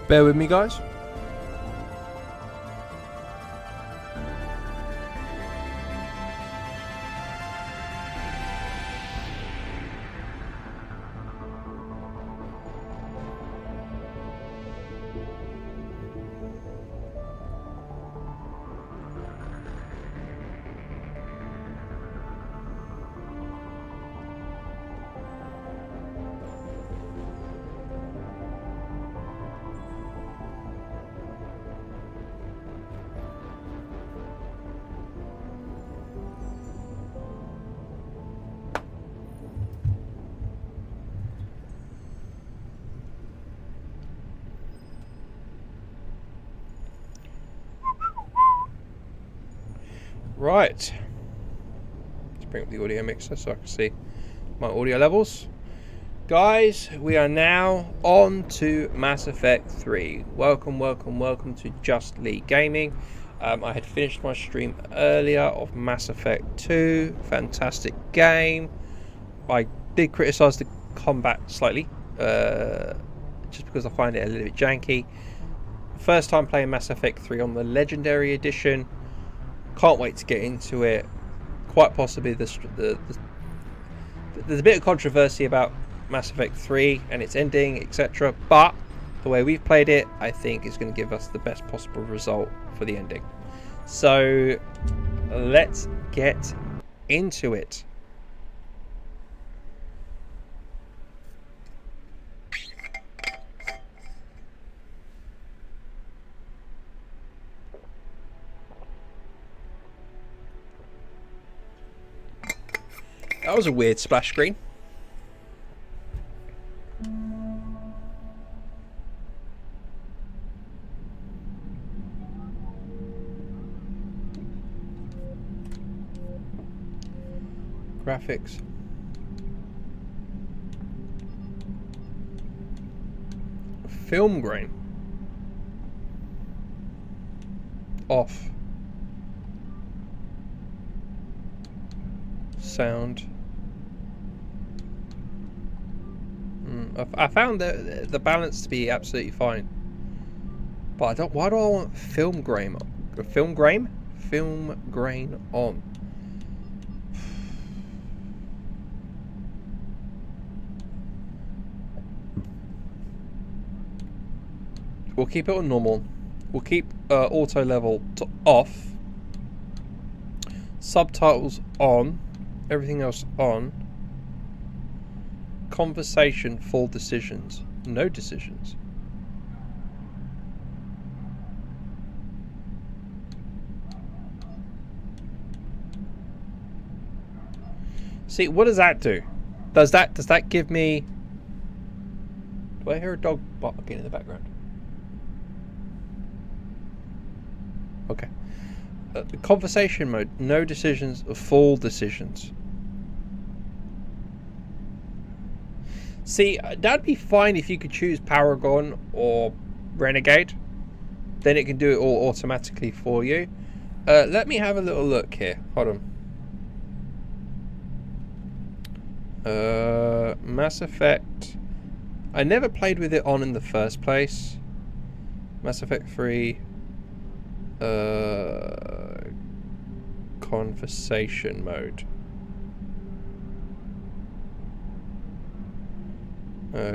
Bear with me, guys. Right, let's bring up the audio mixer so I can see my audio levels. Guys, we are now on to Mass Effect 3. Welcome to JustLeeGaming. I had finished my stream earlier of Mass Effect 2. Fantastic game. I did criticise the combat slightly, just because I find it a little bit janky. First time playing Mass Effect 3 on the Legendary Edition. Can't wait to get into it. Quite possibly there's a bit of controversy about Mass Effect 3 and its ending, etc. But the way we've played it, I think is going to give us the best possible result for the ending. So let's get into it. That was a weird splash screen. Graphics. Film grain. Off. Sound. I found the balance to be absolutely fine, but I don't. Why do I want film grain? Film grain on. We'll keep it on normal. We'll keep auto level to off. Subtitles on. Everything else on. Conversation, full decisions, no decisions. See, what does that do? Does that give me... Do I hear a dog barking in the background? Okay. The conversation mode, no decisions, full decisions. See, that'd be fine if you could choose Paragon or Renegade. Then it can do it all automatically for you. Let me have a little look here. Hold on. Mass Effect. I never played with it on in the first place. Mass Effect 3. Conversation mode.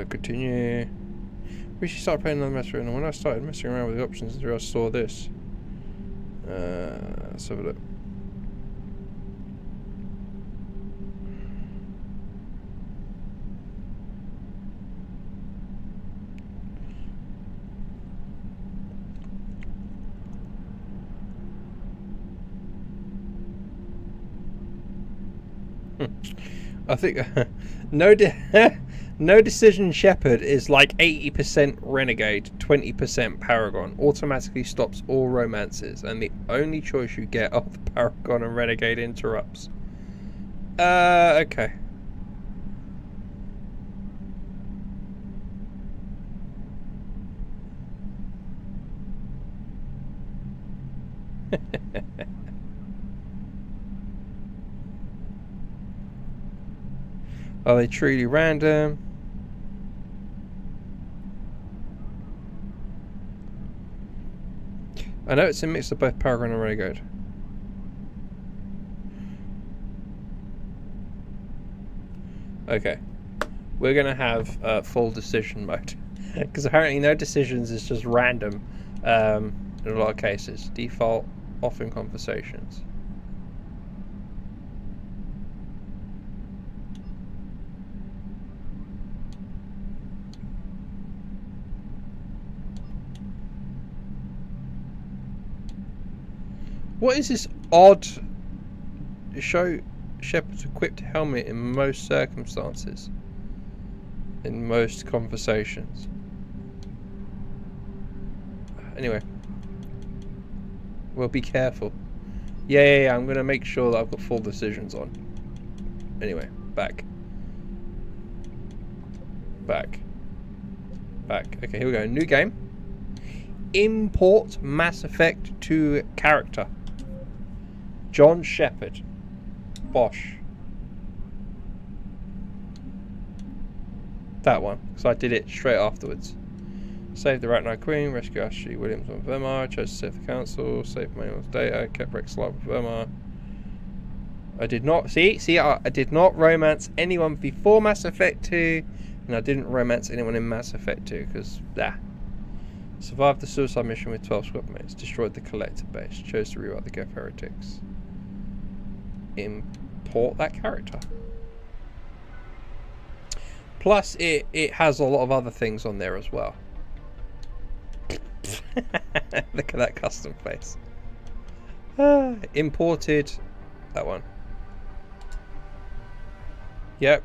Continue. We should start playing another mess around. And when I started messing around with the options, I saw this. Let's have a look. I think No Decision Shepherd is like 80% Renegade, 20% Paragon. Automatically stops all romances, and the only choice you get are the Paragon and Renegade interrupts. Okay. Are they truly random? I know it's a mix of both Paragon and Renegade. Okay. We're going to have full decision mode. Because apparently no decisions is just random in a lot of cases. Default, off in conversations. What is this odd show Shepard's equipped helmet in most circumstances? In most conversations. Anyway. Well, be careful. Yeah, I'm going to make sure that I've got full decisions on. Anyway, back. Back. Okay, here we go. New game. Import Mass Effect 2 character. John Shepard. Bosh. That one, because I did it straight afterwards. Saved the Rat Knight Queen, rescue Ashley Williams on Vermar, chose to save the council, saved Manuel's data, kept Rex alive with Vermar. I did not, I did not romance anyone before Mass Effect 2, and I didn't romance anyone in Mass Effect 2, because, Survived the suicide mission with 12 squad mates, destroyed the collector base, chose to rewrite the Geth Heretics. Import that character. Plus, it has a lot of other things on there as well. Look at that custom face. Imported. That one. Yep.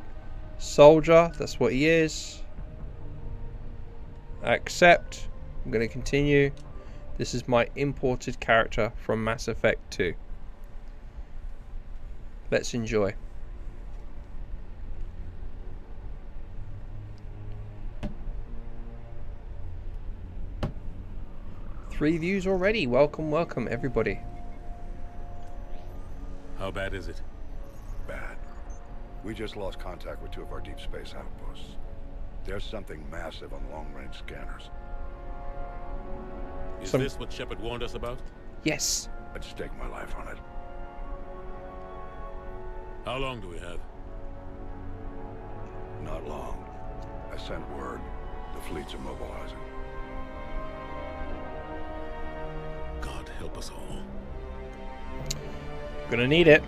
Soldier. That's what he is. Accept. I'm going to continue. This is my imported character from Mass Effect 2. Let's enjoy. Three views already. Welcome everybody. How bad is it? Bad. We just lost contact with two of our deep space outposts. There's something massive on long-range scanners. Is this what Shepard warned us about? Yes. I'd stake my life on it. How long do we have? Not long. I sent word. The fleets are mobilizing. God help us all. Gonna need it.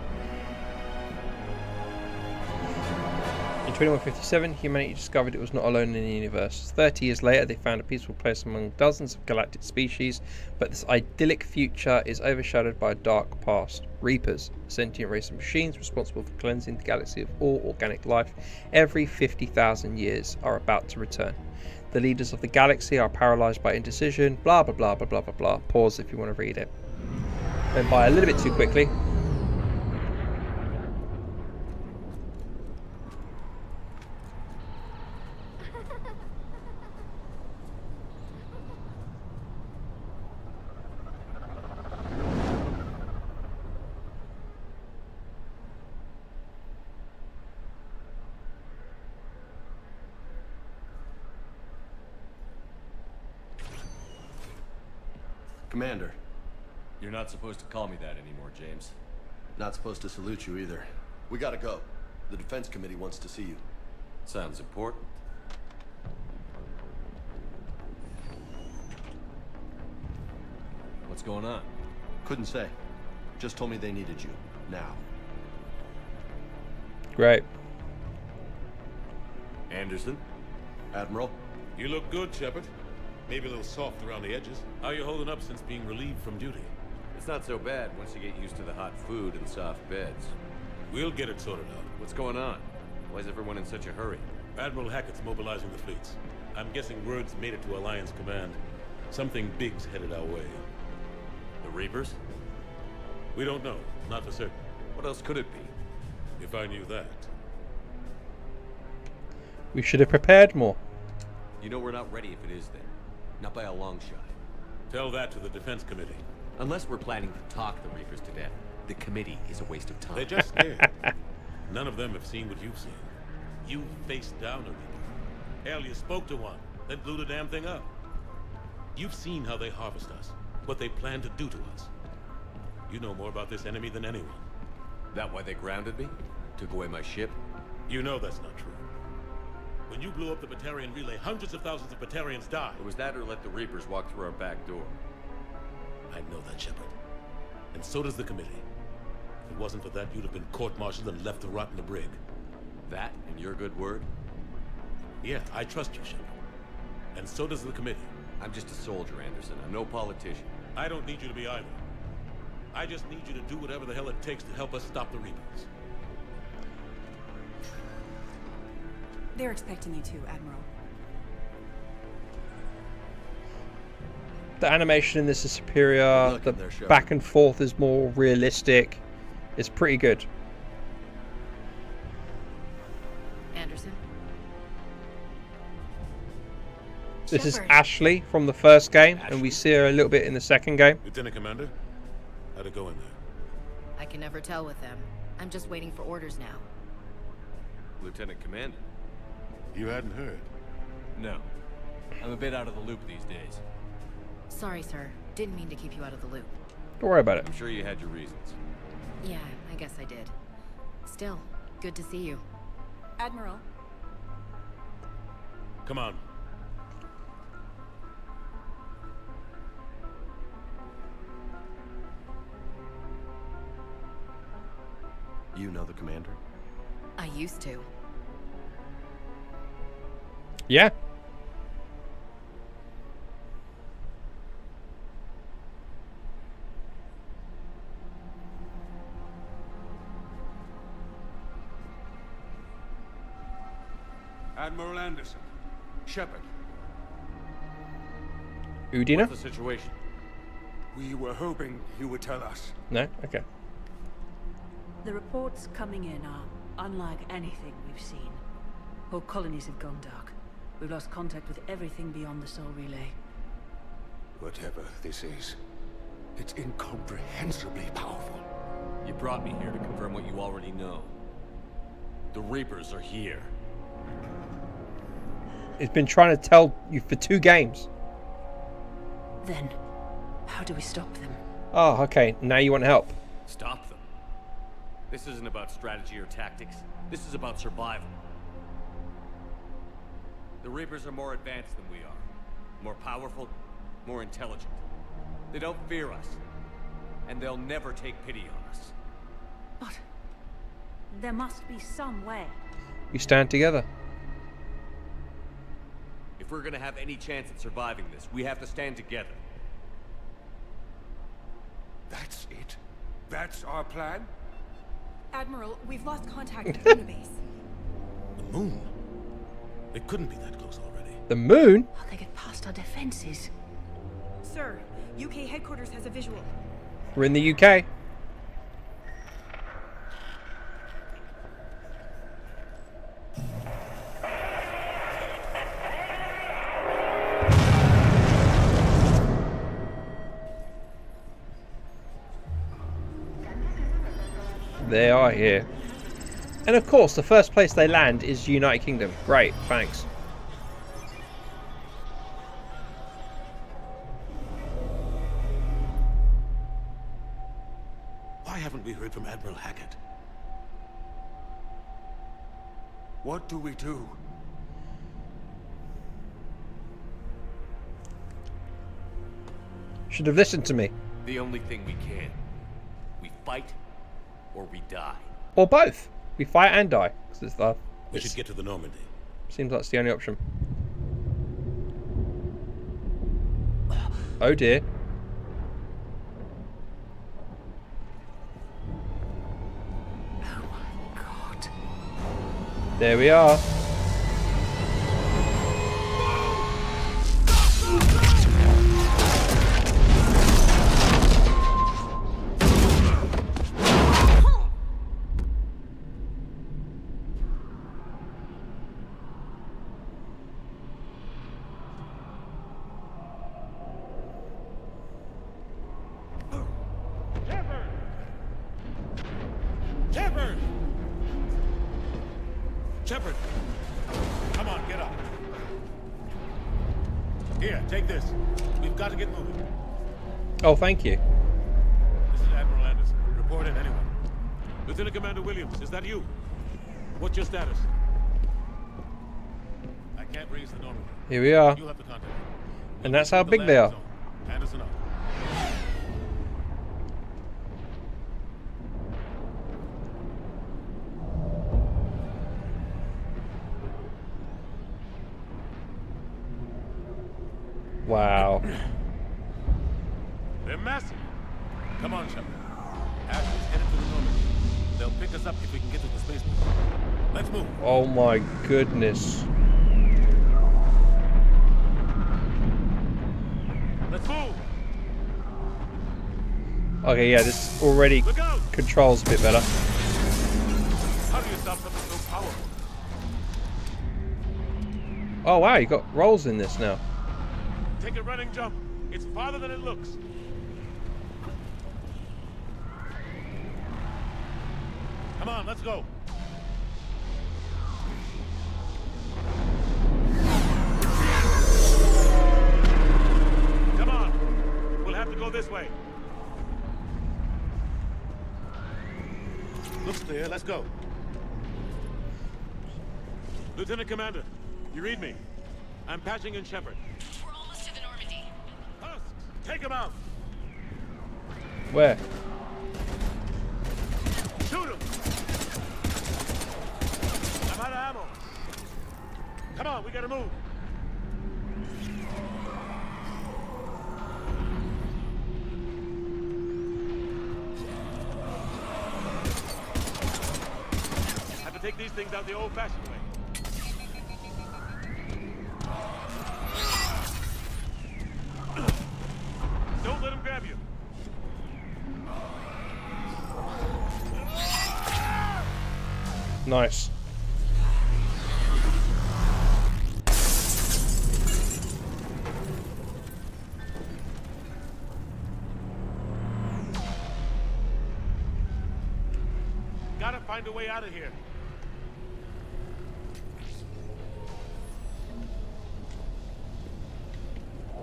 In 2157, humanity discovered it was not alone in the universe. 30 years later, they found a peaceful place among dozens of galactic species, but this idyllic future is overshadowed by a dark past. Reapers, a sentient race of machines responsible for cleansing the galaxy of all organic life every 50,000 years, are about to return. The leaders of the galaxy are paralyzed by indecision, blah blah blah blah blah blah blah. Pause if you want to read it. Went by a little bit too quickly. Commander. You're not supposed to call me that anymore, James. Not supposed to salute you either. We gotta go. The Defense Committee wants to see you. Sounds important. What's going on? Couldn't say. Just told me they needed you. Now. Great. Anderson? Admiral? You look good, Shepard. Maybe a little soft around the edges. How are you holding up since being relieved from duty? It's not so bad once you get used to the hot food and soft beds. We'll get it sorted out. What's going on? Why is everyone in such a hurry? Admiral Hackett's mobilizing the fleets. I'm guessing word's made it to Alliance Command. Something big's headed our way. The Reapers? We don't know. Not for certain. What else could it be? If I knew that. We should have prepared more. You know we're not ready if it is then. Not by a long shot. Tell that to the Defense Committee. Unless we're planning to talk the Reapers to death, the committee is a waste of time. They're just scared. None of them have seen what you've seen. You faced down a Reaper. Hell, you spoke to one, then blew the damn thing up. You've seen how they harvest us. what they plan to do to us. You know more about this enemy than anyone. That why they grounded me? Took away my ship? You know that's not true. When you blew up the Batarian relay, hundreds of thousands of Batarians died. Or was that or let the Reapers walk through our back door? I know that, Shepard. And so does the committee. If it wasn't for that, you'd have been court-martialed and left to rot in the brig. That and your good word? Yeah, I trust you, Shepard. And so does the committee. I'm just a soldier, Anderson. I'm no politician. I don't need you to be either. I just need you to do whatever the hell it takes to help us stop the Reapers. They're expecting you to, Admiral. The animation in this is superior. Good The looking there, Shepard. back and forth is more realistic. It's pretty good. Anderson? This is Shepard. Ashley from the first game, and we see her a little bit in the second game. Lieutenant Commander, how'd it go in there? I can never tell with them. I'm just waiting for orders now. Lieutenant Commander? You hadn't heard. No. I'm a bit out of the loop these days. Sorry, sir. Didn't mean to keep you out of the loop. Don't worry about it. I'm sure you had your reasons. Yeah, I guess I did. Still, good to see you. Admiral, Come on. You know the commander? I used to. Yeah. Admiral Anderson. Shepard. Udina? What's the situation? We were hoping you would tell us. No? Okay. The reports coming in are unlike anything we've seen. Whole colonies have gone dark. We've lost contact with everything beyond the Soul Relay. Whatever this is, it's incomprehensibly powerful. You brought me here to confirm what you already know. The Reapers are here. It's been trying to tell you for 2 games. Then, how do we stop them? Oh, okay. Now you want help. Stop them. This isn't about strategy or tactics. This is about survival. The Reapers are more advanced than we are. More powerful, more intelligent. They don't fear us. And they'll never take pity on us. But there must be some way. You stand together. If we're gonna have any chance at surviving this, we have to stand together. That's it? That's our plan? Admiral, we've lost contact with the base. The moon? It couldn't be that close already. The moon? How they get past our defenses? Sir, UK headquarters has a visual. We're in the UK. They are here. And of course, the first place they land is United Kingdom. Great, thanks. Why haven't we heard from Admiral Hackett? What do we do? Should have listened to me. The only thing we can. We fight, or we die. Or both. We fight and die. 'Cause it's the, We should get to the Normandy. seems like it's the only option. Oh dear. Oh my god. There we are. Shepard! Shepard! Come on, get up. Here, take this. We've got to get moving. Oh, thank you. This is Admiral Anderson. Report in, anyone. Lieutenant Commander Williams, is that you? What's your status? I can't raise the Normandy. Here we are. You'll have to contact me. And that's how big they are. Anderson out. Wow. They're massive. Come on, Shepard. Ashley's headed to the Normandy. They'll pick us up if we can get to the spaceport. Let's move. Oh my goodness. Let's move. Okay, yeah, this already Look out! controls a bit better. How do you stop something so powerful? Oh wow, you got rolls in this now. Take a running jump. It's farther than it looks. Come on, let's go. Come on. We'll have to go this way. Looks clear. Let's go. Lieutenant Commander, you read me? I'm patching in Shepard. We're almost to the Normandy. Husks, take him out. Where? Shoot him. I'm out of ammo. Come on, we gotta move. Have to take these things out the old-fashioned way. Don't let him grab you. Nice. Gotta find a way out of here.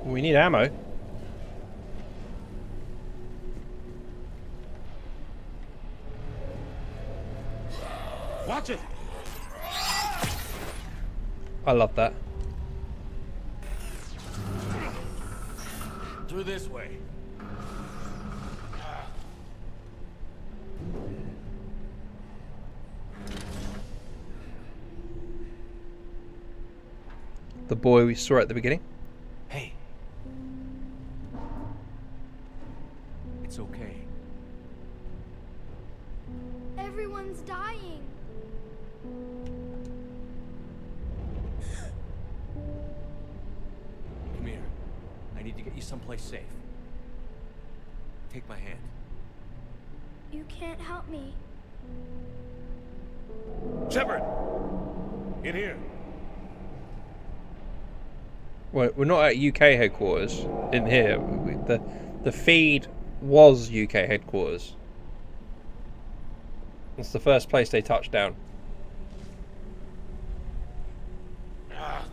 We need ammo. Watch it. I love that. Through this way. The boy we saw at the beginning. Hey. It's okay. Everyone's dying. Come here. I need to get you someplace safe. Take my hand. You can't help me. Shepard! In here. We're not at UK headquarters in here. The feed was UK headquarters. It's the first place they touched down.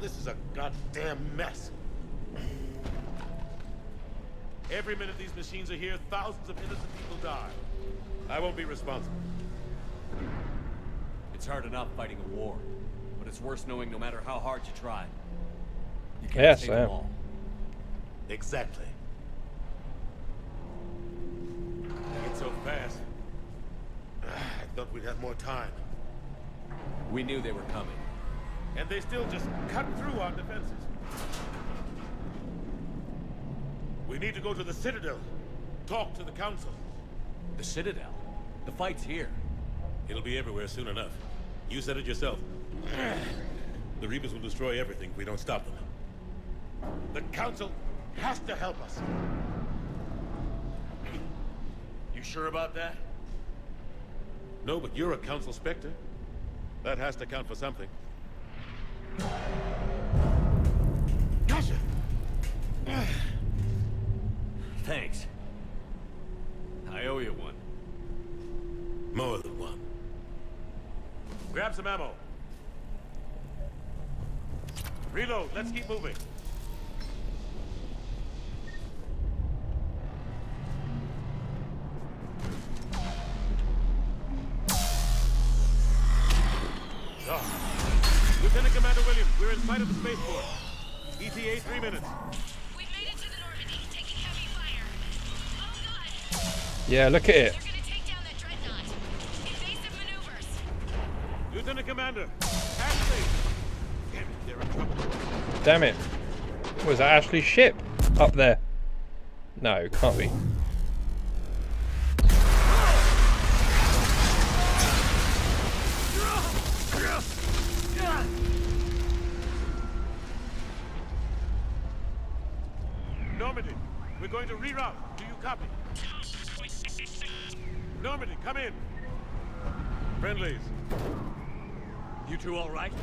This is a goddamn mess. Every minute these machines are here, thousands of innocent people die. I won't be responsible. It's hard enough fighting a war, but it's worse knowing no matter how hard you try, you can't Yes, save I them am. all. Exactly. It's so fast. I thought we'd have more time. We knew they were coming. And they still just cut through our defenses. We need to go to the Citadel. Talk to the Council. The Citadel? The fight's here. It'll be everywhere soon enough. You said it yourself. The Reapers will destroy everything if we don't stop them. The Council has to help us. You sure about that? No, but you're a Council Spectre. That has to count for something. Gotcha! Thanks. I owe you one. More than one. Grab some ammo. Reload. Let's keep moving. Commander Williams, we're in sight of the spaceport. ETA 3 minutes. We've made it to the Normandy, taking heavy fire. Oh god! Yeah, look at it. They're gonna take down that dreadnought. Invasive maneuvers. Lieutenant Commander, Ashley! Damn it, they're in trouble. Damn it. Was that Ashley's ship up there? No, can't be. Normandy, we're going to reroute. Do you copy? Normandy, come in. Friendlies. You two all right?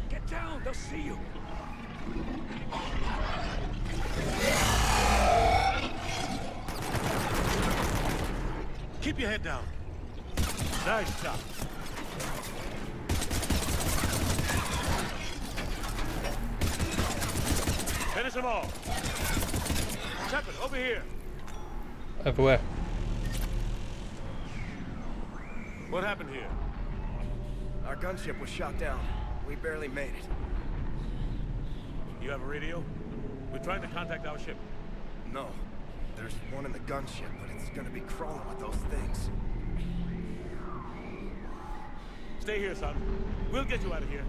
Get down, they'll see you. Keep your head down. Nice job. Finish them all. Shepard, over here. Over where? What happened here? Our gunship was shot down. We barely made it. You have a radio? We're trying to contact our ship. No. There's one in the gunship, but it's gonna be crawling with those things. Stay here, son. We'll get you out of here.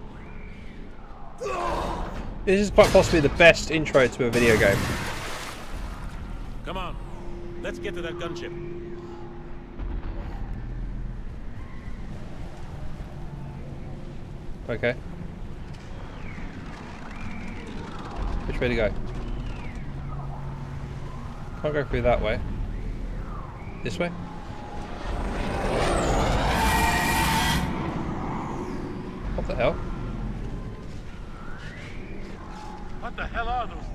This is quite possibly the best intro to a video game. Come on. Let's get to that gunship. Okay. Which way to go? Can't go through that way. This way? What the hell? What the hell are those things?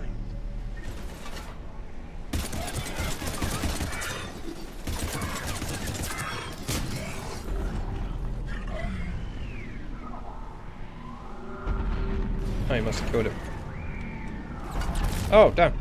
Oh, he must have killed him. Oh, damn.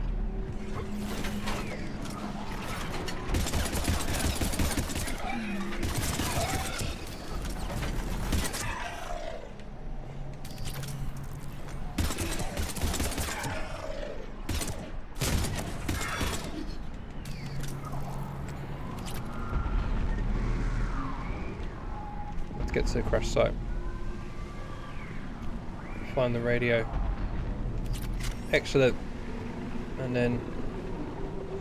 Let's get to the crash site. Find the radio. Excellent. And then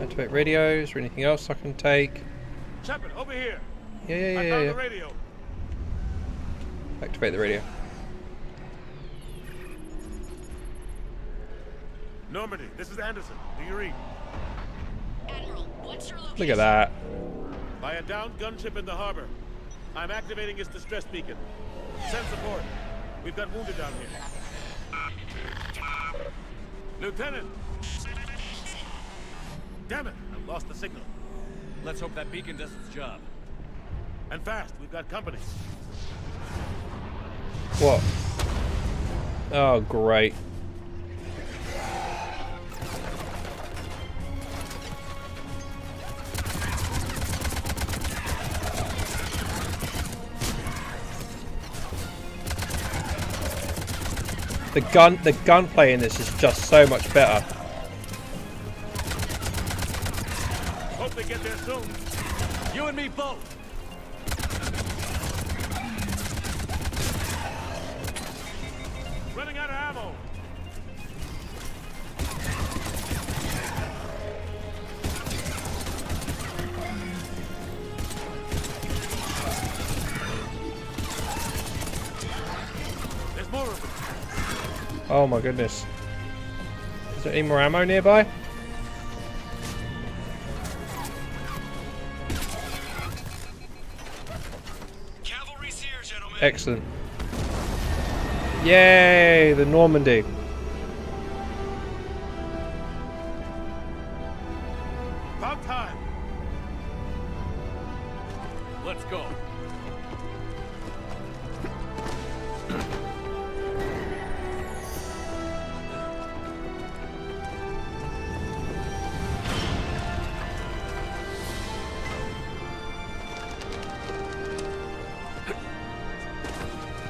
activate radios or anything else I can take. Shepard, over here. Yeah. I found the radio. Activate the radio. Normandy, this is Anderson. Do you read? Admiral, what's your location? Look at that. By a downed gunship in the harbor. I'm activating its distress beacon. Send support. We've got wounded down here. Lieutenant! Damn it! I've lost the signal. Let's hope that beacon does its job. And fast, we've got company. What? Oh, great. The gunplay in this is just so much better. Hope they get there soon. You and me both. Running out of ammo. There's more of them. Oh my goodness. Is there any more ammo nearby? Cavalry's here, gentlemen. Excellent. Yay, the Normandy. About time. Let's go.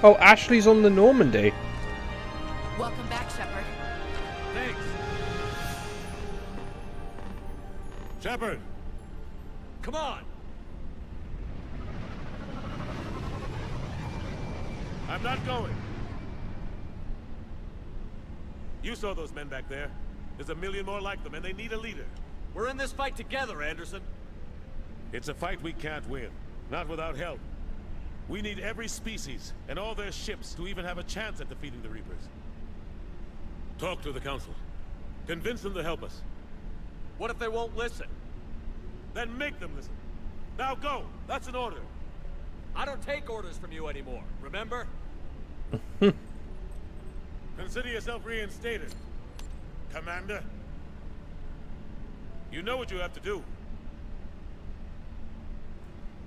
Oh, Ashley's on the Normandy. Shepard! Come on! I'm not going. You saw those men back there. There's a million more like them, and they need a leader. We're in this fight together, Anderson. It's a fight we can't win. Not without help. We need every species and all their ships to even have a chance at defeating the Reapers. Talk to the Council. Convince them to help us. What if they won't listen? Then make them listen. Now go! That's an order. I don't take orders from you anymore, remember? Consider yourself reinstated, Commander. You know what you have to do.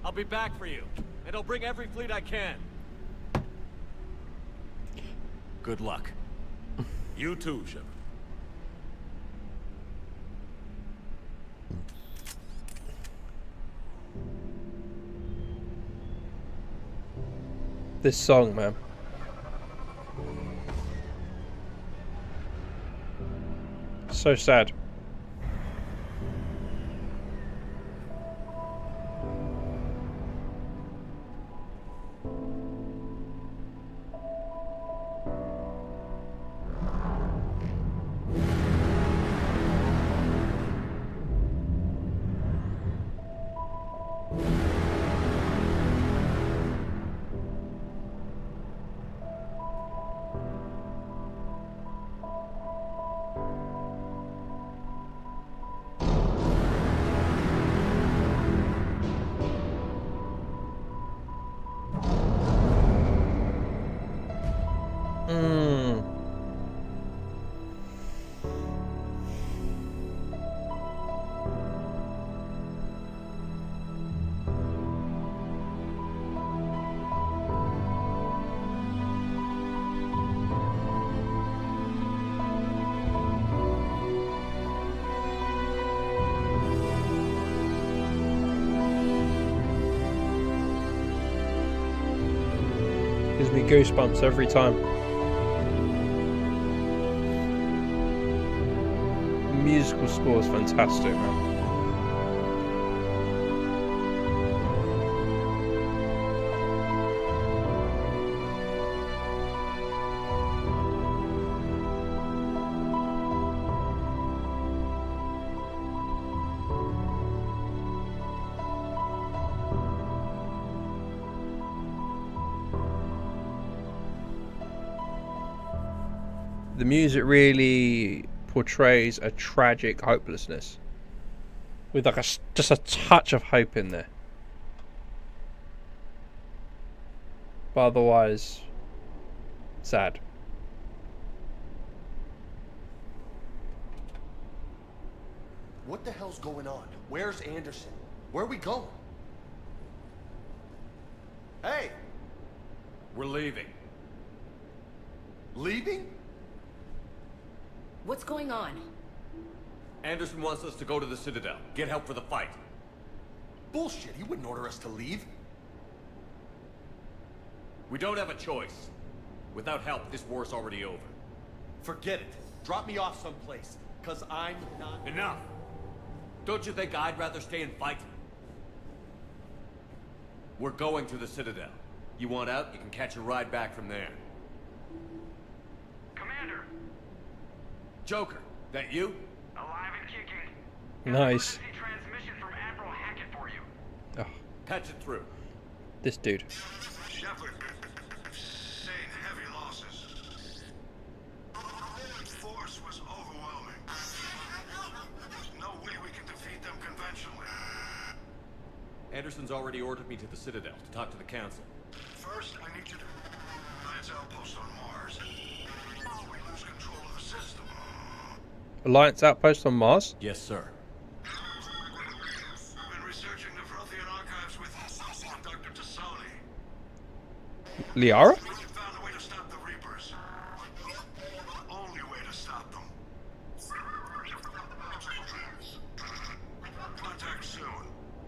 I'll be back for you, and I'll bring every fleet I can. Good luck. You too, Shepard. This song, man. So sad. Gives me goosebumps every time. The musical score is fantastic, man. The music really portrays a tragic hopelessness with like just a touch of hope in there, but otherwise sad. What the hell's going on? Where's Anderson? Where are we going? Hey! We're leaving. Leaving? What's going on? Anderson wants us to go to the Citadel, get help for the fight. Bullshit, he wouldn't order us to leave. We don't have a choice. Without help, this war's already over. Forget it. Drop me off someplace, cause I'm not... Enough! Don't you think I'd rather stay and fight? We're going to the Citadel. You want out, you can catch a ride back from there. Commander! Joker, that you? Alive and kicking. Nice. Emergency transmission from Admiral Hackett for you. Oh, Patch it through. this dude. Shepard, sustained heavy losses. The force was overwhelming. There's no way we can defeat them conventionally. Anderson's already ordered me to the Citadel to talk to the Council. First, I need you to Alliance outpost on Mars. We lose control of the system. Alliance outpost on Mars? Yes, sir. We've been researching the Frothian archives with Dr. Tassoni. Liara? We found a way to stop the Reapers. The only way to stop them. Contact soon.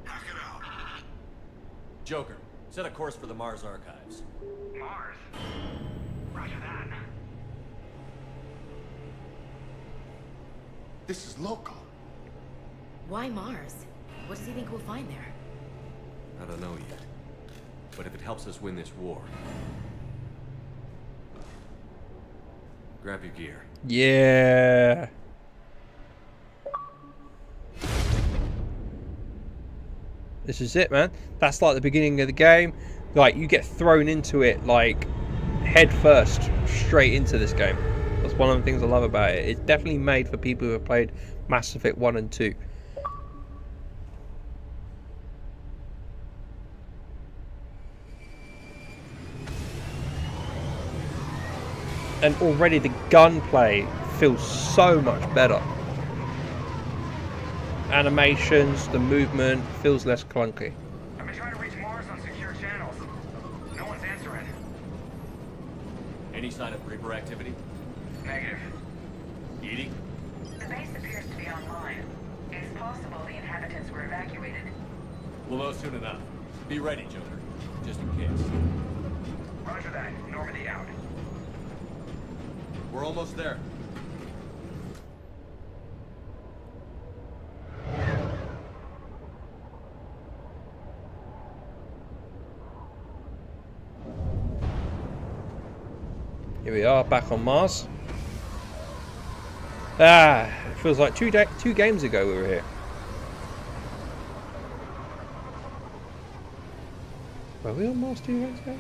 Hack it out. Joker, set a course for the Mars archives. Mars. Roger that. This is local. Why Mars? What does he think we'll find there? I don't know yet. But if it helps us win this war... Grab your gear. Yeah. This is it, man. That's like the beginning of the game. Like, you get thrown into it, like, head first, straight into this game. That's one of the things I love about it. It's definitely made for people who have played Mass Effect 1 and 2. And already the gunplay feels so much better. Animations, the movement feels less clunky. I've been trying to reach Mars on secure channels. No one's answering. Any sign of Reaper activity? Negative. EDI? The base appears to be online. It's possible the inhabitants were evacuated. We'll know soon enough. Be ready, Joker. Just in case. Roger that. Normandy out. We're almost there. Here we are, back on Mars. Ah, it feels like two games ago we were here. Were we on Mars 2 games ago?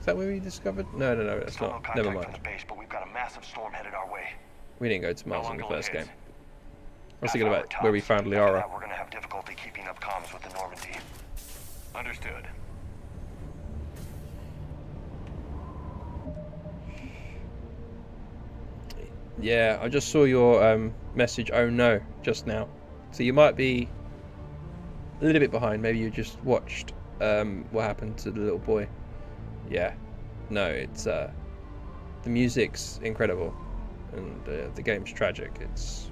Is that where we discovered? No, that's not. Never mind. Space, but we've got a massive storm headed our way. We didn't go to Mars in the first game. I was Got thinking power about where we tops. found After Liara. that, we're gonna have difficulty keeping up comms with the Normandy. Understood. Yeah, I just saw your message, oh no, just now. So you might be a little bit behind. Maybe you just watched what happened to the little boy. Yeah, no, it's the music's incredible and the game's tragic. It's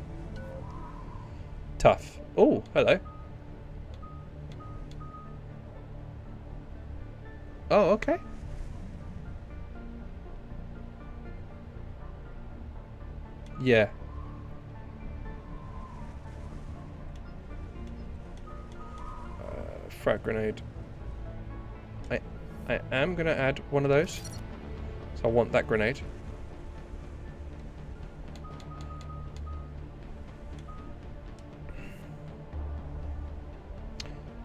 tough. Oh, hello. Oh, okay. Yeah. Frag grenade. I am gonna add one of those. So I want that grenade.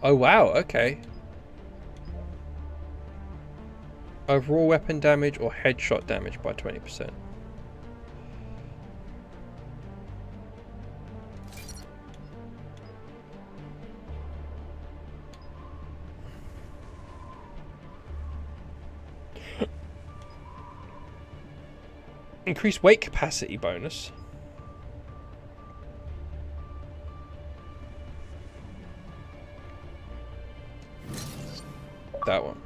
Oh wow, okay. Overall weapon damage or headshot damage by 20%. Increased weight capacity bonus. That one.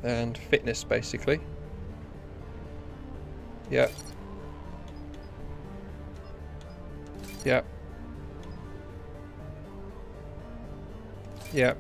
And fitness, basically. Yep. Yep. Yep.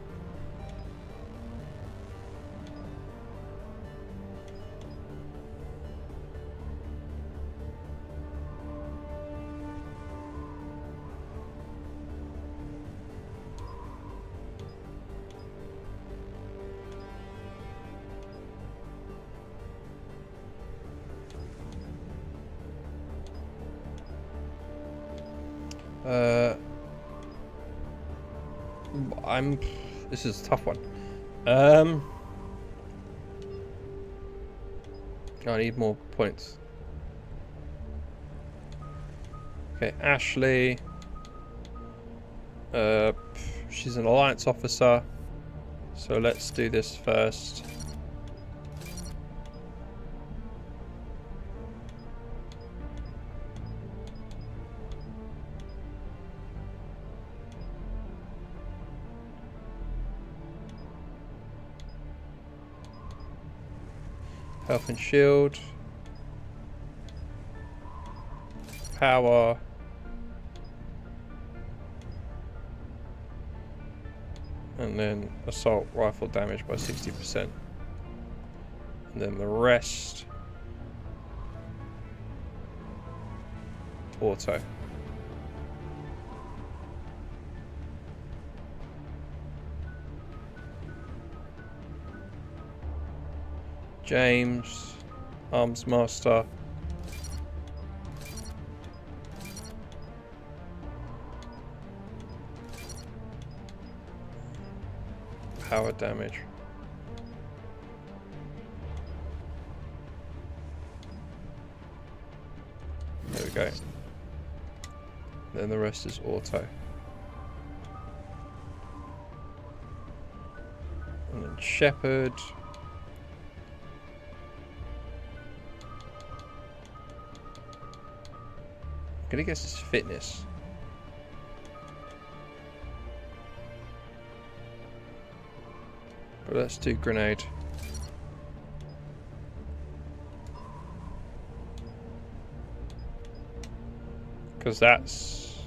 This is a tough one. I need more points. Okay, Ashley. She's an Alliance officer. So let's do this first. Health and shield. Power. And then assault rifle damage by 60%. And then the rest auto. James, Arms Master. Power damage. There we go. Then the rest is auto. And then Shepherd. I'm gonna guess it's fitness. But let's do grenade. Because that's...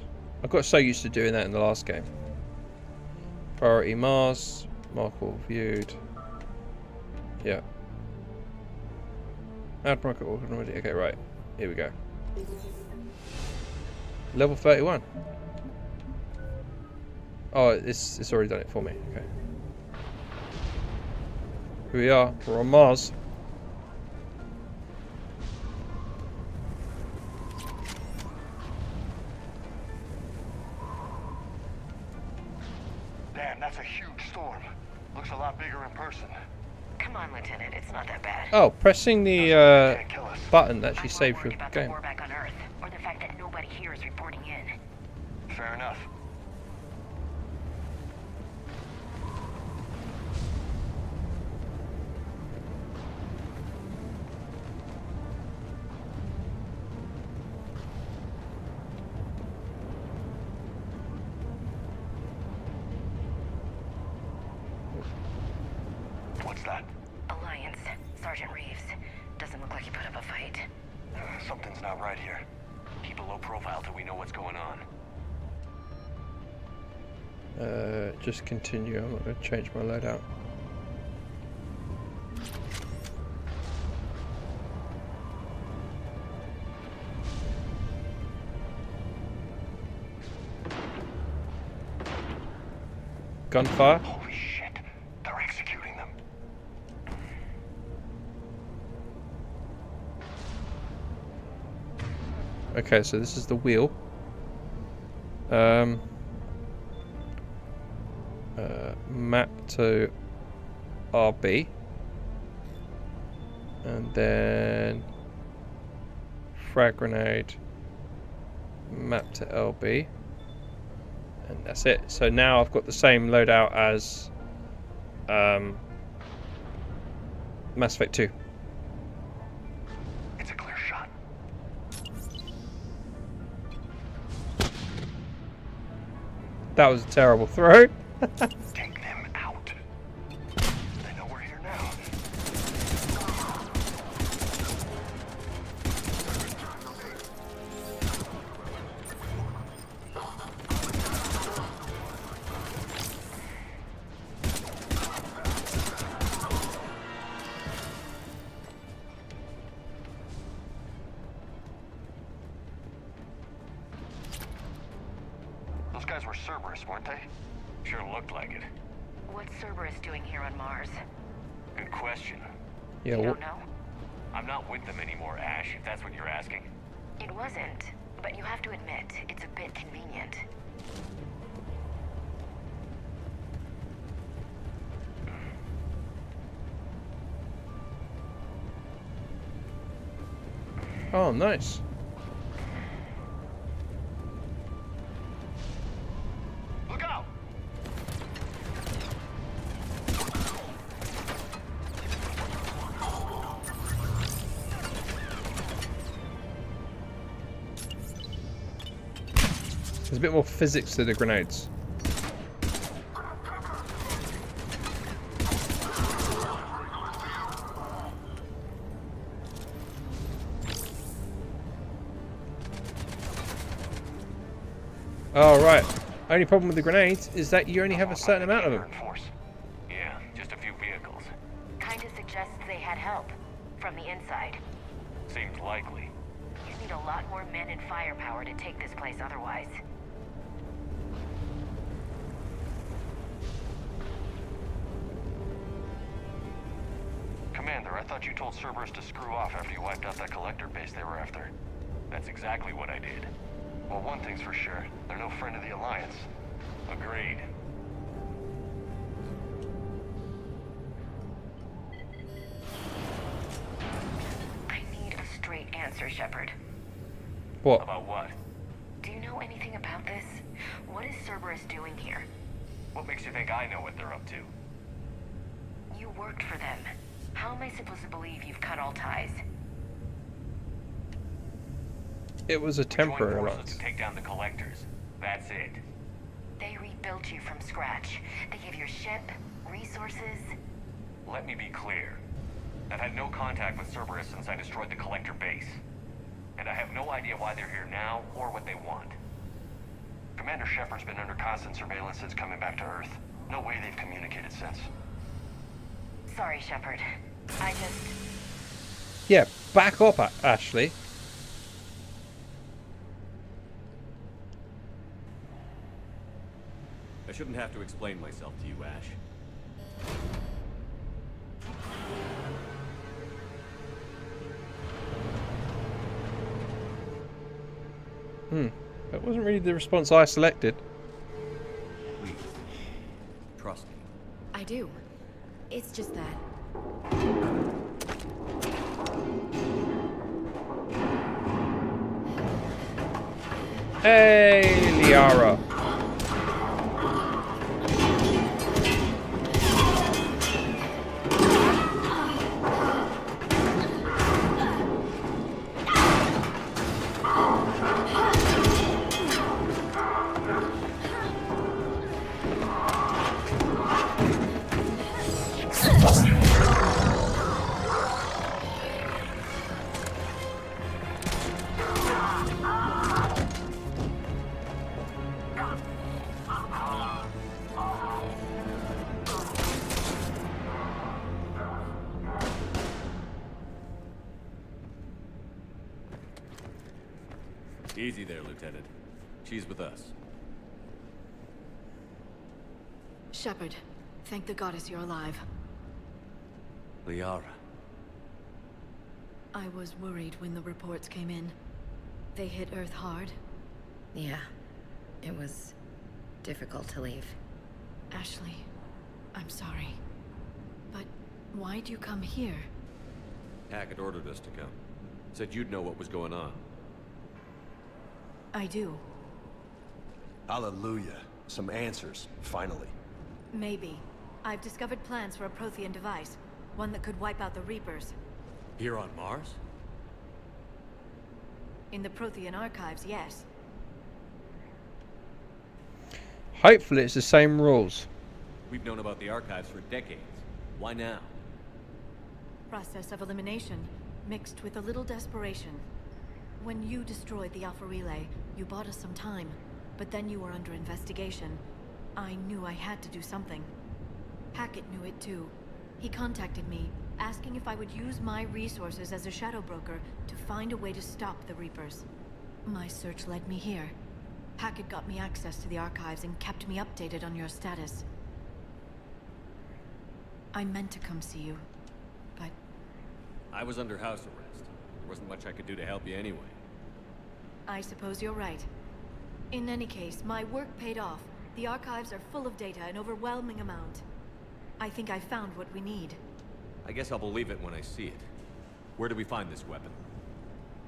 I got so used to doing that in the last game. Priority Mars. Markle viewed. Yeah. Add rocket already. Okay, right. Here we go. Level 31. Oh, it's already done it for me. Okay. Here we are. We're on Mars. Damn, that's a huge storm. Looks a lot bigger in person. Come on, Lieutenant. It's not that bad. Oh, pressing the button actually saves your about game. the war back on Earth, or the fact that nobody here is reporting in. Fair enough. What's that? Alliance. Sergeant Reeves. Doesn't look like he put up a fight. Something's not right here. Keep a low profile till we know what's going on. Just continue. I'm not going to change my loadout. Gunfire. Holy shit. They're executing them. Okay, so this is the wheel. Map to RB. And then frag grenade. Map to LB. And that's it. So now I've got the same loadout as Mass Effect 2. It's a clear shot. That was a terrible throw. Take them out. They know we're here now. Those guys were Cerberus, weren't they? Sure looked like it. What's Cerberus doing here on Mars? Good question. Yeah, You don't know? I'm not with them anymore, Ash, if that's what you're asking. It wasn't. But you have to admit, it's a bit convenient. Oh, nice. Look out! There's a bit more physics to the grenades. Oh, right. Only problem with the grenades is that you only have a certain amount of them. Yeah, just a few vehicles. Kinda suggests they had help from the inside. Seems likely. You need a lot more men and firepower to take this place otherwise. Commander, I thought you told Cerberus to screw off after you wiped out that collector base they were after. That's exactly what I did. Well, one thing's for sure. They're no friend of the Alliance. Agreed. I need a straight answer, Shepard. What? About what? Do you know anything about this? What is Cerberus doing here? What makes you think I know what they're up to? You worked for them. How am I supposed to believe you've cut all ties? It was a temporary joined loss. forces to take down the collectors. That's it. They rebuilt you from scratch. They gave your ship, resources. Let me be clear. I've had no contact with Cerberus since I destroyed the collector base. And I have no idea why they're here now or what they want. Commander Shepard's been under constant surveillance since coming back to Earth. No way they've communicated since. Sorry, Shepard. I just... Yeah, back up, Ashley. I shouldn't have to explain myself to you, Ash. That wasn't really the response I selected. Please, trust me. I do. It's just that. Hey, Liara. Easy there, Lieutenant. She's with us. Shepard, thank the goddess you're alive. Liara. I was worried when the reports came in. They hit Earth hard. Yeah, it was difficult to leave. Ashley, I'm sorry. But why'd you come here? Hackett ordered us to come. Said you'd know what was going on. I do. Hallelujah. Some answers, finally. Maybe. I've discovered plans for a Prothean device. One that could wipe out the Reapers. Here on Mars? In the Prothean archives, yes. Hopefully it's the same rules. We've known about the archives for decades. Why now? Process of elimination, mixed with a little desperation. When you destroyed the Alpha Relay, you bought us some time. But then you were under investigation. I knew I had to do something. Hackett knew it too. He contacted me, asking if I would use my resources as a shadow broker to find a way to stop the Reapers. My search led me here. Hackett got me access to the archives and kept me updated on your status. I meant to come see you, but... I was under house arrest. There wasn't much I could do to help you anyway. I suppose you're right. In any case, my work paid off. The archives are full of data, an overwhelming amount. I think I found what we need. I guess I'll believe it when I see it. Where do we find this weapon?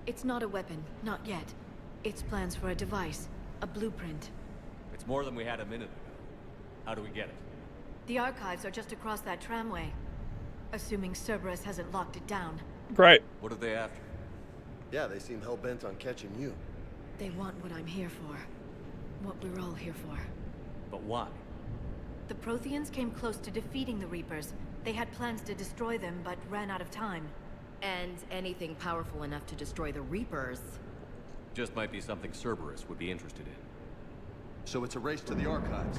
It's not a weapon, not yet. It's plans for a device, a blueprint. It's more than we had a minute ago. How do we get it? The archives are just across that tramway. Assuming Cerberus hasn't locked it down. Great. What are they after? Yeah, they seem hell-bent on catching you. They want what I'm here for. What we're all here for. But why? The Protheans came close to defeating the Reapers. They had plans to destroy them, but ran out of time. And anything powerful enough to destroy the Reapers. Just might be something Cerberus would be interested in. So it's a race to the archives.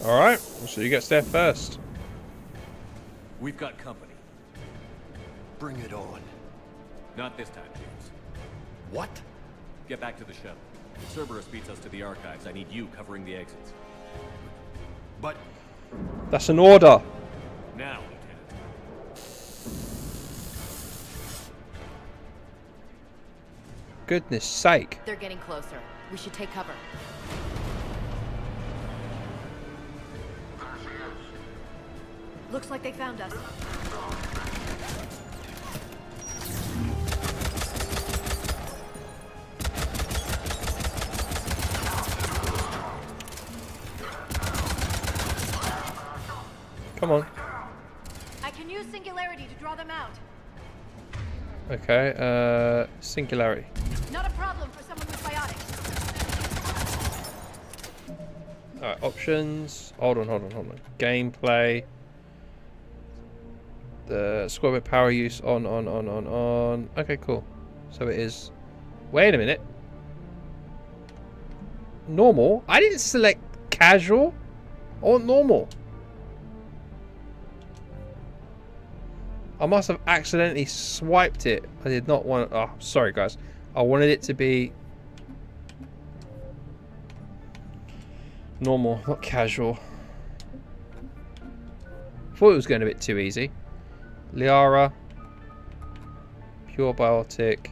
Alright, so you gets there first. We've got company. Bring it on. Not this time, James. What? Get back to the shuttle. If Cerberus beats us to the archives, I need you covering the exits. But... That's an order. Now, Lieutenant. Goodness sake. They're getting closer. We should take cover. Looks like they found us. Come on. I can use singularity to draw them out. Okay, singularity. Not a problem for someone with biotics. Alright, options. Hold on. Gameplay. The squad with power use on. Okay, cool. So it is. Wait a minute. Normal? I didn't select casual or normal. I must have accidentally swiped it. I did not want. Oh, sorry guys. I wanted it to be normal, not casual. Thought it was going a bit too easy. Liara, pure biotic.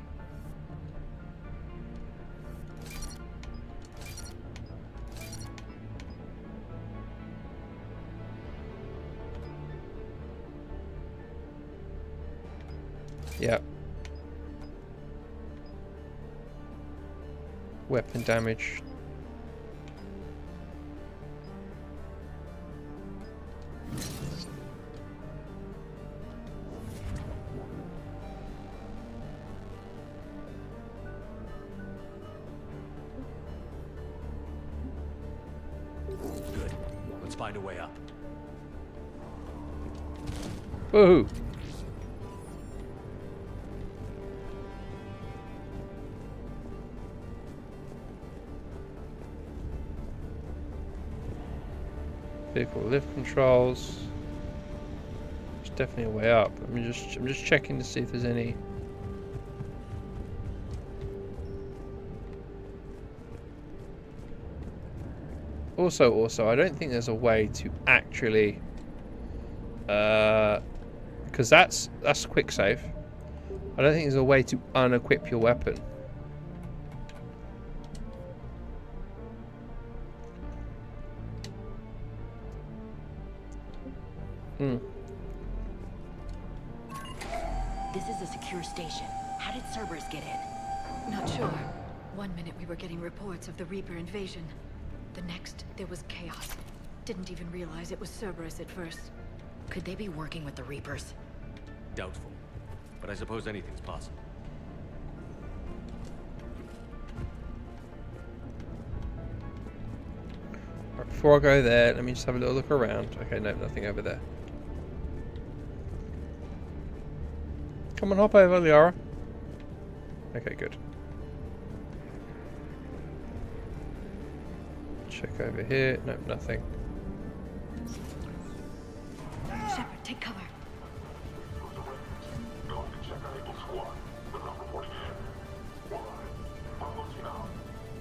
Yep. Weapon damage. Good. Let's find a way up. Woohoo! Vehicle lift controls. There's definitely a way up. I'm just checking to see if there's any. Also, I don't think there's a way to actually, because that's quick save. I don't think there's a way to unequip your weapon. This is a secure station. How did Cerberus get in? Not sure. One minute we were getting reports of the Reaper invasion. The next, there was chaos. Didn't even realize it was Cerberus at first. Could they be working with the Reapers? Doubtful. But I suppose anything's possible. Right, before I go there, let me just have a little look around. Okay, no, nothing over there. Come on, hop over, Liara. Okay, good. Check over here. Nope, nothing. Shepard, take cover.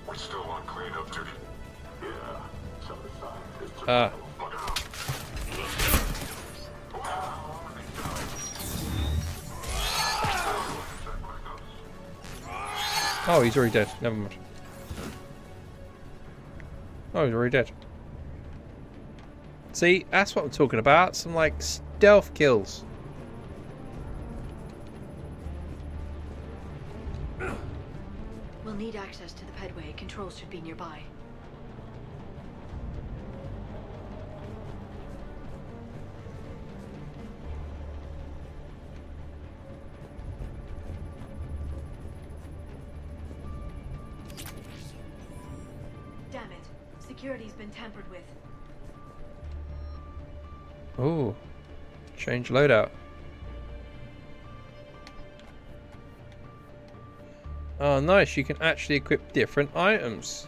We're still on cleanup duty. Yeah. Some of the scientists. Ah. Oh, he's already dead. Never mind. Oh, he's already dead. See, that's what I'm talking about. Some, like, stealth kills. We'll need access to the pedway. Controls should be nearby. Damn it. Security's been tampered with. Oh, change loadout. Oh, nice. You can actually equip different items.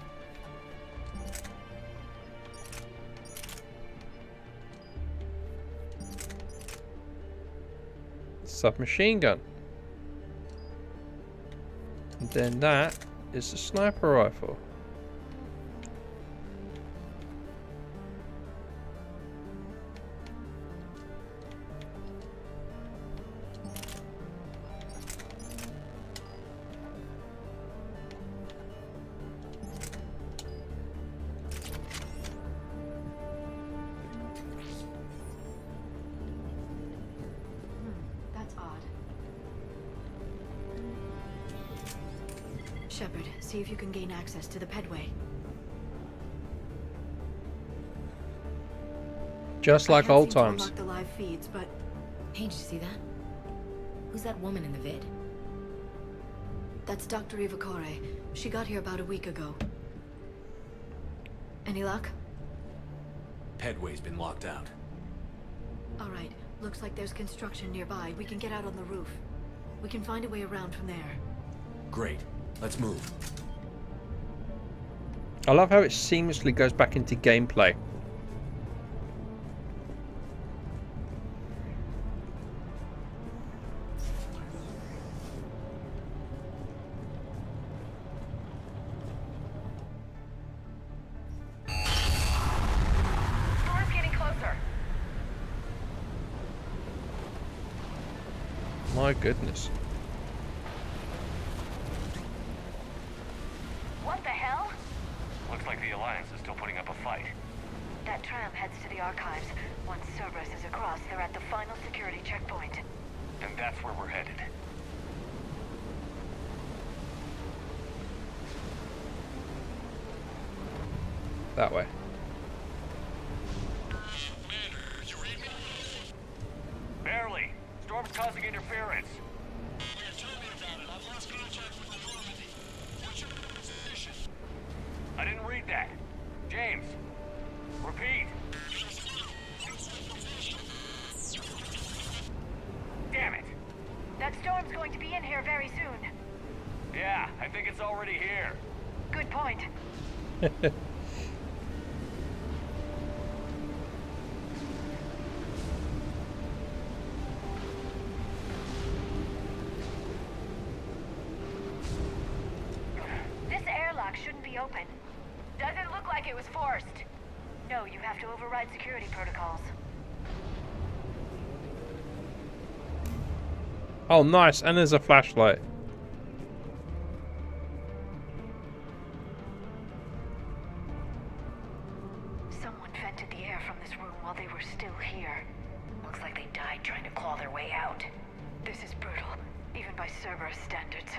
submachine gun. And then that is the sniper rifle. That's odd. Shepard, see if you can gain access to the pedway. Just like old times. Unlock the live feeds, but hey, did you see that? Who's that woman in the vid? that's Dr. Ivakore. She got here about a week ago. Any luck? Pedway's been locked out. All right. Looks like there's construction nearby. We can get out on the roof. We can find a way around from there. Great. Let's move. I love how it seamlessly goes back into gameplay. Storm's getting closer. My goodness. What the hell? Looks like the Alliance is still putting up a fight. That tram heads to the archives. Once Cerberus is across, they're at the final security checkpoint. And that's where we're headed. That way. Barely. Storm's causing interference. I didn't read that. James, repeat. Damn it. That storm's going to be in here very soon. Yeah, I think it's already here. Good point. This airlock shouldn't be open. Doesn't look like it was forced. No, you have to override security protocols. Oh, nice. And there's a flashlight. Someone vented the air from this room while they were still here. Looks like they died trying to claw their way out. This is brutal, even by Cerberus standards.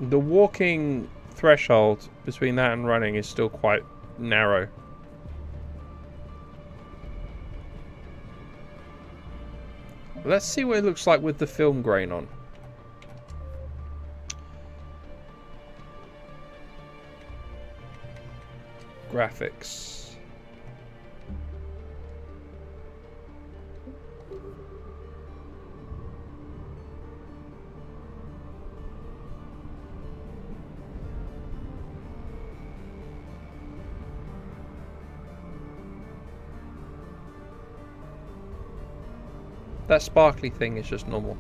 The walking threshold between that and running is still quite narrow. Let's see what it looks like with the film grain on. Graphics. That sparkly thing is just normal.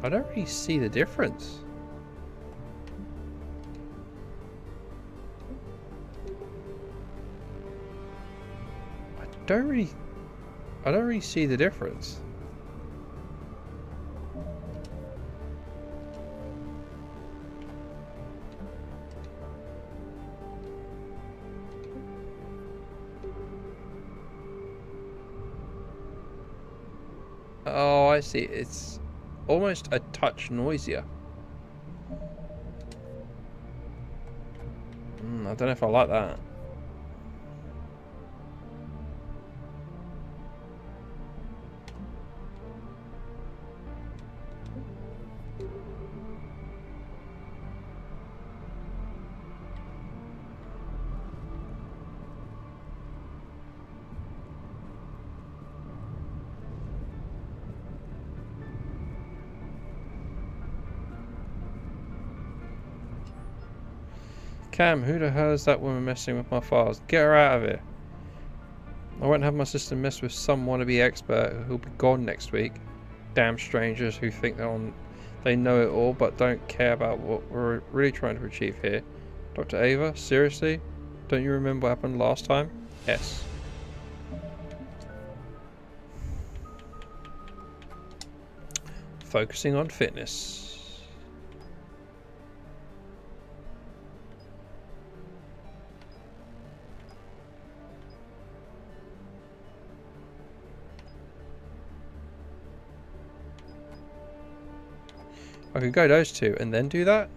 I don't really see the difference. I don't really see the difference. Oh, I see. It's almost a touch noisier. I don't know if I like that. Cam, who the hell is that woman messing with my files? Get her out of here. I won't have my sister mess with some wannabe expert who'll be gone next week. Damn strangers who think they know it all but don't care about what we're really trying to achieve here. Dr. Ava, seriously? Don't you remember what happened last time? Yes. Focusing on fitness. I could go those two and then do that.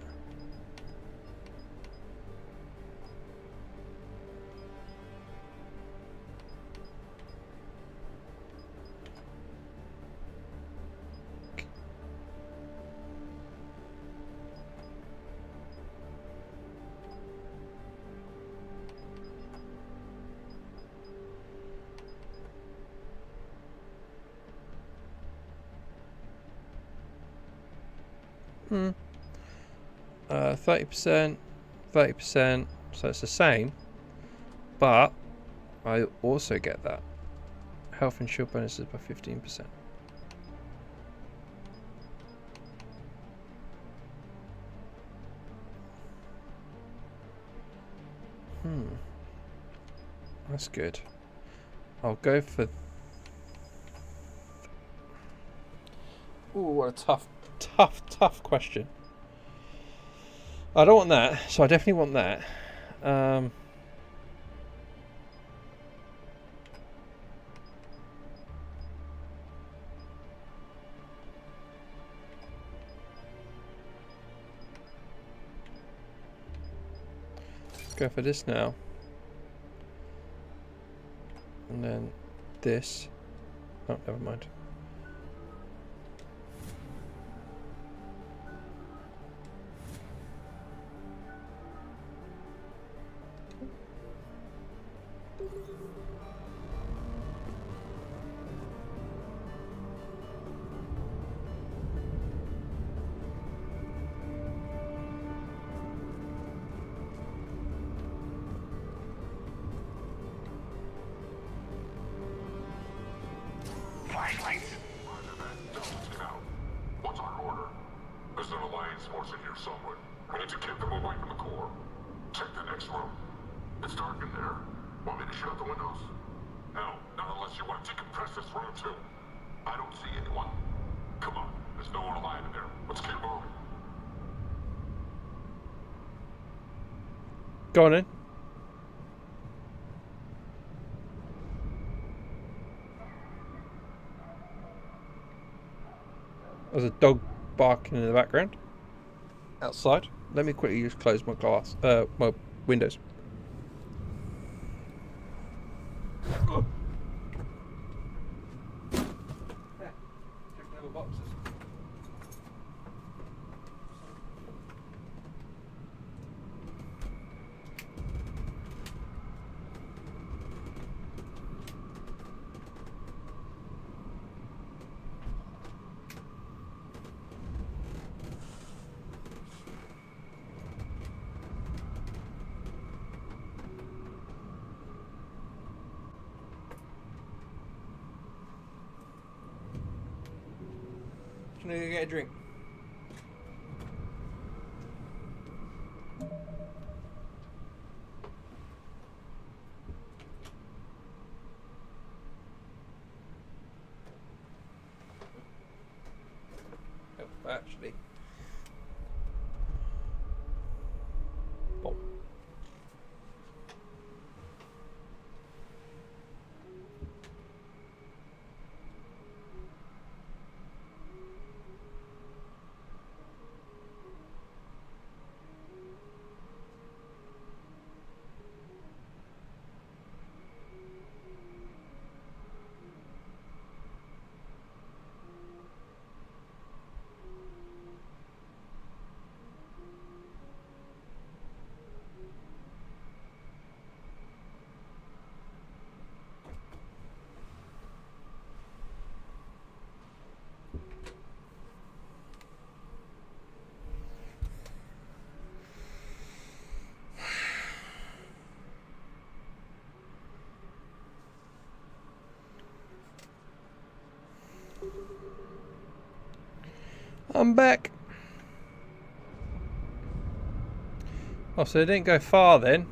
Hmm. 30%, 30%, so it's the same, but I also get that. Health and shield bonuses by 15%. That's good. I'll go for... Ooh, what a tough question. I don't want that, so I definitely want that. Go for this now. And then this. Oh, never mind. Flashlights. What's our order? There's an Alliance force in here somewhere. We need to keep them away from the core. Check the next room. It's dark in there. Want me to shut the windows? No, not unless you want to decompress this room too. I don't see anyone. Come on, there's no one alive in there. Let's keep moving. Go on in. There's a dog barking in the background. Outside. Let me quickly just close my glass, my windows. Can I get a drink? Oh, actually. Boom. come back. Oh, so they didn't go far then.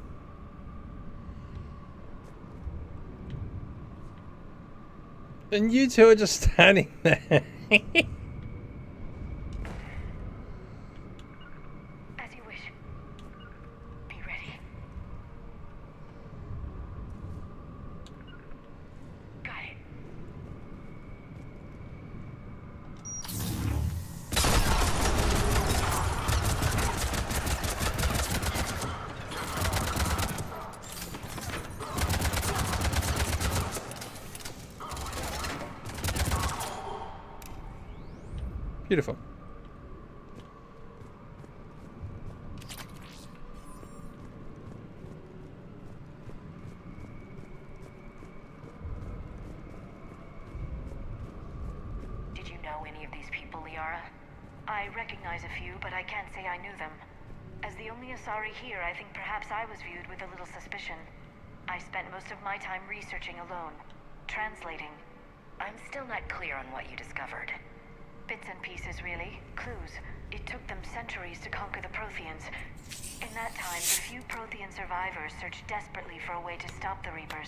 And you two are just standing there. As you wish. Be ready. Got it. Beautiful. Did you know any of these people, Liara? I recognize a few, but I can't say I knew them. As the only Asari here, I think perhaps I was viewed with a little suspicion. I spent most of my time researching alone, translating. I'm still not clear on what you discovered. Bits and pieces, really. Clues. It took them centuries to conquer the Protheans. In that time, the few Prothean survivors searched desperately for a way to stop the Reapers.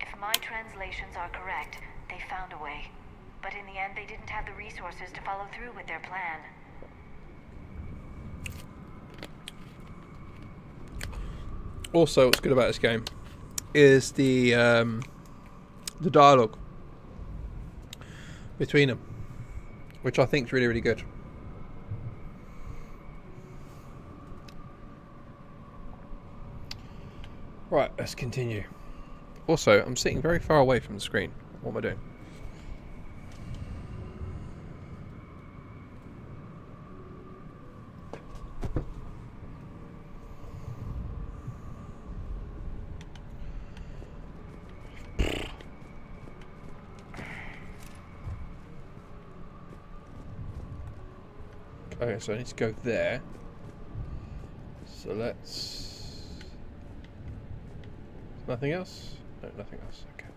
If my translations are correct, they found a way. But in the end, they didn't have the resources to follow through with their plan. Also, what's good about this game is the dialogue between them, which I think is really, really good. Right, let's continue. Also, I'm sitting very far away from the screen. What am I doing? Okay, so I need to go there. So let's... Nothing else? No, nothing else. Okay.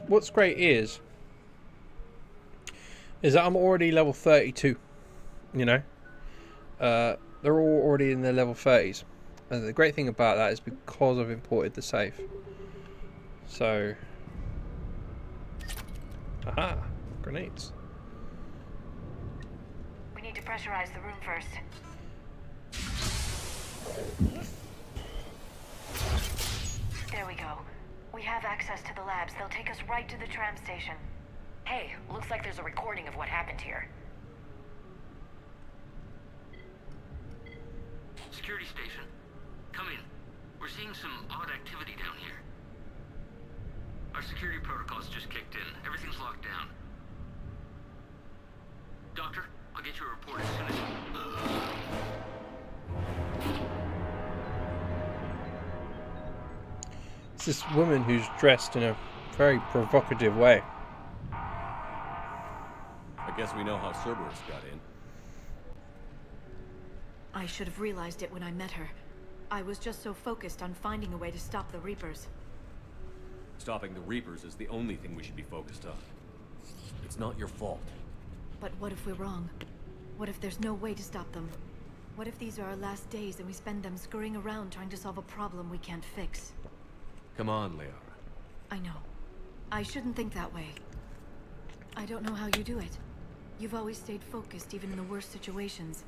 What's great is that I'm already level 32, you know? They're all already in their level 30s. And the great thing about that is because I've imported the save. So... Aha! Grenades. We need to pressurize the room first. There we go. We have access to the labs. They'll take us right to the tram station. Hey, looks like there's a recording of what happened here. Security station. Come in. We're seeing some odd activity down here. Our security protocols just kicked in. Everything's locked down. Doctor, I'll get you a report as soon as... It's this woman who's dressed in a very provocative way. I guess we know how Cerberus got in. I should have realized it when I met her. I was just so focused on finding a way to stop the Reapers. Stopping the Reapers is the only thing we should be focused on. It's not your fault. But what if we're wrong? What if there's no way to stop them? What if these are our last days and we spend them scurrying around trying to solve a problem we can't fix? Come on, Liara. I know. I shouldn't think that way. I don't know how you do it. You've always stayed focused even in the worst situations.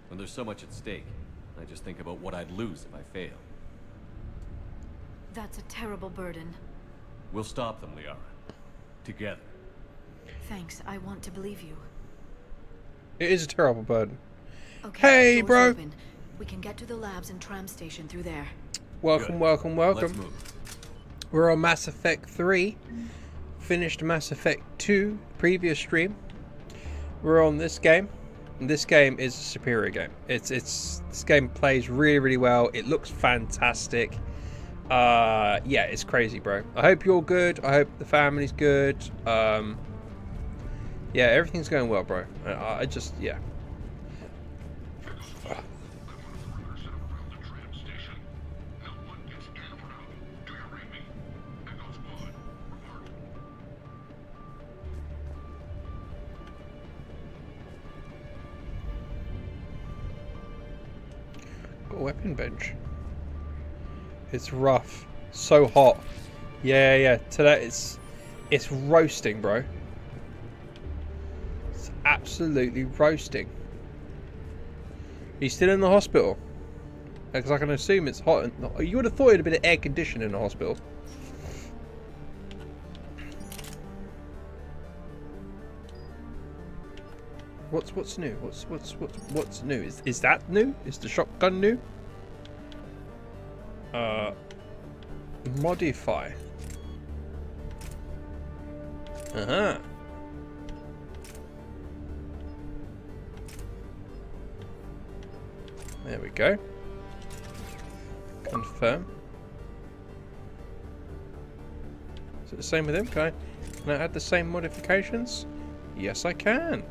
When there's so much at stake, I just think about what I'd lose if I fail. That's a terrible burden. We'll stop them, Liara. Together. Thanks, I want to believe you. It is a terrible burden. Okay, hey, bro! Open. We can get to the labs and tram station through there. Welcome, Good. welcome, welcome. Let's move. We're on Mass Effect 3. Finished Mass Effect 2, previous stream. We're on this game. And this game is a superior game. This game plays really, really well. It looks fantastic. Yeah, it's crazy, bro. I hope you're good. I hope the family's good. Yeah, everything's going well, bro. I just, yeah. Got a weapon bench. It's rough. So hot. Yeah. Today it's roasting, bro. It's absolutely roasting. Are you still in the hospital? Because I can assume it's hot. You would have thought it'd have been air conditioned in the hospital. What's new? What's new? Is that new? Is the shotgun new? Modify. There we go. Confirm. Is it the same with him? Can I add the same modifications? Yes, I can.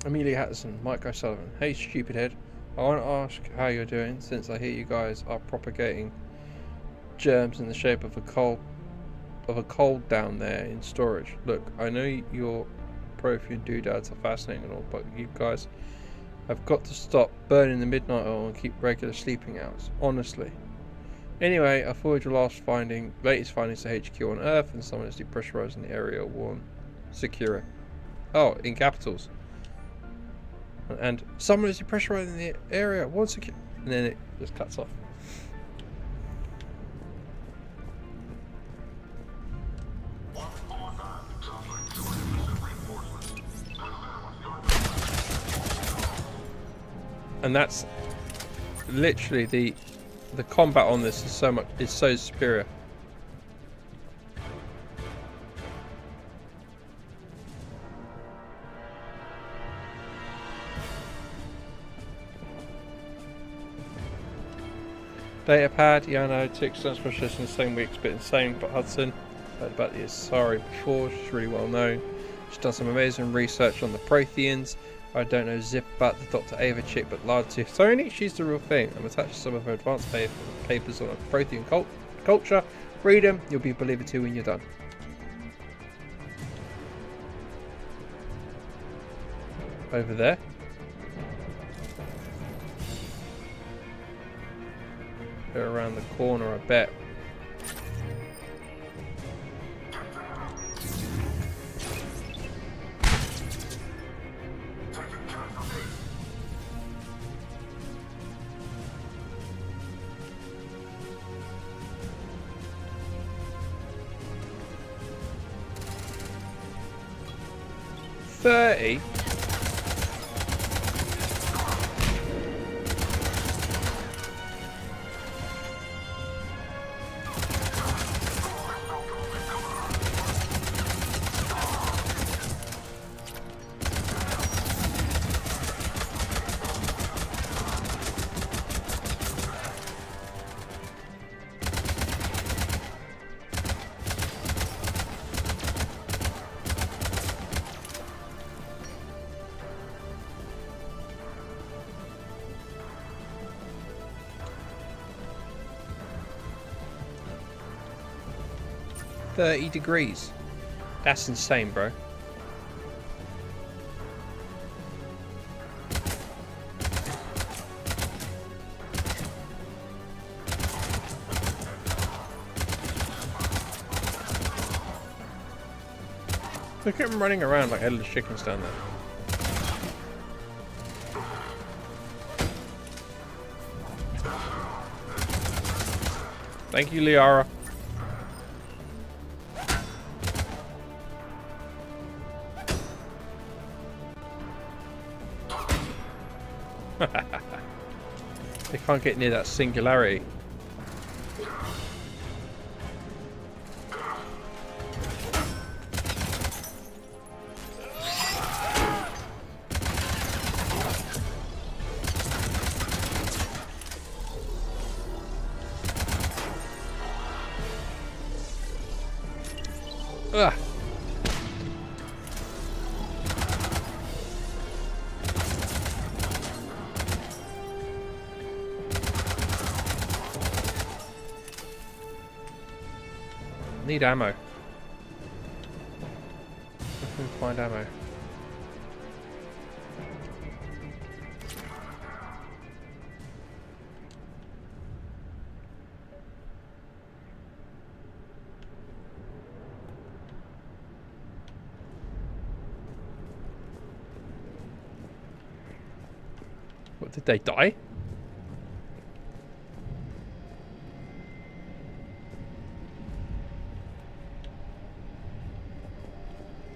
Amelia Hatterson, Mike O'Sullivan. Hey, stupid head. I want to ask how you're doing, since I hear you guys are propagating germs in the shape of a cold down there in storage. Look, I know your Prothean doodads are fascinating and all, but you guys have got to stop burning the midnight oil and keep regular sleeping hours. Honestly. Anyway, I forwarded your latest findings to HQ on Earth, and someone is depressurizing the area. Warn, secure it. Oh, in capitals. And someone is depressurizing the area. One second, and then it just cuts off. And that's literally the combat on this is so superior. Data pad, yeah, I know, 2 external specialists in the same weeks, but insane. But Hudson, heard about the Asari before, she's really well known. She's done some amazing research on the Protheans. I don't know zip about the Dr. Ava chick, but largely Sony, she's the real thing. I'm attached to some of her advanced papers on Prothean culture. Read them, you'll be a believer too when you're done. Over there. Go around the corner, I bet. $30. $30 degrees. That's insane, bro. Look at him running around like headless chickens down there. Thank you, Liara. They can't get near that singularity. Ugh. Need ammo. I can find ammo. What, did they die?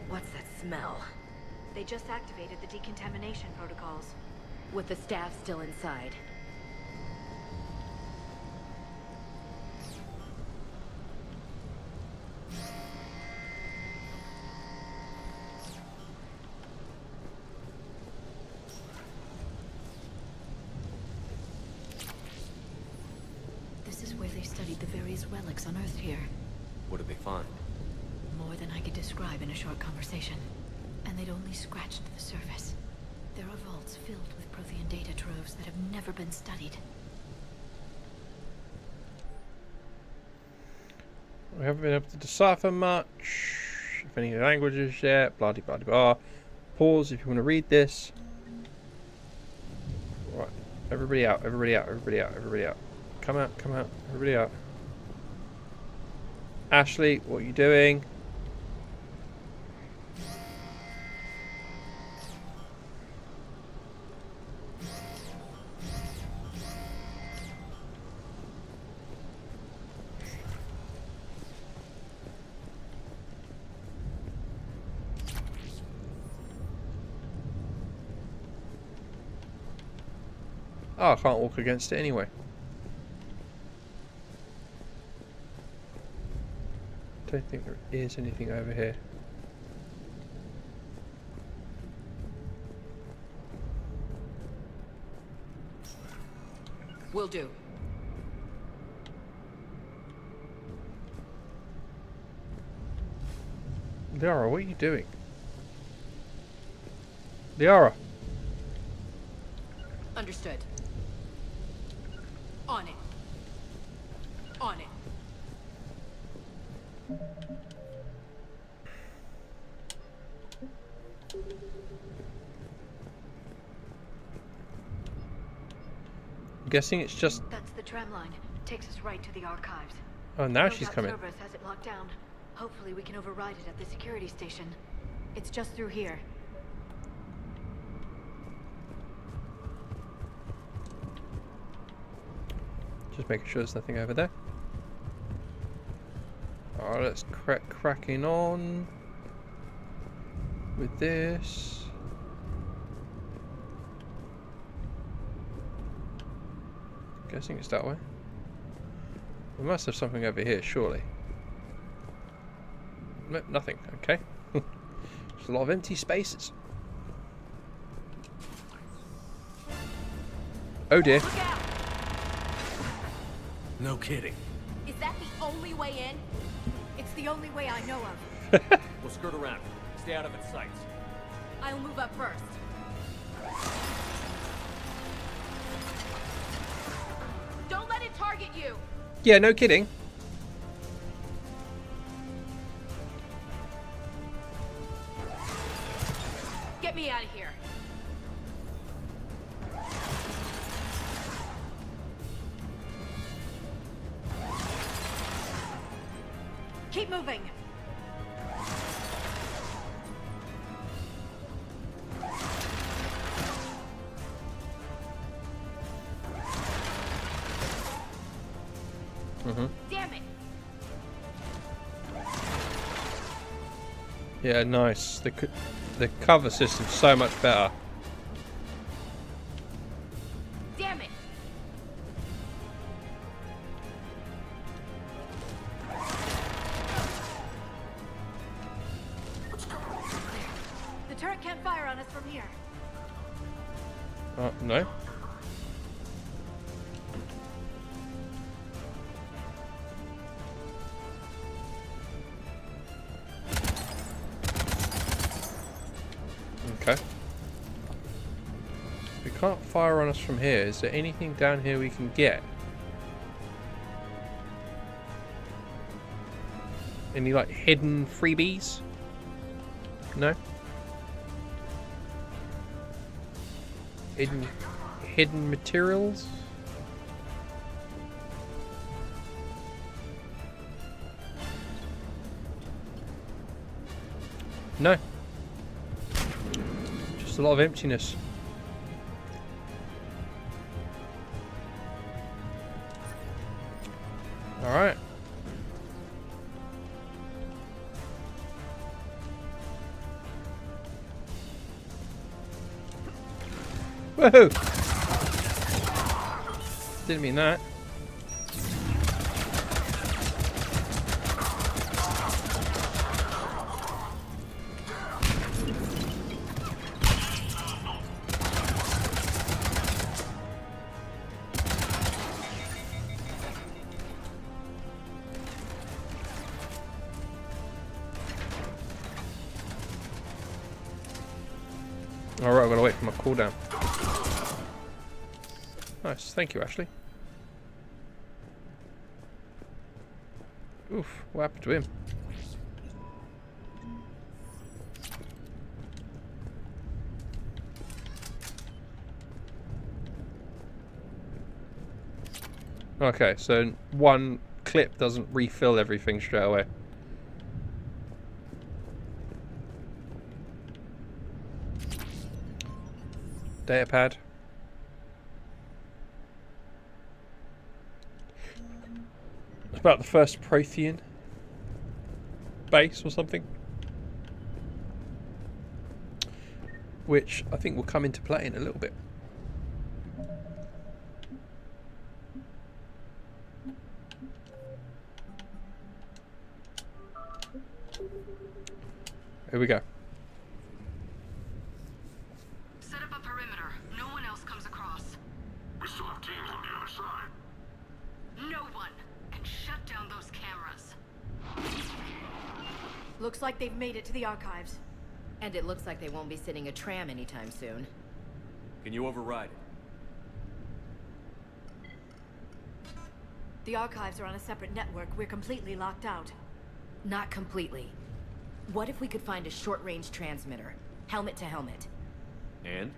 What's that smell? They just activated the decontamination protocols. With the staff still inside. This is where they studied the various relics unearthed here. What did they find? More than I could describe in a short conversation. And they'd only scratched the surface. There are vaults filled with Prothean data troves that have never been studied. We haven't been able to decipher much, if any languages yet, blah blah blah blah. Pause if you want to read this. Right, everybody out, everybody out, everybody out, everybody out. Come out, everybody out. Ashley, what are you doing? Oh, I can't walk against it anyway. Don't think there is anything over here. Will do. Liara, what are you doing? Liara! Understood. On it. On it. I'm guessing it's just... That's the tram line. Takes us right to the archives. Oh, now No she's doubt coming. Cerberus has it locked down. Hopefully we can override it at the security station. It's just through here. Just making sure there's nothing over there. Alright, let's cracking on with this. Guessing it's that way. We must have something over here, surely. Nope, nothing. Okay. There's a lot of empty spaces. Oh dear. No kidding. Is that the only way in? It's the only way I know of. We'll skirt around. Stay out of its sights. I'll move up first. Don't let it target you. Yeah, no kidding. Get me out of here. Keep moving. Damn it. Yeah, nice. The cover system's so much better. Damn it. The turret can't fire on us from here. No. can't fire on us from here. Is there anything down here we can get? Any like hidden freebies? No? Hidden materials? No. Just a lot of emptiness. Alright. Woohoo! Didn't mean that. Alright, I've got to wait for my cooldown. Nice, thank you, Ashley. Oof, what happened to him? Okay, so one clip doesn't refill everything straight away. Datapad. It's about the first Prothean base or something, which I think will come into play in a little bit. Here we go. Set up a perimeter. No one else comes across. We still have teams on the other side. No one. And shut down those cameras. Looks like they've made it to the archives. And it looks like they won't be sitting a tram anytime soon. Can you override it? The archives are on a separate network. We're completely locked out. Not completely. What if we could find a short-range transmitter? Helmet to helmet. And?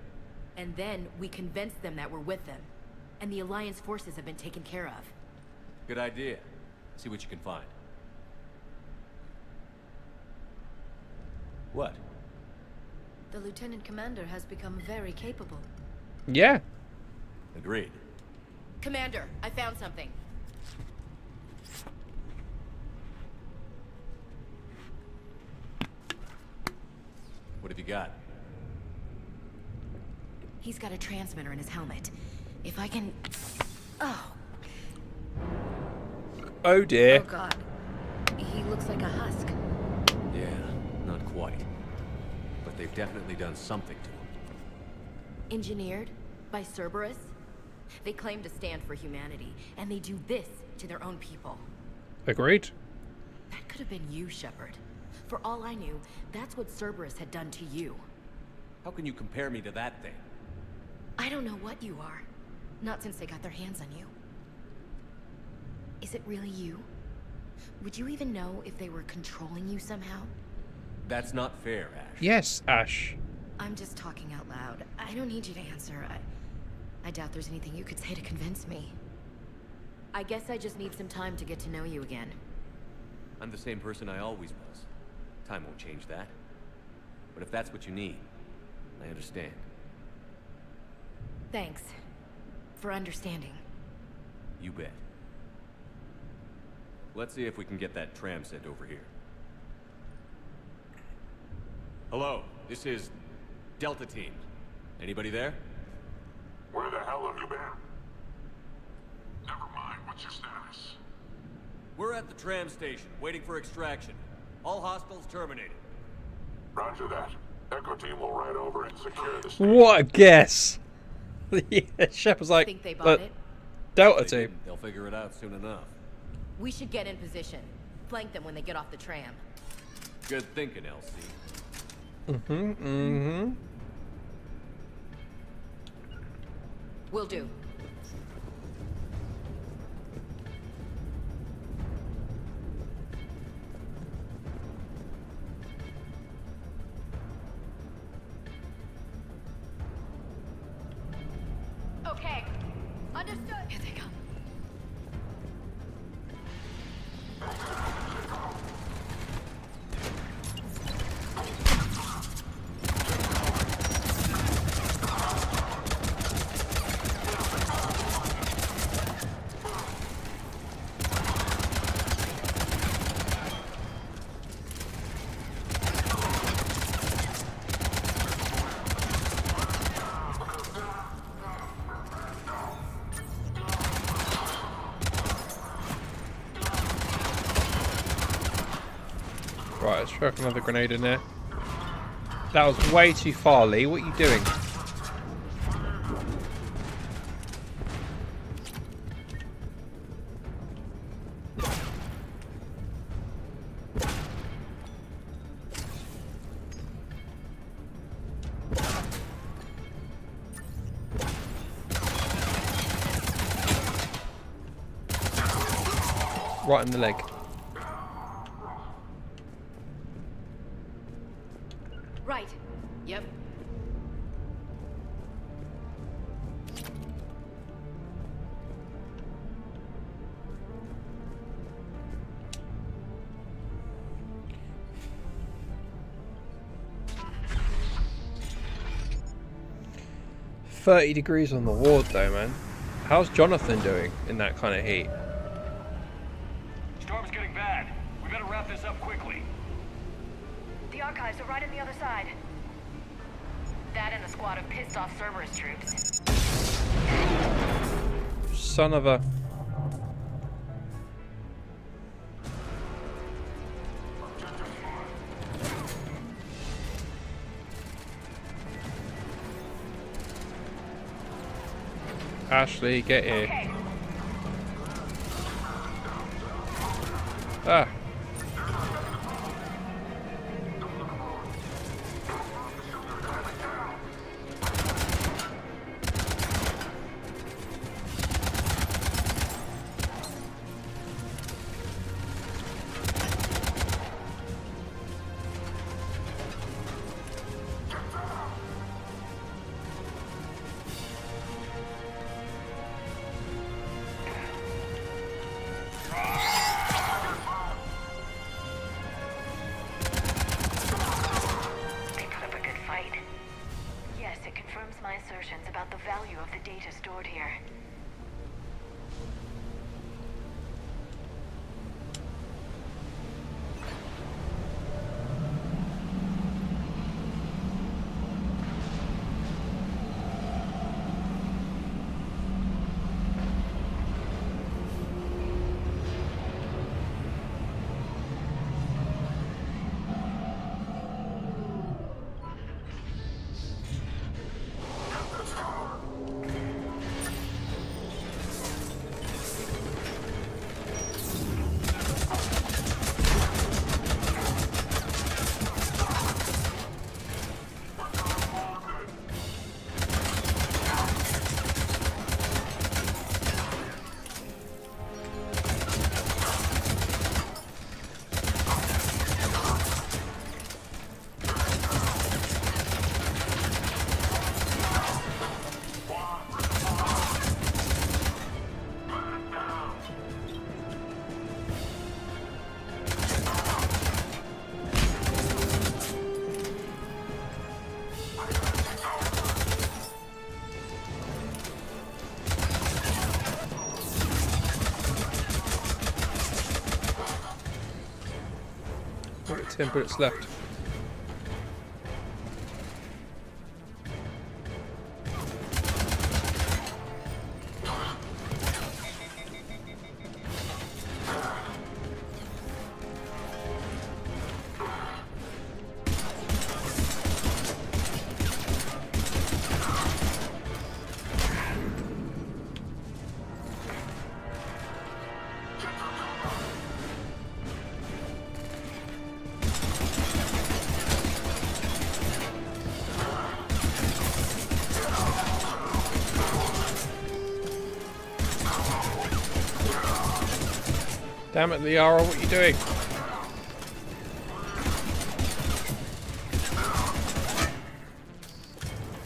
And then we convince them that we're with them. And the Alliance forces have been taken care of. Good idea. See what you can find. What? The Lieutenant Commander has become very capable. Yeah. Agreed. Commander, I found something. What have you got? He's got a transmitter in his helmet. If I can... Oh. Oh dear. Oh god. He looks like a husk. Yeah, not quite. But they've definitely done something to him. Engineered by Cerberus? They claim to stand for humanity, and they do this to their own people. Agreed. That could have been you, Shepard. For all I knew, that's what Cerberus had done to you. How can you compare me to that thing? I don't know what you are. Not since they got their hands on you. Is it really you? Would you even know if they were controlling you somehow? That's not fair, Ash. Yes, Ash. I'm just talking out loud. I don't need you to answer. I doubt there's anything you could say to convince me. I guess I just need some time to get to know you again. I'm the same person I always was. Time won't change that. But if that's what you need, I understand. Thanks. For understanding. You bet. Let's see if we can get that tram sent over here. Hello, this is Delta Team. Anybody there? Where the hell have you been? Never mind, what's your status? We're at the tram station, waiting for extraction. All hostiles terminated. Roger that. Echo Team will ride over and secure the station. What a guess. Yeah, Shepard's like, think they bought it? Delta Team. They'll figure it out soon enough. We should get in position. Flank them when they get off the tram. Good thinking, LC. Will do. Okay. Understood. Here they come. Right, let's chuck another grenade in there. That was way too far, Lee. What are you doing? Right in the leg. Right. Yep. $30 on the ward though, man. How's Jonathan doing in that kind of heat? Storm's getting bad. We better wrap this up quickly. The archives are right on the other side. That and a squad of pissed off Cerberus troops. Son of a... Ashley, get here. Okay. Ah. My assertions about the value of the data stored here. Got 10 bullets left. Damn it, Liara, what are you doing?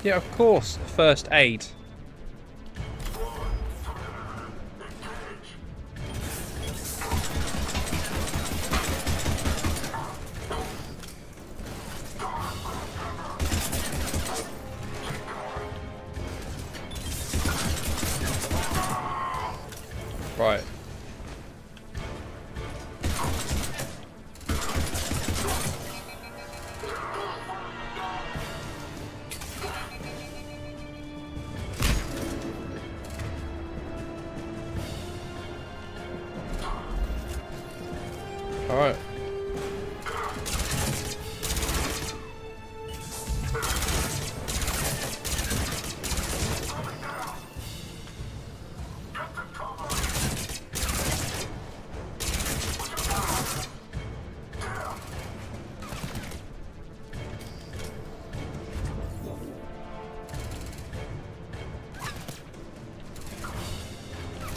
Yeah, of course. First aid. Right. All right.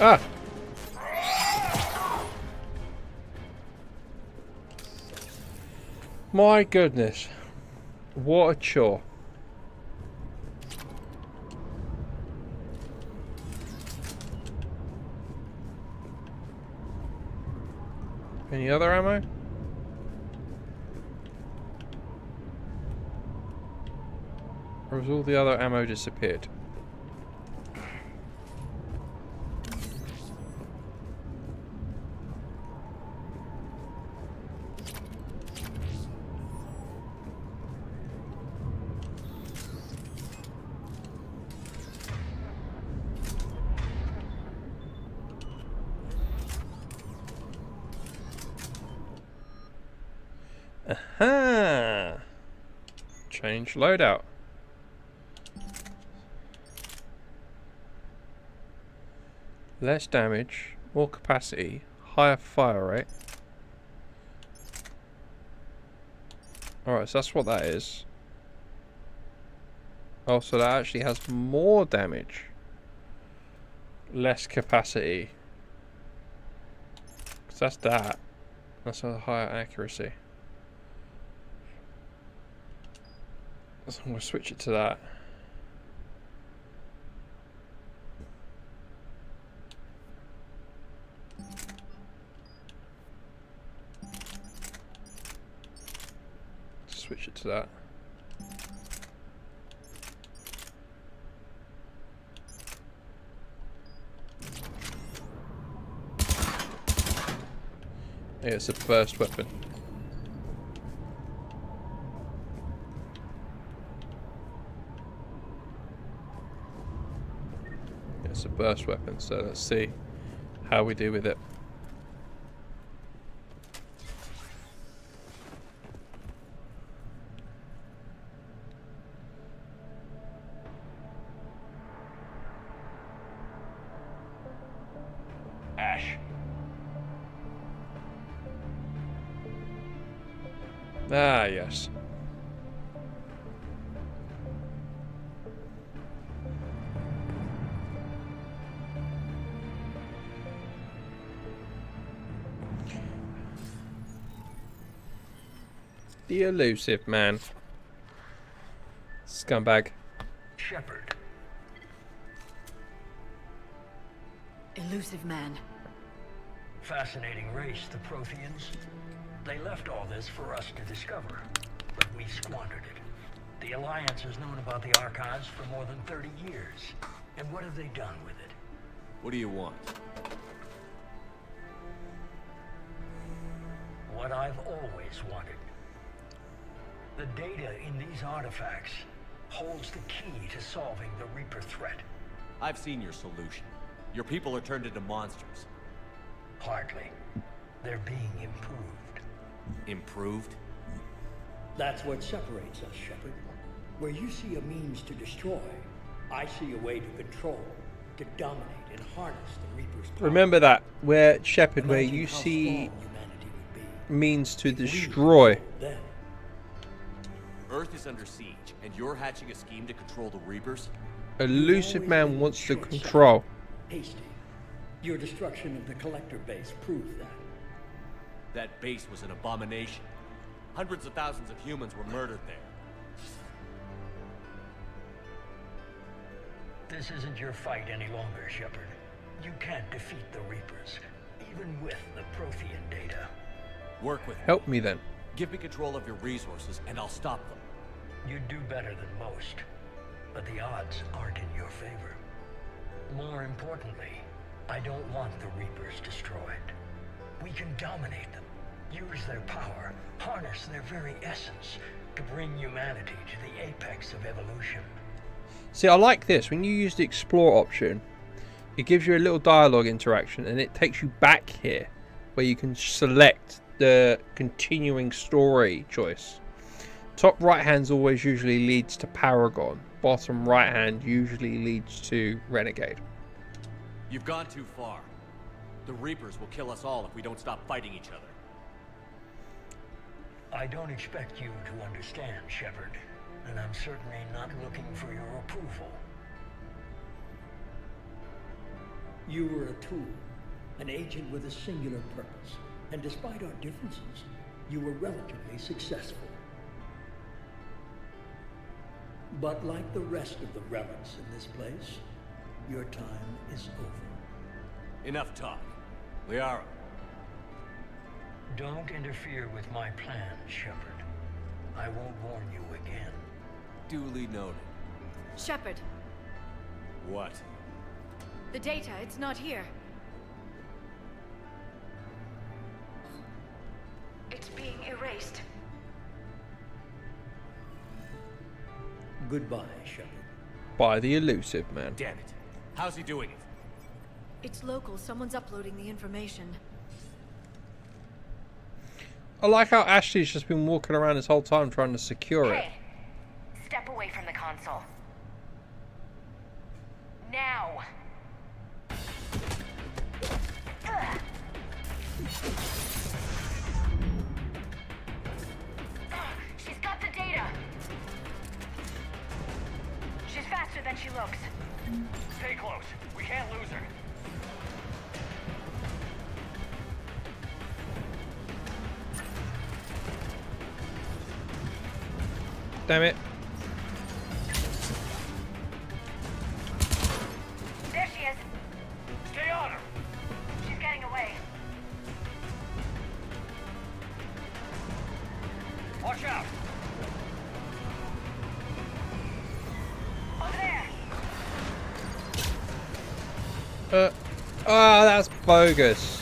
Ah! My goodness. What a chore. Any other ammo? Or has all the other ammo disappeared? Aha! Change loadout. Less damage, more capacity, higher fire rate. Alright, so that's what that is. Oh, so that actually has more damage. Less capacity. Because that's that. That's a higher accuracy. So I'm going to switch it to that. Switch it to that. Yeah, it's a burst weapon. It's a burst weapon, so let's see how we do with it. Ash. Ah, yes. The elusive man. Scumbag. Shepard. Elusive man. Fascinating race, the Protheans. They left all this for us to discover, but we squandered it. The Alliance has known about the Archives for more than 30 years. And what have they done with it? What do you want? What I've always wanted. The data in these artifacts holds the key to solving the Reaper threat. I've seen your solution. Your people are turned into monsters. Hardly. They're being improved. Improved? That's what separates us, Shepard. Where you see a means to destroy, I see a way to control, to dominate and harness the Reaper's power. Remember that, where Shepard, where you see means to destroy. Earth is under siege, and you're hatching a scheme to control the Reapers? Elusive man wants to control. Hasty. Your destruction of the Collector base proved that. That base was an abomination. Hundreds of thousands of humans were murdered there. This isn't your fight any longer, Shepard. You can't defeat the Reapers, even with the Prothean data. Work with me. Help me then. Give me control of your resources, and I'll stop them. You'd do better than most, but the odds aren't in your favor. More importantly, I don't want the Reapers destroyed. We can dominate them, use their power, harness their very essence to bring humanity to the apex of evolution. See, I like this. When you use the explore option, it gives you a little dialogue interaction and it takes you back here where you can select the continuing story choice. Top right hand always usually leads to Paragon. Bottom right hand usually leads to Renegade. You've gone too far. The Reapers will kill us all if we don't stop fighting each other. I don't expect you to understand, Shepard, and I'm certainly not looking for your approval. You were a tool, an agent with a singular purpose, and despite our differences, you were relatively successful. But like the rest of the relics in this place, your time is over. Enough talk. Liara. Don't interfere with my plans, Shepard. I won't warn you again. Duly noted. Shepard, What? the data, it's not here. It's being erased. Goodbye, Shepard. By the elusive man. Damn it. How's he doing it? It's local. Someone's uploading the information. I like how Ashley's just been walking around this whole time trying to secure it. Hey, step away from the console. Now. She's got the data. She's faster than she looks. Stay close. We can't lose her. Damn it. There she is. Stay on her. She's getting away. Watch out. Over there. Oh, that's bogus.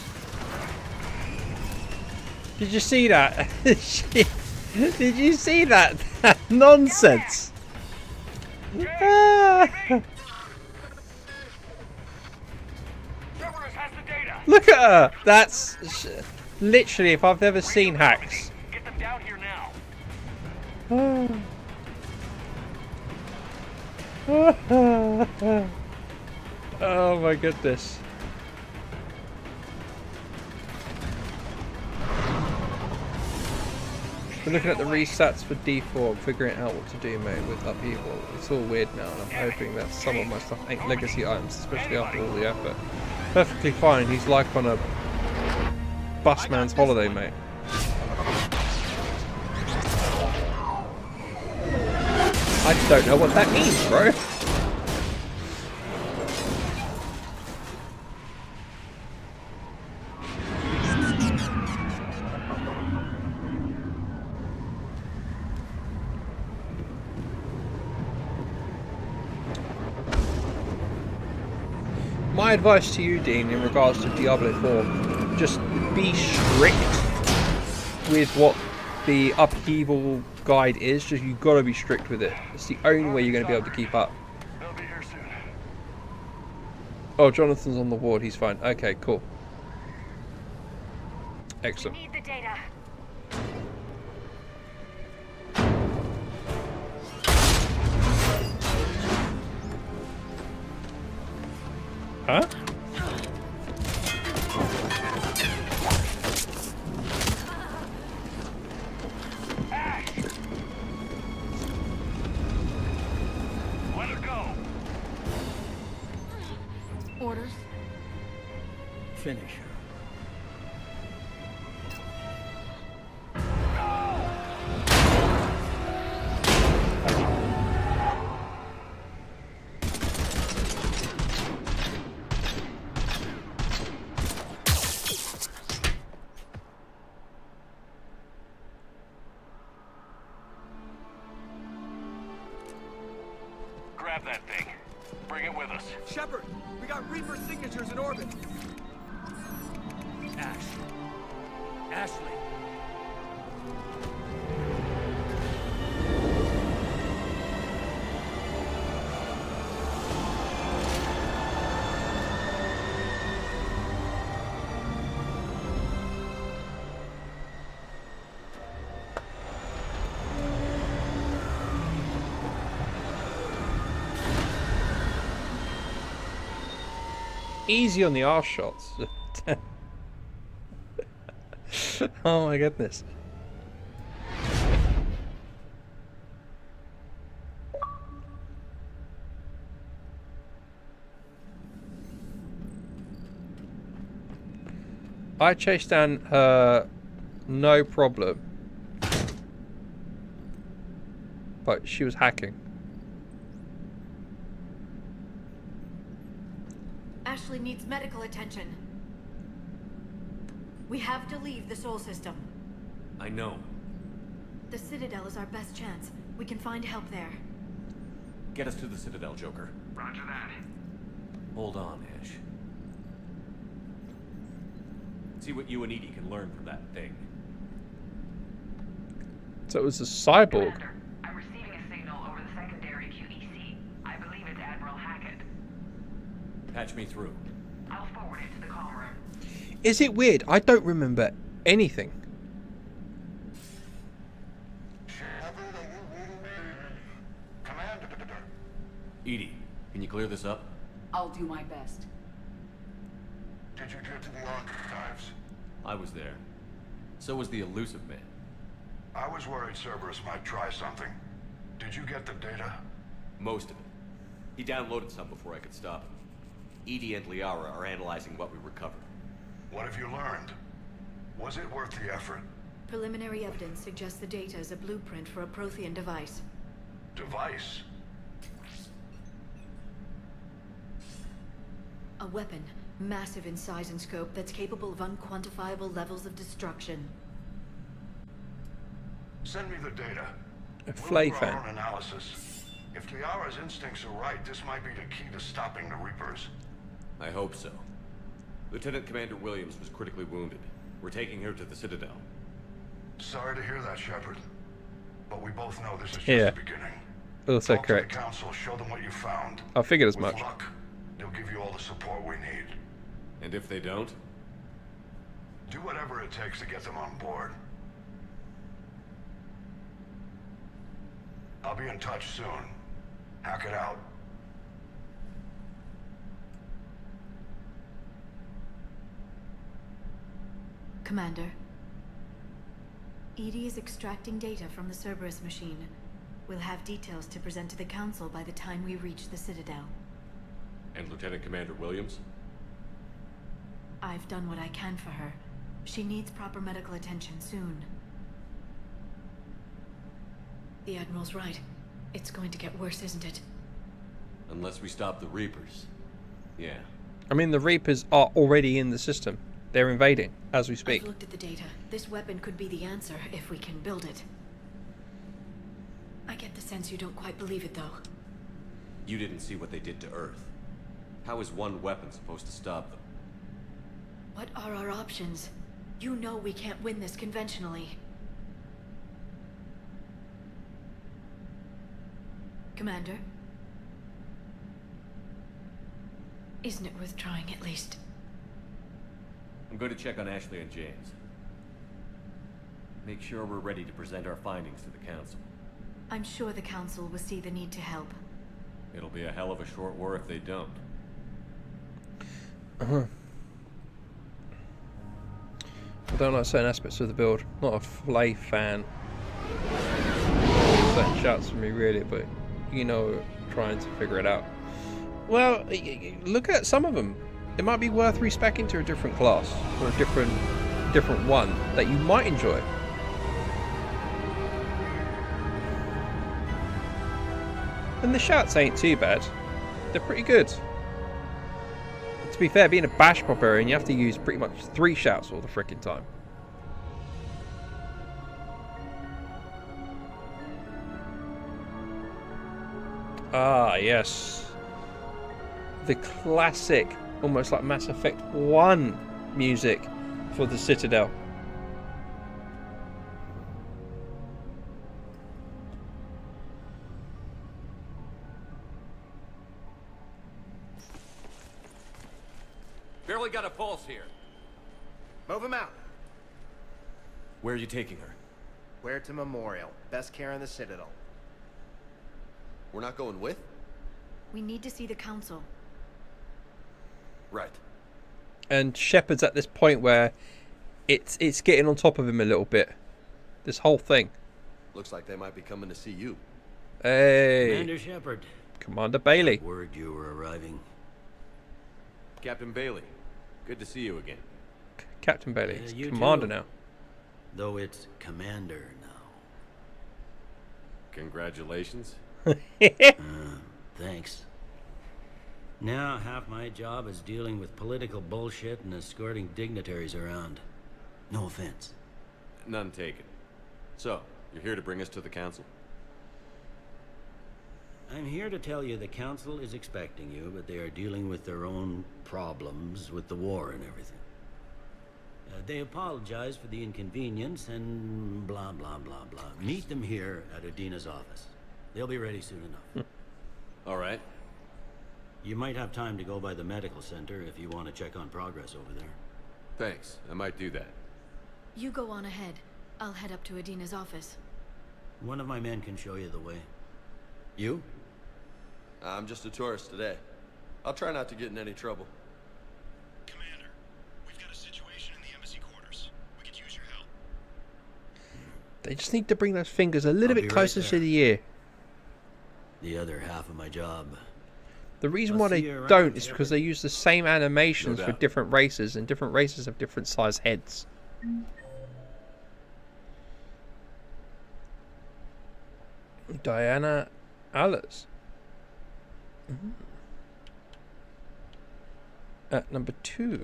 Did you see that? Did you see that? That nonsense. Look at her. That's literally, if I've ever seen hacks. Get them down here now. Oh my goodness. We're looking at the resets for D4 and figuring out what to do, mate, with upheaval. It's all weird now, and I'm hoping that some of my stuff ain't legacy items, especially after all the effort. Perfectly fine, he's like on a busman's holiday, mate. I don't know what that means, bro. My advice to you, Dean, in regards to Diablo 4, just be strict with what the upheaval guide is. Just you've got to be strict with it. It's the only way you're going to be able to keep up. They'll be here soon. Oh, Jonathan's on the ward. He's fine. Okay, cool. Excellent. We need the data. Huh? Let her go. Orders? Finish her. got Reaper signatures in orbit. Ashley. Easy on the arse shots. Oh my goodness. I chased down her, no problem. But she was hacking. Ashley needs medical attention. We have to leave the Sol system. I know. The Citadel is our best chance. We can find help there. Get us to the Citadel, Joker. Roger that. Hold on, Ash. See what you and Edie can learn from that thing. So it was a cyborg. Commander, I'm receiving a signal over the secondary QEC. I believe it's Admiral Hackett. Patch me through. I'll forward it to the comm room. Is it weird? I don't remember anything. Edie, can you clear this up? I'll do my best. Did you get to the archives? I was there. So was the elusive man. I was worried Cerberus might try something. Did you get the data? Most of it. He downloaded some before I could stop him. Edie and Liara are analyzing what we recovered. What have you learned? Was it worth the effort? Preliminary evidence suggests the data is a blueprint for a Prothean device. Device? A weapon, massive in size and scope, that's capable of unquantifiable levels of destruction. Send me the data. A We'll do Flayfan. our own analysis. If Liara's instincts are right, this might be the key to stopping the Reapers. I hope so. Lieutenant Commander Williams was critically wounded. We're taking her to the Citadel. Sorry to hear that, Shepard. But we both know this is just Yeah. the beginning. Also Talk correct. to the Council, show them what you found. I figured as With much. luck, they'll give you all the support we need. And if they don't? Do whatever it takes to get them on board. I'll be in touch soon. Hack it out. Commander. Edie is extracting data from the Cerberus machine. We'll have details to present to the Council by the time we reach the Citadel. And Lieutenant Commander Williams? I've done what I can for her. She needs proper medical attention soon. The Admiral's right. It's going to get worse, isn't it? Unless we stop the Reapers. Yeah. I mean, the Reapers are already in the system. They're invading as we speak. I've looked at the data. This weapon could be the answer if we can build it. I get the sense you don't quite believe it, though. You didn't see what they did to Earth. How is one weapon supposed to stop them? What are our options? You know we can't win this conventionally. Commander? Isn't it worth trying at least? I'm going to check on Ashley and James. Make sure we're ready to present our findings to the Council. I'm sure the Council will see the need to help. It'll be a hell of a short war if they don't. I don't like certain aspects of the build. Not a Flay fan. Certain shouts from me really, but you know, trying to figure it out. Well, look at some of them. It might be worth respeccing to a different class or a different one that you might enjoy. And the shouts ain't too bad. They're pretty good. To be fair, being a bash barbarian, you have to use pretty much 3 shouts all the freaking time. Ah, yes. the classic, almost like Mass Effect 1 music for the Citadel. Barely got a pulse here. Move him out. Where are you taking her? Where to Memorial. Best care in the Citadel. We're not going with? We need to see the council. Right. And Shepard's at this point where it's getting on top of him a little bit. This whole thing. Looks like they might be coming to see you. Hey. Commander Shepard. Commander Bailey. Word you were arriving. Captain Bailey. Good to see you again. Captain Bailey. He's You Commander too. now. Though it's Commander now. Congratulations. Thanks. Now half my job is dealing with political bullshit and escorting dignitaries around. No offense. None taken. So, you're here to bring us to the council? I'm here to tell you the council is expecting you, but they are dealing with their own problems with the war and everything. They apologize for the inconvenience and blah, blah, blah, blah. Meet them here at Adina's office. They'll be ready soon enough. All right. You might have time to go by the medical center if you want to check on progress over there. Thanks. I might do that. You go on ahead. I'll head up to Adina's office. One of my men can show you the way. You? I'm just a tourist today. I'll try not to get in any trouble. Commander, we've got a situation in the embassy quarters. We could use your help. They just need to bring those fingers a little I'll bit be closer right to the ear. The other half of my job. The reason I'll why see they you around, don't is Shepard. because they use the same animations No for doubt. different races, and different races have different size heads. Diana Allers. At number 2.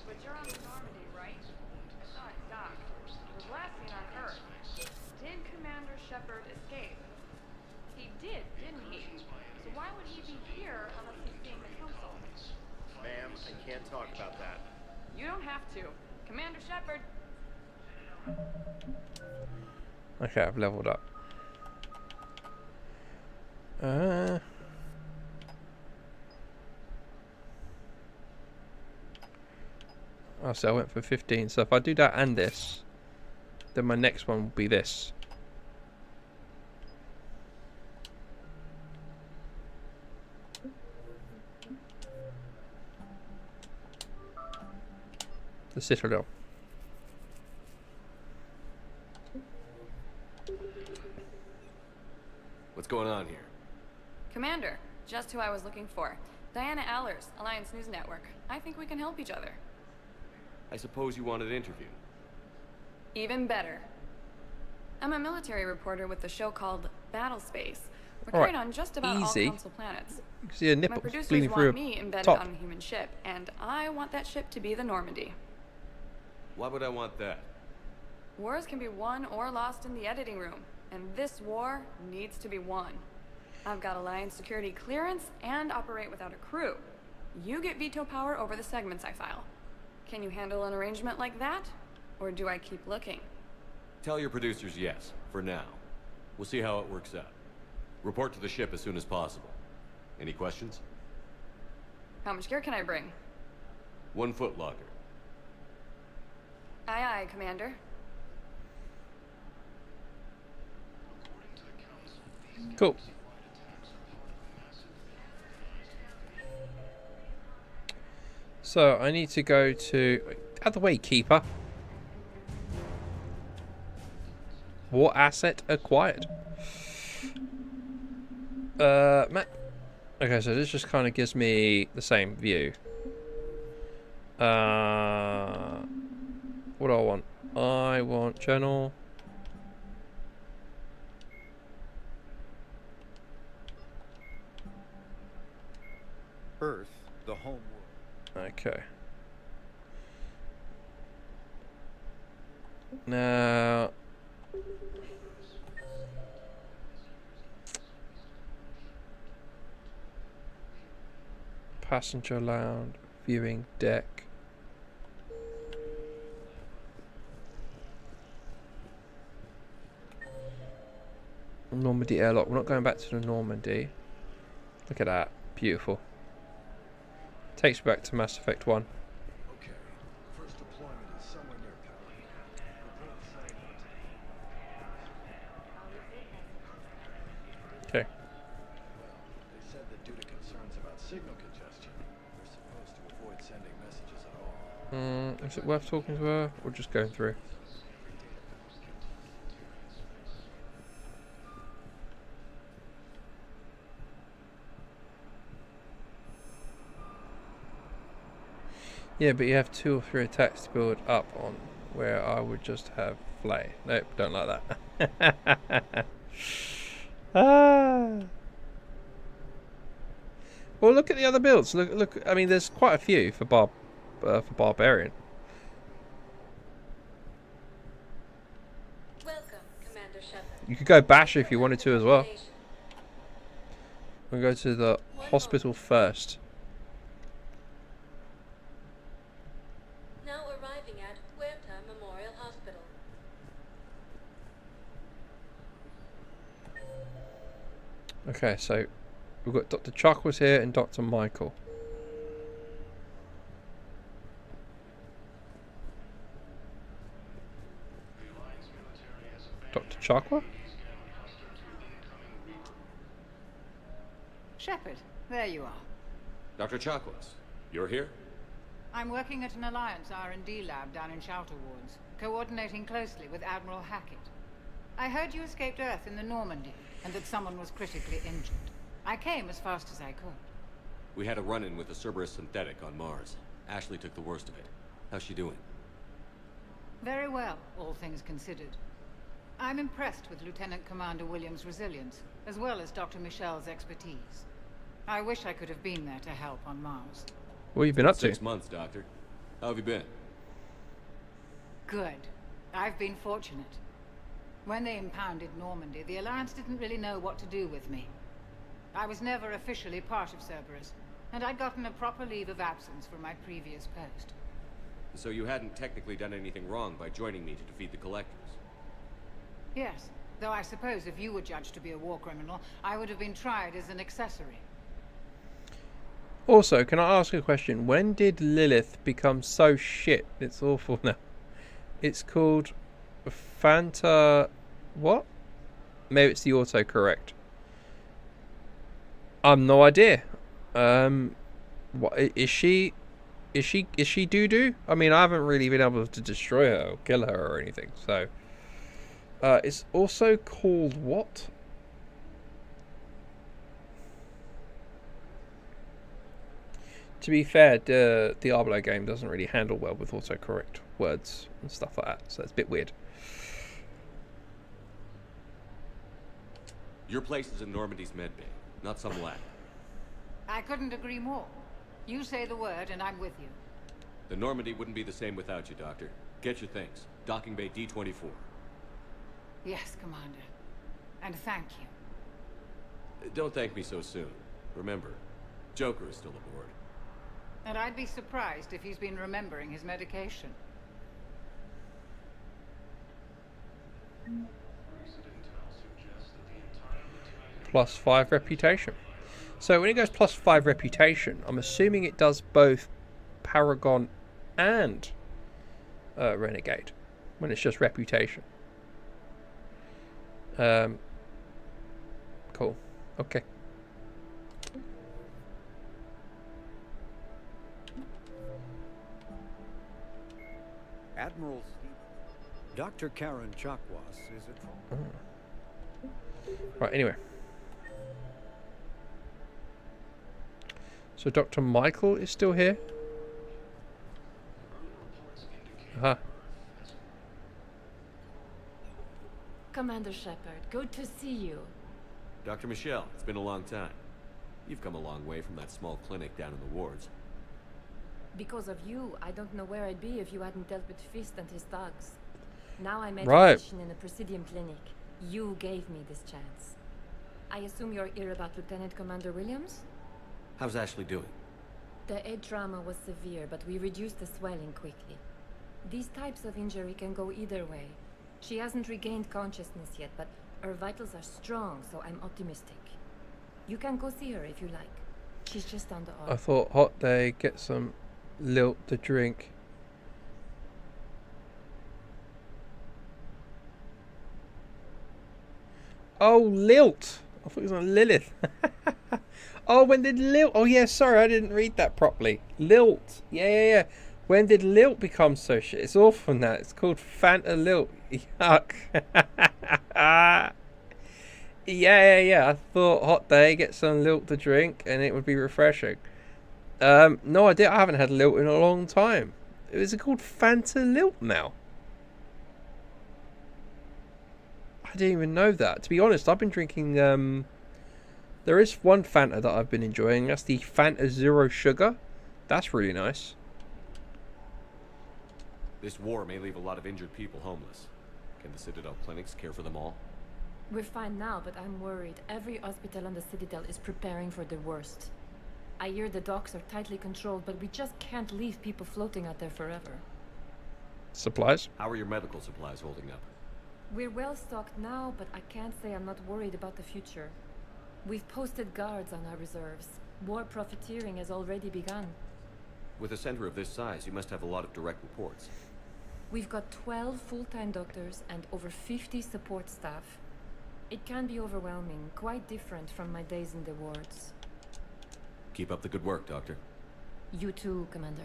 But you're on the Normandy, right? I saw it dock. It was last seen on Earth. Did Commander Shepard escape? He did, didn't he? So why would he be here unless he's seeing the council? Ma'am, I can't talk about that. You don't have to. Commander Shepard. Okay, I've leveled up. Oh, so I went for 15. So if I do that and this, then my next one will be this. The Citadel. What's going on here? Commander, just who I was looking for. Diana Allers, Alliance News Network. I think we can help each other. I suppose you wanted an interview. Even better. I'm a military reporter with the show called Battle Space. We're All right, carried on just about easy. all council planets. You can see a My nipple producers bleeding want through me a embedded top. on a human ship, and I want that ship to be the Normandy. Why would I want that? Wars can be won or lost in the editing room, and this war needs to be won. I've got Alliance security clearance and operate without a crew. You get veto power over the segments I file. Can you handle an arrangement like that? Or do I keep looking? Tell your producers yes, for now. We'll see how it works out. Report to the ship as soon as possible. Any questions? How much gear can I bring? 1 foot locker. Aye aye, Commander. Cool. So I need to go to out of the way, Keeper. What asset acquired? Map. Okay, so this just kind of gives me the same view. What do I want? I want channel. Earth, the home world. Okay. Now, passenger lounge, viewing deck. Normandy airlock. We're not going back to the Normandy. Look at that. Beautiful. Takes me back to Mass Effect 1. Okay. First deployment is somewhere near Paris. Okay. Well, they said that due to concerns about signal congestion, they're supposed to avoid sending messages at all. Is it worth talking to her or just going through? Yeah, but you have 2 or 3 attacks to build up on, where I would just have flay. Nope, don't like that. Ah. Well, look at the other builds. Look. I mean, there's quite a few for barbarian. Welcome, Commander Shepard. You could go basher if you wanted to as well. We'll go to the hospital first. Now arriving at Huerta Memorial Hospital. Okay, so we've got Dr. Chuck was here and Dr. Michael. Dr. Chakwa? Shepard, there you are. Dr. Chakwas, you're here? I'm working at an Alliance R&D lab down in Shelter Wards, coordinating closely with Admiral Hackett. I heard you escaped Earth in the Normandy, and that someone was critically injured. I came as fast as I could. We had a run-in with the Cerberus synthetic on Mars. Ashley took the worst of it. How's she doing? Very well, all things considered. I'm impressed with Lieutenant Commander Williams' resilience, as well as Dr. Michel's expertise. I wish I could have been there to help on Mars. What have you been up to? 6 months, Doctor. How have you been? Good. I've been fortunate. When they impounded Normandy, the Alliance didn't really know what to do with me. I was never officially part of Cerberus, and I'd gotten a proper leave of absence from my previous post. So you hadn't technically done anything wrong by joining me to defeat the Collectors? Yes, though I suppose if you were judged to be a war criminal, I would have been tried as an accessory. Also, can I ask a question? When did Lilith become so shit? It's awful now. It's called Fanta... What? Maybe it's the autocorrect. No idea. What is she? Is she doo-doo? I mean, I haven't really been able to destroy her or kill her or anything. So, it's also called what? To be fair, the Diablo game doesn't really handle well with autocorrect words and stuff like that, so it's a bit weird. Your place is in Normandy's medbay, not some lab. I couldn't agree more. You say the word and I'm with you. The Normandy wouldn't be the same without you, Doctor. Get your things. Docking bay D-24. Yes, Commander. And thank you. Don't thank me so soon. Remember, Joker is still aboard. And I'd be surprised if he's been remembering his medication. +5 reputation. So when it goes +5 reputation, I'm assuming it does both Paragon and Renegade. When it's just reputation. Cool. Okay. Admiral Dr. Karen Chakwas, is it? Right, anyway. So Dr. Michael is still here? Aha. Commander Shepard, good to see you. Dr. Michel, it's been a long time. You've come a long way from that small clinic down in the wards. Because of you, I don't know where I'd be if you hadn't dealt with Fist and his thugs. Now I'm a Right. physician in a Presidium clinic. You gave me this chance. I assume you're here about Lieutenant Commander Williams? How's Ashley doing? The head trauma was severe, but we reduced the swelling quickly. These types of injury can go either way. She hasn't regained consciousness yet, but her vitals are strong, so I'm optimistic. You can go see her if you like. She's just down the hall. I thought hot day, get some lilt to drink. Oh, lilt. I thought it was on Lilith. Oh, when did lilt? Oh yeah, sorry, I didn't read that properly. Lilt. Yeah. When did lilt become so shit? It's awful now. It's called Fanta lilt. Yuck. Yeah. I thought hot day, get some lilt to drink, and it would be refreshing. No idea. I haven't had lilt in a long time. Is it called Fanta lilt now? I didn't even know that. To be honest, I've been drinking. There is one Fanta that I've been enjoying. That's the Fanta Zero Sugar. That's really nice. This war may leave a lot of injured people homeless. Can the Citadel clinics care for them all? We're fine now, but I'm worried. Every hospital on the Citadel is preparing for the worst. I hear the docks are tightly controlled, but we just can't leave people floating out there forever. Supplies? How are your medical supplies holding up? We're well stocked now, but I can't say I'm not worried about the future. We've posted guards on our reserves. War profiteering has already begun. With a center of this size, you must have a lot of direct reports. We've got 12 full-time doctors and over 50 support staff. It can be overwhelming, quite different from my days in the wards. Keep up the good work, Doctor. You too, Commander.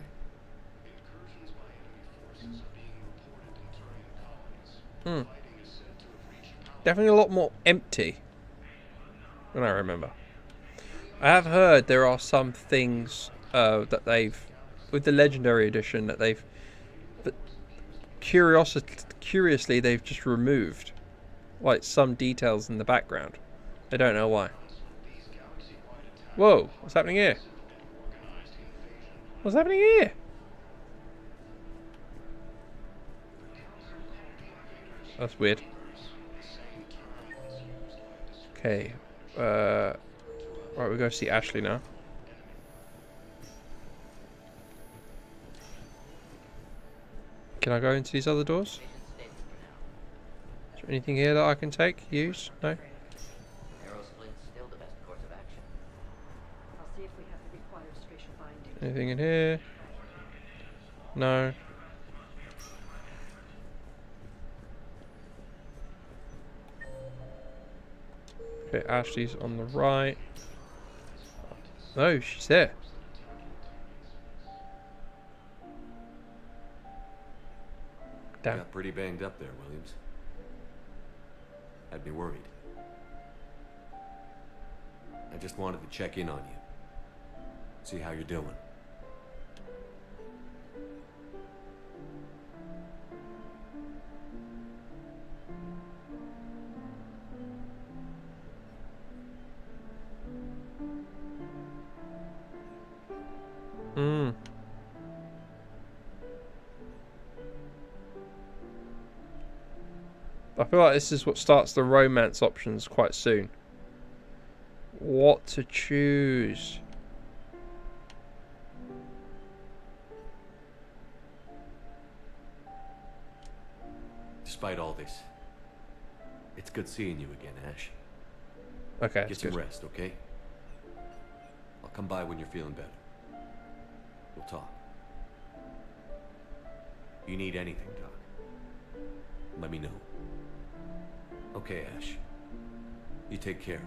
Incursions by enemy forces are being reported in Turian colonies. Fighting is said to have reached power. Definitely a lot more empty than I remember. I have heard there are some things that they've, with the Legendary Edition, that they've, but curiously they've just removed, like, some details in the background. I don't know why. Whoa, what's happening here? What's happening here? That's weird. Okay. Right, we go see Ashley now. Can I go into these other doors? Is there anything here that I can take, use? No? Anything in here? No. Okay, Ashley's on the right. No, she's there. Damn. Got pretty banged up there, Williams. Had me worried. I just wanted to check in on you. See how you're doing. I feel like this is what starts the romance options quite soon. What to choose? Despite all this, it's good seeing you again, Ash. Okay, Get that's some good. rest, okay? I'll come by when you're feeling better. We'll talk. You need anything, Doc, let me know. Okay, Ash. You take care.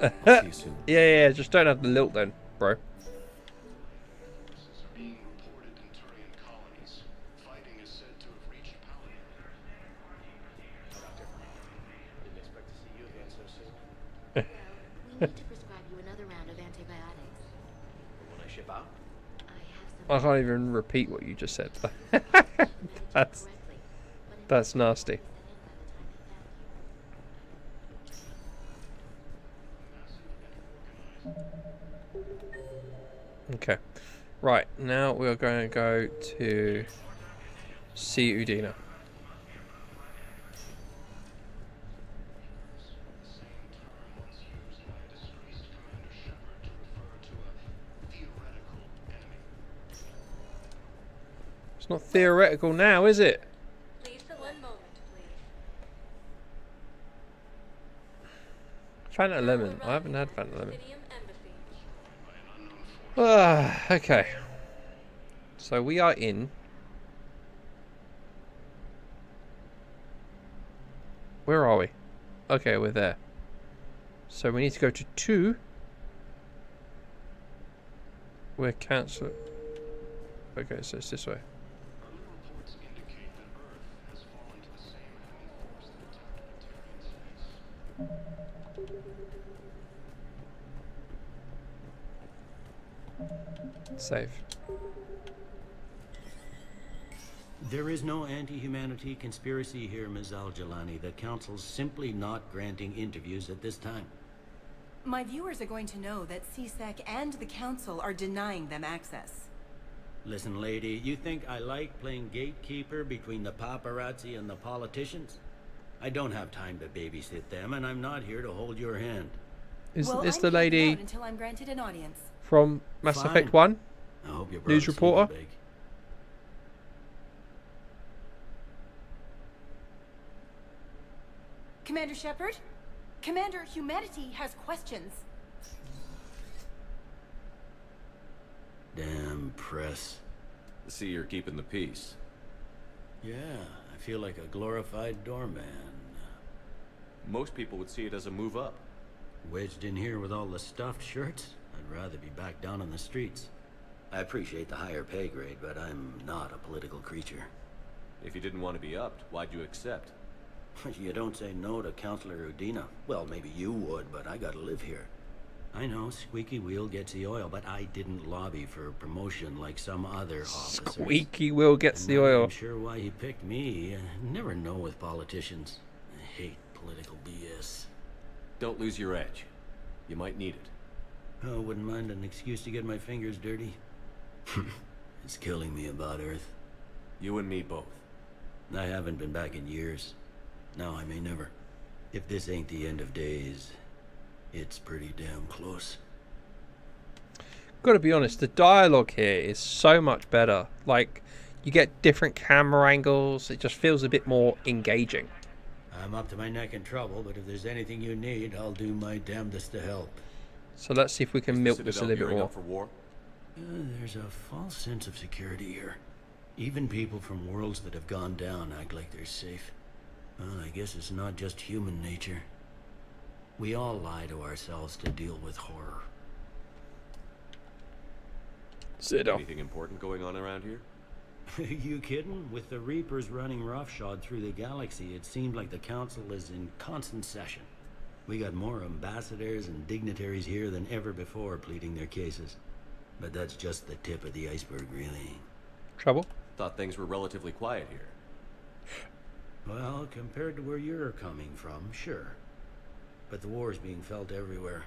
I'll see you soon. Yeah, just don't have the lilt then, bro. Being reported in Turian colonies. Fighting is said to have reached power. Doctor, didn't expect to see you again so soon. Well, we need to prescribe you another round of antibiotics. When I ship out? I can't even repeat what you just said. That's nasty. Okay. Right, now we're going to go to see Udina. It's not theoretical now, is it? Fanta Lemon. I haven't had Fanta Lemon. Okay. So we are in. Where are we? Okay, we're there. So we need to go to 2. We're cancel. Okay, so it's this way. Save. There is no anti-humanity conspiracy here, Ms. Al-Jalani. The Council's simply not granting interviews at this time. My viewers are going to know that CSEC and the Council are denying them access. Listen, lady, you think I like playing gatekeeper between the paparazzi and the politicians? I don't have time to babysit them, and I'm not here to hold your hand. Is well, this I'm the lady until I'm granted an audience. from Mass Effect 1? I hope you're News reporter? Commander Shepard? Commander, humanity has questions. Damn press. I see you're keeping the peace. Yeah, I feel like a glorified doorman. Most people would see it as a move up. Wedged in here with all the stuffed shirts? I'd rather be back down on the streets. I appreciate the higher pay grade, but I'm not a political creature. If you didn't want to be upped, why'd you accept? You don't say no to Counselor Udina. Well, maybe you would, but I gotta live here. I know, squeaky wheel gets the oil, but I didn't lobby for promotion like some other officers. Squeaky wheel gets the oil. I'm sure why he picked me. Never know with politicians. I hate political BS. Don't lose your edge. You might need it. Oh, wouldn't mind an excuse to get my fingers dirty. It's killing me about Earth. You and me both. I haven't been back in years. Now I may never. If this ain't the end of days, it's pretty damn close. Gotta be honest, the dialogue here is so much better. Like, you get different camera angles, it just feels a bit more engaging. I'm up to my neck in trouble, but if there's anything you need, I'll do my damnedest to help. So let's see if we can milk this a little bit more. For war? There's a false sense of security here. Even people from worlds that have gone down act like they're safe. Well, I guess it's not just human nature. We all lie to ourselves to deal with horror. Anything important going on around here? You kidding? With the Reapers running roughshod through the galaxy, it seemed like the Council is in constant session. We got more ambassadors and dignitaries here than ever before pleading their cases. But that's just the tip of the iceberg, really. Trouble? Thought things were relatively quiet here. Well, compared to where you're coming from, sure. But the war is being felt everywhere.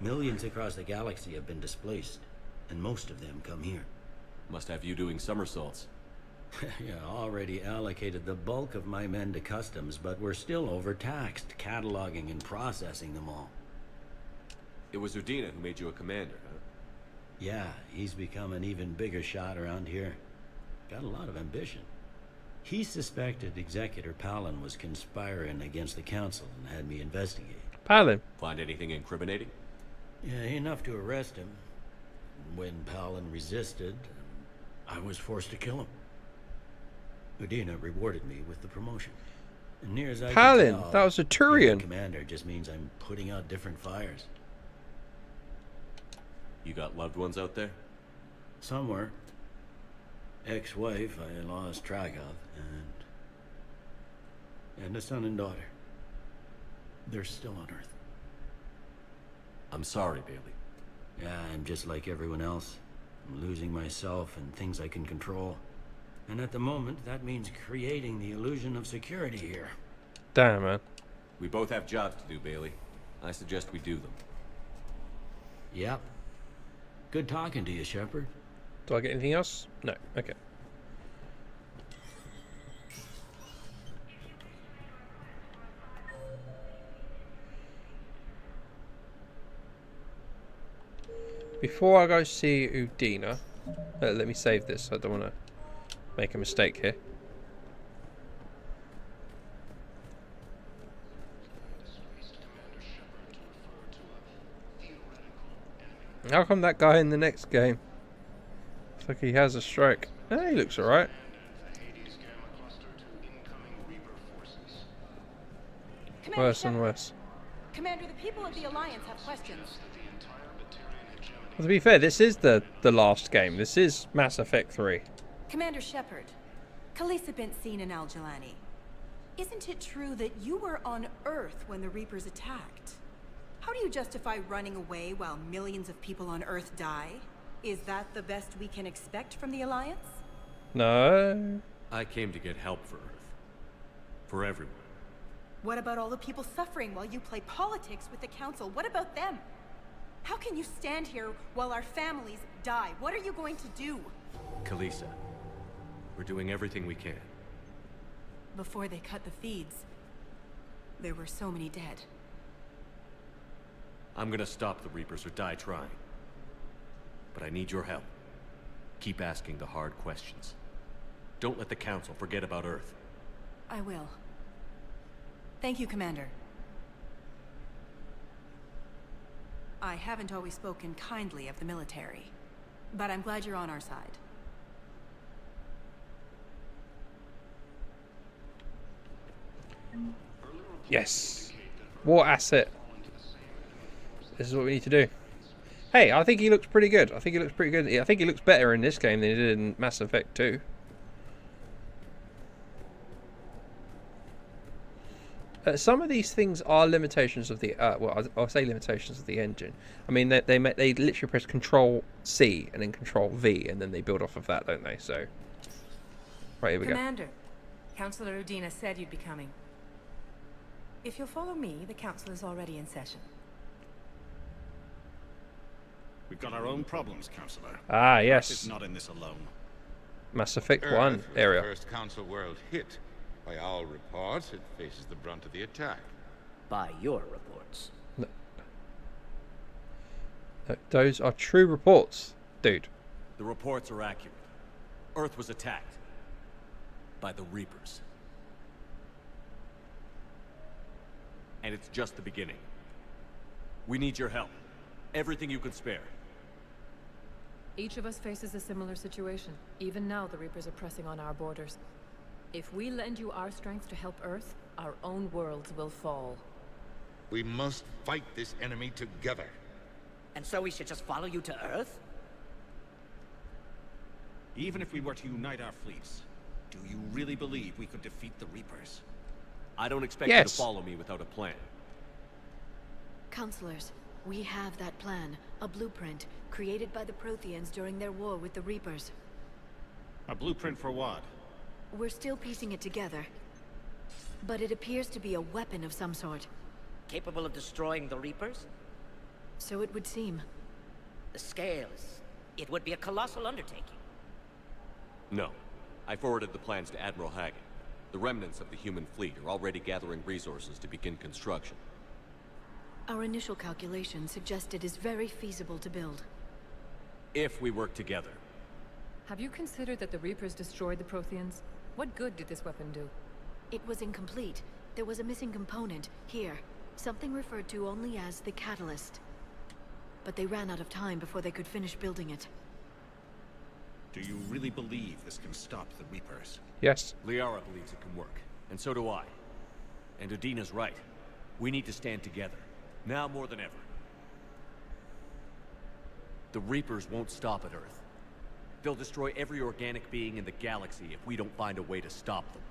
Millions across the galaxy have been displaced, and most of them come here. Must have you doing somersaults. Yeah, already allocated the bulk of my men to customs, but we're still overtaxed, cataloging and processing them all. It was Udina who made you a commander, huh? Yeah, he's become an even bigger shot around here. Got a lot of ambition. He suspected Executor Palin was conspiring against the Council and had me investigate. Palin? Find anything incriminating? Yeah, enough to arrest him. When Palin resisted, I was forced to kill him. Udina rewarded me with the promotion. And near as I Palin, can tell, that was a Turian. Commander just means I'm putting out different fires. You got loved ones out there? Somewhere. Ex-wife I lost track of, and a son and daughter. They're still on Earth. I'm sorry, Bailey. Yeah, I'm just like everyone else. I'm losing myself and things I can control. And at the moment, that means creating the illusion of security here. Damn, man. We both have jobs to do, Bailey. I suggest we do them. Yep. Good talking to you, Shepard. Do I get anything else? No. Okay. Before I go see Udina, let me save this. I don't want to make a mistake here. How come that guy in the next game? It's like he has a stroke. He looks alright. Worse and worse. Commander, the people of the Alliance have questions. Well, to be fair, this is the last game. This is Mass Effect 3. Commander Shepard, Khaleesi bint seen in Al-Jalani. Isn't it true that you were on Earth when the Reapers attacked? How do you justify running away while millions of people on Earth die? Is that the best we can expect from the Alliance? No. I came to get help for Earth. For everyone. What about all the people suffering while you play politics with the Council? What about them? How can you stand here while our families die? What are you going to do? Khaleesi, we're doing everything we can. Before they cut the feeds, there were so many dead. I'm gonna stop the Reapers or die trying. But I need your help. Keep asking the hard questions. Don't let the Council forget about Earth. I will. Thank you, Commander. I haven't always spoken kindly of the military, but I'm glad you're on our side. Yes. War asset. This is what we need to do. Hey, I think he looks pretty good. I think he looks pretty good. I think he looks better in this game than he did in Mass Effect 2. Some of these things are limitations of the well, I'll say limitations of the engine. I mean, they literally press Control C and then Control V, and then they build off of that, don't they? So, right, here we Commander, Councillor Udina said you'd be coming. If you'll follow me, the council is already in session. We've got our own problems, Councillor. Ah, yes. Earth is not in this alone. Mass Effect Earth 1 was area. The first Council world hit. By all reports, it faces the brunt of the attack. By your reports. No. Those are true reports, dude. The reports are accurate. Earth was attacked. By the Reapers. And it's just the beginning. We need your help. Everything you can spare. Each of us faces a similar situation. Even now, the Reapers are pressing on our borders. If we lend you our strength to help Earth, our own worlds will fall. We must fight this enemy together. And so we should just follow you to Earth? Even if we were to unite our fleets, do you really believe we could defeat the Reapers? I don't expect you to follow me without a plan. Counselors, we have that plan. A blueprint, created by the Protheans during their war with the Reapers. A blueprint for what? We're still piecing it together. But it appears to be a weapon of some sort. Capable of destroying the Reapers? So it would seem. The scales. It would be a colossal undertaking. No. I forwarded the plans to Admiral Hagen. The remnants of the human fleet are already gathering resources to begin construction. Our initial calculations suggest it is very feasible to build. If we work together. Have you considered that the Reapers destroyed the Protheans? What good did this weapon do? It was incomplete. There was a missing component, here. Something referred to only as the catalyst. But they ran out of time before they could finish building it. Do you really believe this can stop the Reapers? Yes. Liara believes it can work, and so do I. And Udina's right. We need to stand together, now more than ever. The Reapers won't stop at Earth. They'll destroy every organic being in the galaxy if we don't find a way to stop them.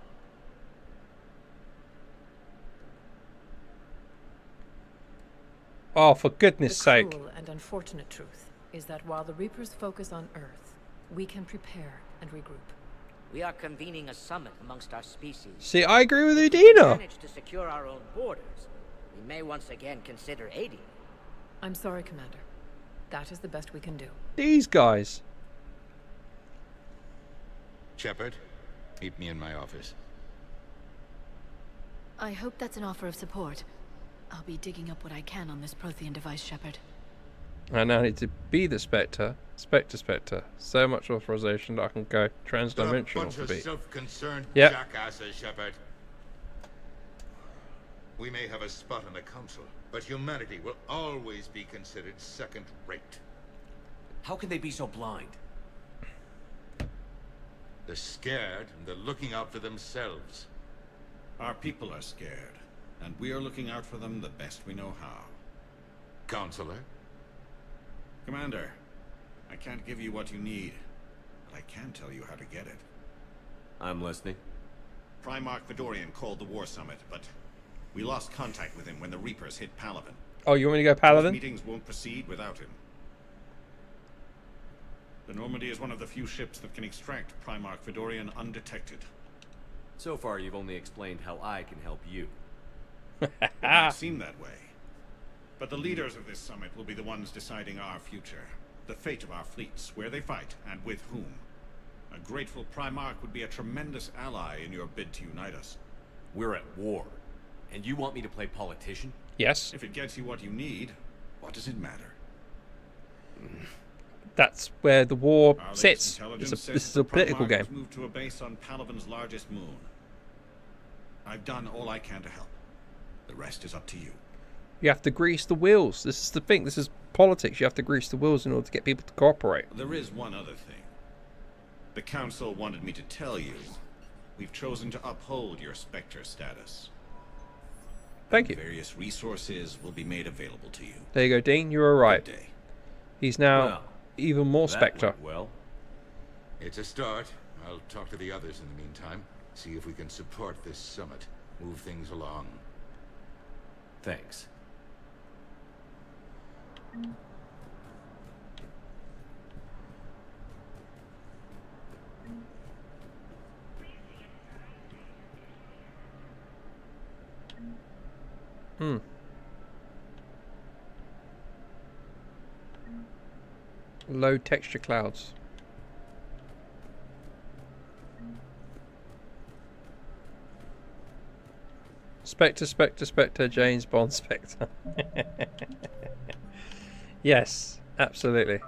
Oh, for goodness sake. The cruel and unfortunate truth is that while the Reapers focus on Earth, we can prepare and regroup. We are convening a summit amongst our species. See, I agree with If we Udina. manage to secure our own borders, we may once again consider aiding. I'm sorry, Commander. That is the best we can do. These guys. Shepard, meet me in my office. I hope that's an offer of support. I'll be digging up what I can on this Prothean device, Shepard. I now need to be the Spectre. Spectre. So much authorization that I can go transdimensional Bunch to of be. self-concerned Yep. jackasses, Shepard. We may have a spot in the council, but humanity will always be considered second-rate. How can they be so blind? They're scared, and they're looking out for themselves. Our people are scared, and we are looking out for them the best we know how. Counselor? Commander, I can't give you what you need, but I can tell you how to get it. I'm listening. Primarch Fedorian called the War Summit, but we lost contact with him when the Reapers hit Palaven. Oh, you want me to go Those Paladin? meetings won't proceed without him. The Normandy is one of the few ships that can extract Primarch Fedorian undetected. So far, you've only explained how I can help you. It might seem that way. But the leaders of this summit will be the ones deciding our future. The fate of our fleets, where they fight, and with whom. A grateful Primarch would be a tremendous ally in your bid to unite us. We're at war. And you want me to play politician? Yes. If it gets you what you need, what does it matter? That's where the war Our latest sits. intelligence This says is the a political Primarch game. has moved to a base on Palaven's largest moon. I've done all I can to help. The rest is up to you. You have to grease the wheels. This is the thing. This is politics. You have to grease the wheels in order to get people to cooperate. There is one other thing. The Council wanted me to tell you. We've chosen to uphold your Spectre status. Thank you. Various resources will be made available to you. There you go, Dean. You were right. Good day. He's now Well, even more that Spectre. went well. It's a start. I'll talk to the others in the meantime. See if we can support this summit. Move things along. Thanks. Low texture clouds. Spectre, James Bond Spectre. Yes, absolutely.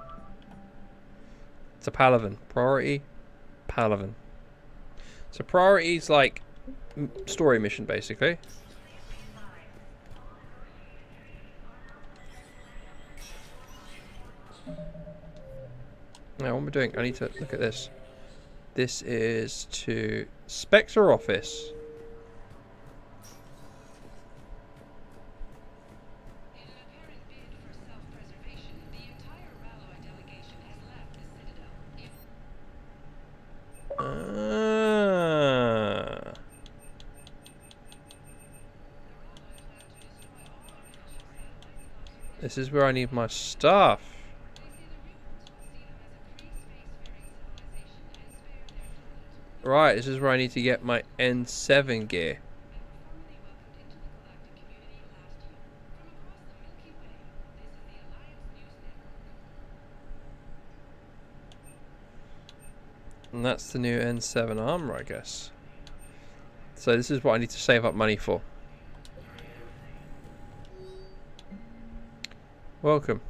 It's a Palaven. Priority, Palaven. So priority is like story mission, basically. Now, what am I doing? I need to look at this. This is to Spectre office. This is where I need my stuff. Right, this is where I need to get my N7 gear. And that's the new N7 armor, I guess. So this is what I need to save up money for. Welcome.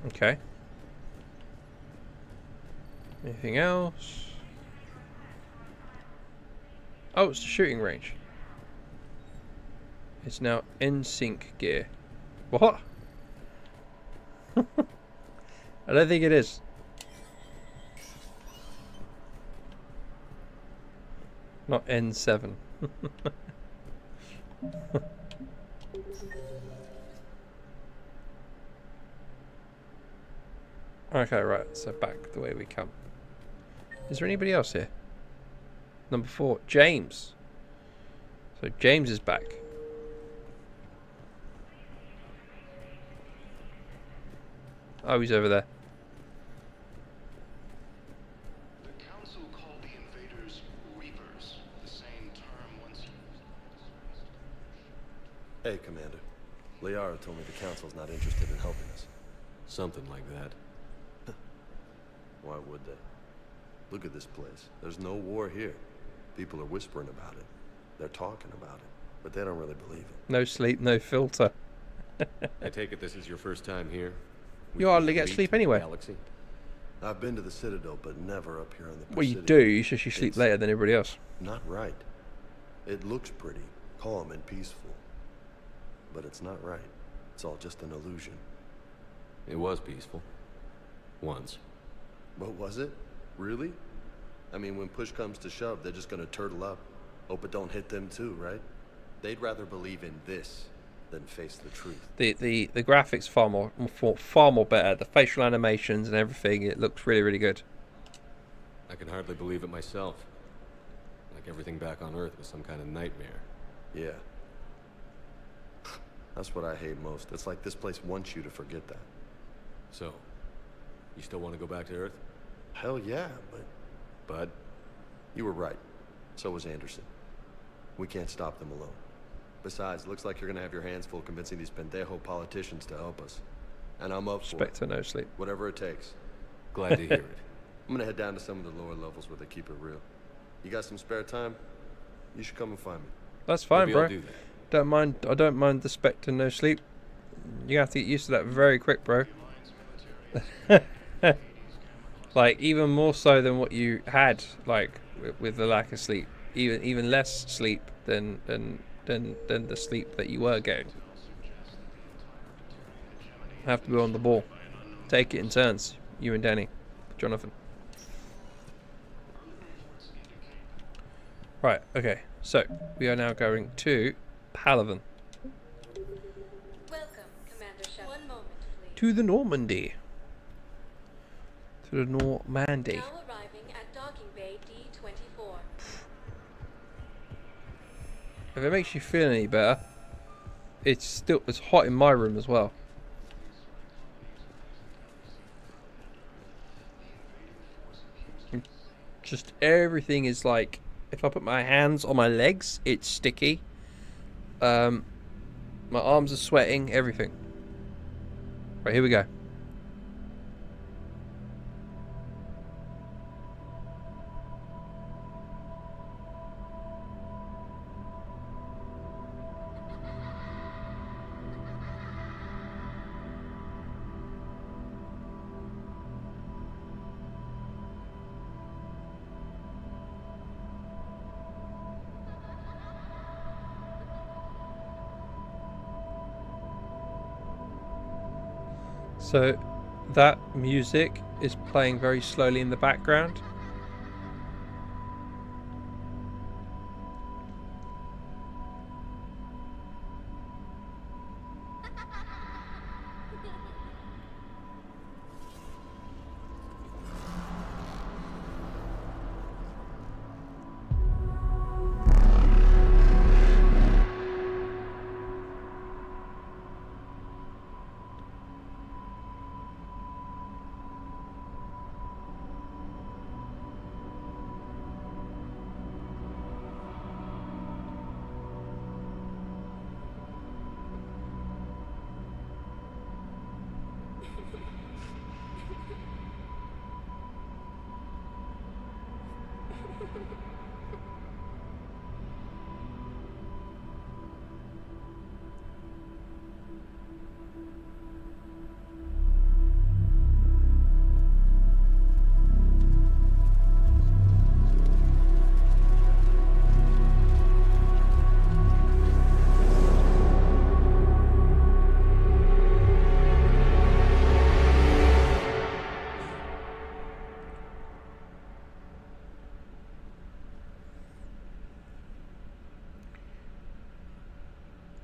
Okay. Anything else? Oh, it's the shooting range. It's now in-sync gear. What? I don't think it is. Not N7. Okay, right, so back the way we come. Is there anybody else here? Number 4, James. So James is back. Oh, he's over there. Hey, Commander. Liara told me the Council's not interested in helping us. Something like that. Why would they? Look at this place. There's no war here. People are whispering about it. They're talking about it, but they don't really believe it. No sleep, no filter. I take it this is your first time here? You hardly get sleep anyway. Galaxy? I've been to the Citadel, but never up here on the Well, you Presidio. do. You just you sleep later than everybody else. Not right. It looks pretty, calm and peaceful. But it's not right. It's all just an illusion. It was peaceful. Once. But was it? Really? I mean, when push comes to shove, they're just gonna turtle up. Hope it don't hit them too, right? They'd rather believe in this than face the truth. The graphics far more better. The facial animations and everything, it looks really, really good. I can hardly believe it myself. Like everything back on Earth was some kind of nightmare. Yeah. That's what I hate most. It's like this place wants you to forget that. So, you still want to go back to Earth? Hell yeah, but... Bud? You were right. So was Anderson. We can't stop them alone. Besides, looks like you're gonna have your hands full convincing these pendejo politicians to help us. And I'm up for it. Spectre no sleep. Whatever it takes. Glad to hear it. I'm gonna head down to some of the lower levels where they keep it real. You got some spare time? You should come and find me. That's fine, Maybe bro. I'll do that. Don't mind. I don't mind the Spectre no sleep. You have to get used to that very quick, bro. Like even more so than what you had, like with the lack of sleep. Even less sleep than the sleep that you were getting. Have to be on the ball. Take it in turns. You and Danny, Jonathan. Right. Okay. So we are now going to Palaven. Welcome, Commander Shepard. 1 moment, please. To the Normandy. To the Normandy. Now arriving at docking bay D24. If it makes you feel any better, it's hot in my room as well. Just everything is like, if I put my hands on my legs, it's sticky. My arms are sweating, everything. Right, here we go. So that music is playing very slowly in the background.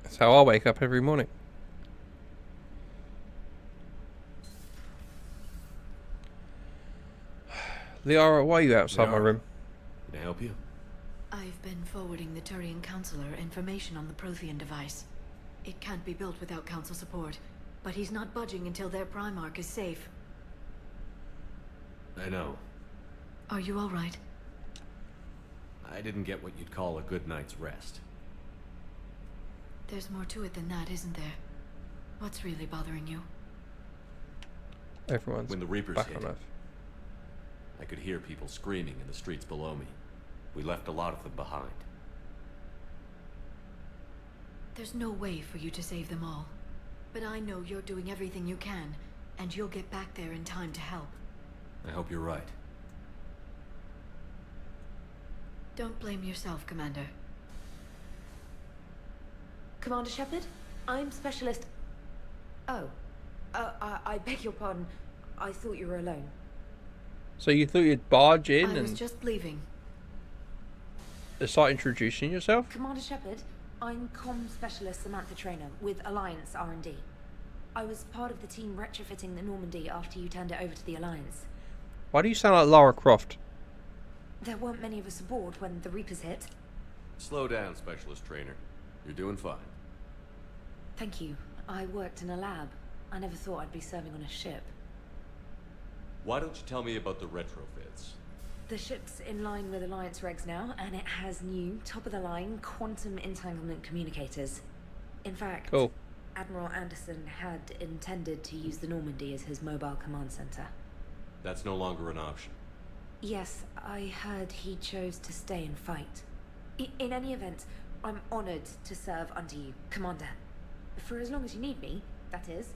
That's how I wake up every morning. Liara, why are you outside my room? Can I help you? I've been forwarding the Turian Counselor information on the Prothean device. It can't be built without Council support, but he's not budging until their Primarch is safe. I know. Are you all right? I didn't get what you'd call a good night's rest. There's more to it than that, isn't there? What's really bothering you? Everyone's when the Reapers back hit, on Earth. I could hear people screaming in the streets below me. We left a lot of them behind. There's no way for you to save them all. But I know you're doing everything you can, and you'll get back there in time to help. I hope you're right. Don't blame yourself, Commander. Commander Shepard, I'm Specialist... Oh. I beg your pardon. I thought you were alone. So you thought you'd barge in I was and just leaving. start introducing yourself? Commander Shepard, I'm Comm Specialist Samantha Trainer with Alliance R&D. I was part of the team retrofitting the Normandy after you turned it over to the Alliance. Why do you sound like Lara Croft? There weren't many of us aboard when the Reapers hit. Slow down, Specialist Trainer. You're doing fine. Thank you. I worked in a lab. I never thought I'd be serving on a ship. Why don't you tell me about the retrofits? The ship's in line with Alliance regs now, and it has new, top-of-the-line quantum entanglement communicators. In fact, cool. Admiral Anderson had intended to use the Normandy as his mobile command center. That's no longer an option. Yes, I heard he chose to stay and fight. In any event, I'm honored to serve under you, Commander. For as long as you need me, that is.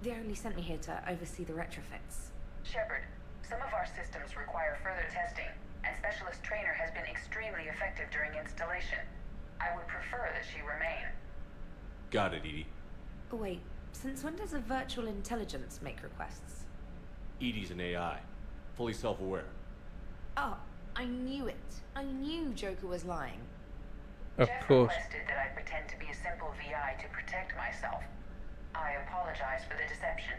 They only sent me here to oversee the retrofits. Shepard, some of our systems require further testing, and Specialist Trainer has been extremely effective during installation. I would prefer that she remain. Got it, EDI. Oh, wait, since when does a virtual intelligence make requests? EDI's an AI, fully self-aware. Oh, I knew it. I knew Joker was lying. Of Jeff course. requested that I pretend to be a simple VI to protect myself. I apologize for the deception.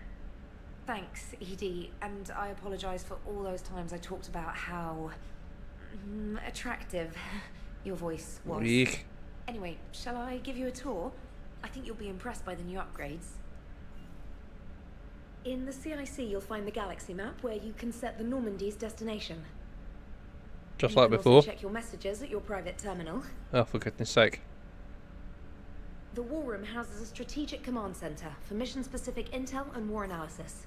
Thanks, ED, and I apologize for all those times I talked about how... attractive your voice was. Eek. Anyway, shall I give you a tour? I think you'll be impressed by the new upgrades. In the CIC, you'll find the galaxy map where you can set the Normandy's destination. Just you like can before. Also check your messages at your private terminal. Oh, for goodness sake. The War Room houses a strategic command center for mission-specific intel and war analysis.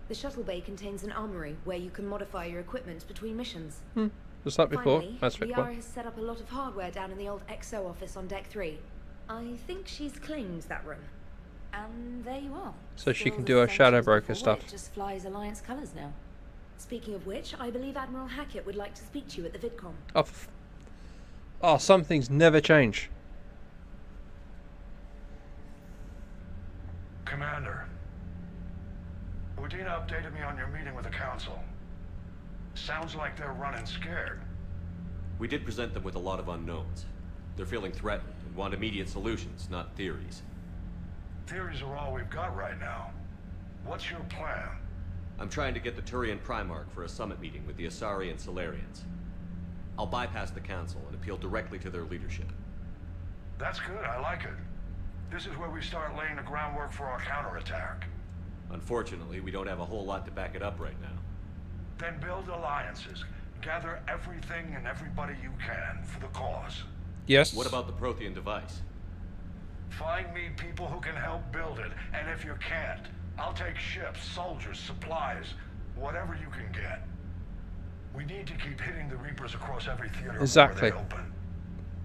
The shuttle bay contains an armory where you can modify your equipment between missions. Just like before. Finally, That's pretty cool. Liara has set up a lot of hardware down in the old XO office on Deck 3. I think she's claimed that room. And there you are. So she Still can the do her same shadow as broker before, stuff. It just flies Alliance colors now. Speaking of which, I believe Admiral Hackett would like to speak to you at the VidCon. Oh, some things never change. Commander, Udina updated me on your meeting with the Council. Sounds like they're running scared. We did present them with a lot of unknowns. They're feeling threatened and want immediate solutions, not theories. Theories are all we've got right now. What's your plan? I'm trying to get the Turian Primarch for a summit meeting with the Asari and Solarians. I'll bypass the Council and appeal directly to their leadership. That's good, I like it. This is where we start laying the groundwork for our counterattack. Unfortunately, we don't have a whole lot to back it up right now. Then build alliances. Gather everything and everybody you can for the cause. Yes. What about the Prothean device? Find me people who can help build it, and if you can't, I'll take ships, soldiers, supplies, whatever you can get. We need to keep hitting the Reapers across every theater Exactly. where they open.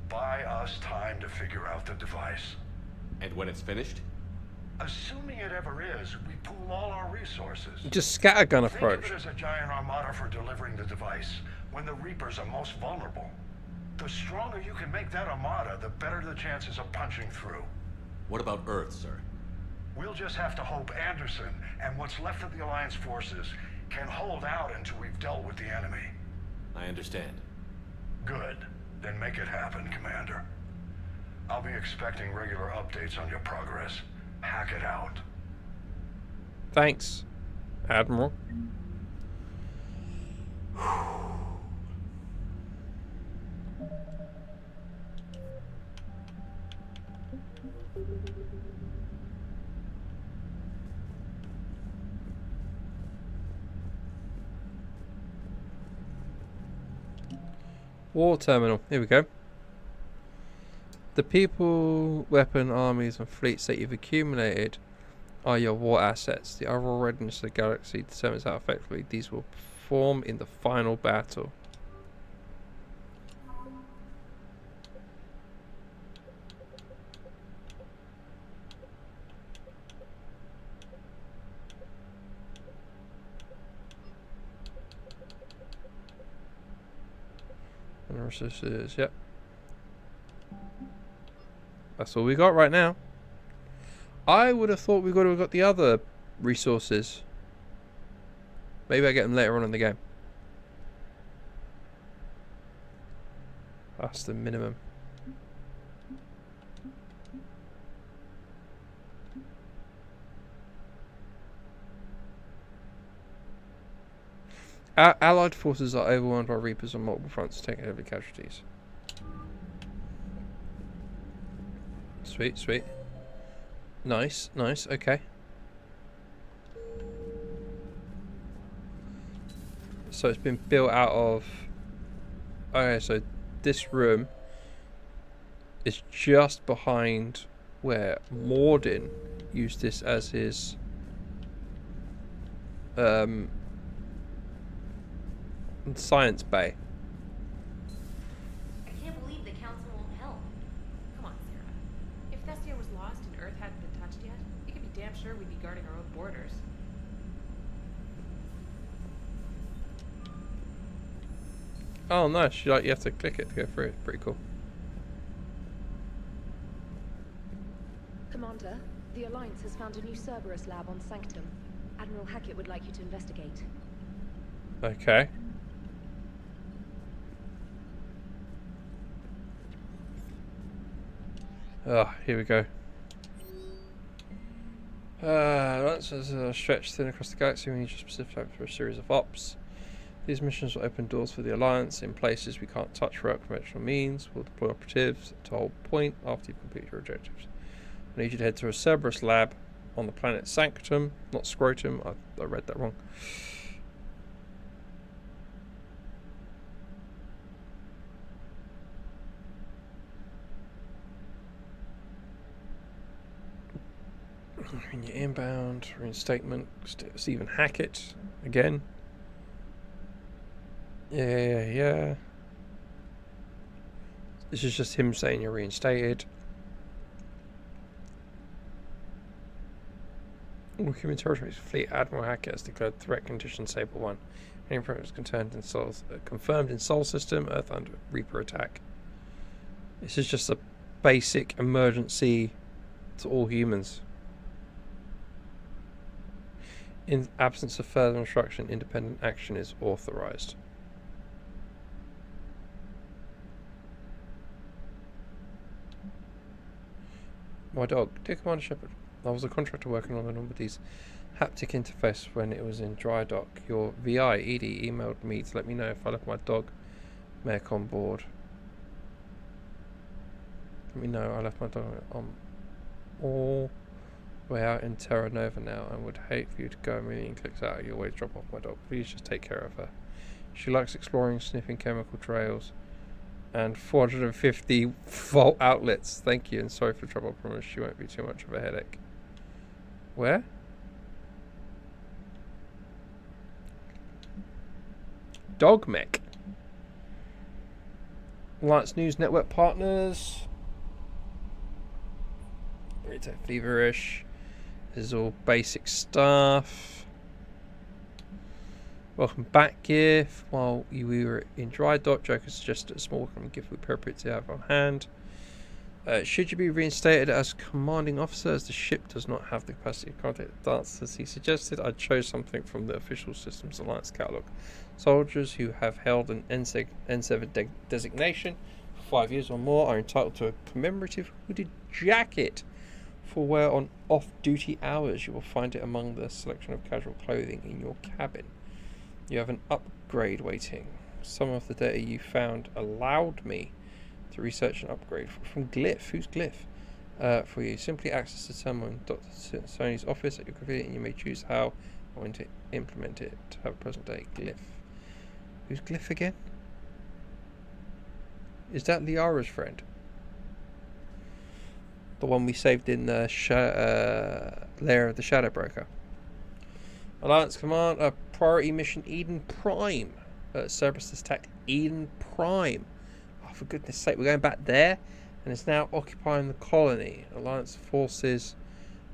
Buy us time to figure out the device. And when it's finished? Assuming it ever is, we pool all our resources. Just scattergun Think approach. of it as a giant armada for delivering the device, when the Reapers are most vulnerable. The stronger you can make that armada, the better the chances of punching through. What about Earth, sir? We'll just have to hope Anderson and what's left of the Alliance forces can hold out until we've dealt with the enemy. I understand. Good. Then make it happen, Commander. I'll be expecting regular updates on your progress. Hack it out. Thanks, Admiral. War terminal. Here we go. The people, weapon, armies, and fleets that you've accumulated are your war assets. The overall readiness of the galaxy determines how effectively these will perform in the final battle. And resources, yep. That's all we got right now. I would have thought we would have got the other resources. Maybe I get them later on in the game. That's the minimum. Our allied forces are overwhelmed by Reapers on multiple fronts, taking heavy casualties. Sweet, sweet. Nice, nice, okay. So it's been built out of... Okay, so this room is just behind where Morden used this as his... science bay. I can't believe the council won't help. Come on, Sarah. If Thessia was lost and Earth hadn't been touched yet, you can be damn sure we'd be guarding our own borders. Oh, nice. You have to click it to go through it. Pretty cool. Commander, the Alliance has found a new Cerberus lab on Sanctum. Admiral Hackett would like you to investigate. Okay. Ah, here we go. Once there's a stretch thin across the galaxy, we need a specific type for a series of ops. These missions will open doors for the Alliance in places we can't touch without conventional means. We'll deploy operatives to hold point after you've completed your objectives. I need you to head to a Cerberus lab on the planet Sanctum, not Scrotum. I read that wrong. When you're inbound, reinstatement, Stephen Hackett again. Yeah. This is just him saying you're reinstated. All human territories, Fleet Admiral Hackett has declared threat condition Sable 1. Any progress confirmed in Sol System, Earth under Reaper attack. This is just a basic emergency to all humans. In absence of further instruction, independent action is authorized. My dog, dear Commander Shepard, I was a contractor working on the Normandy's haptic interface when it was in dry dock. Your VI, Edie, emailed me to let me know if I left my dog mech on board. Let me know I left my dog on all way out in Terra Nova now and would hate for you to go a million clicks out of your way to drop off my dog. Please just take care of her. She likes exploring, sniffing chemical trails and 450 volt outlets. Thank you and sorry for the trouble. I promise she won't be too much of a headache. Where? Dog mech. Alliance News Network partners. Retail Feverish. This is all basic stuff. Welcome back, GIF. While we were in dry dock, Joker suggested a small welcome gift would be appropriate to have on hand. Should you be reinstated as commanding officer, as the ship does not have the capacity to contact the dancers he suggested, I chose something from the official Systems Alliance catalog. Soldiers who have held an N7 designation for 5 years or more are entitled to a commemorative hooded jacket for wear on off-duty hours. You will find it among the selection of casual clothing in your cabin. You have an upgrade waiting. Some of the data you found allowed me to research an upgrade from Glyph. Who's Glyph? For you, simply access the terminal in Dr. Sony's office at your convenience, and you may choose how or when to implement it to have a present day Glyph. Who's Glyph again? Is that Liara's friend? The one we saved in the lair of the Shadow Broker. Alliance Command, a priority mission Eden Prime. Cerberus has attacked Eden Prime. Oh, for goodness sake, we're going back there, and it's now occupying the colony. Alliance forces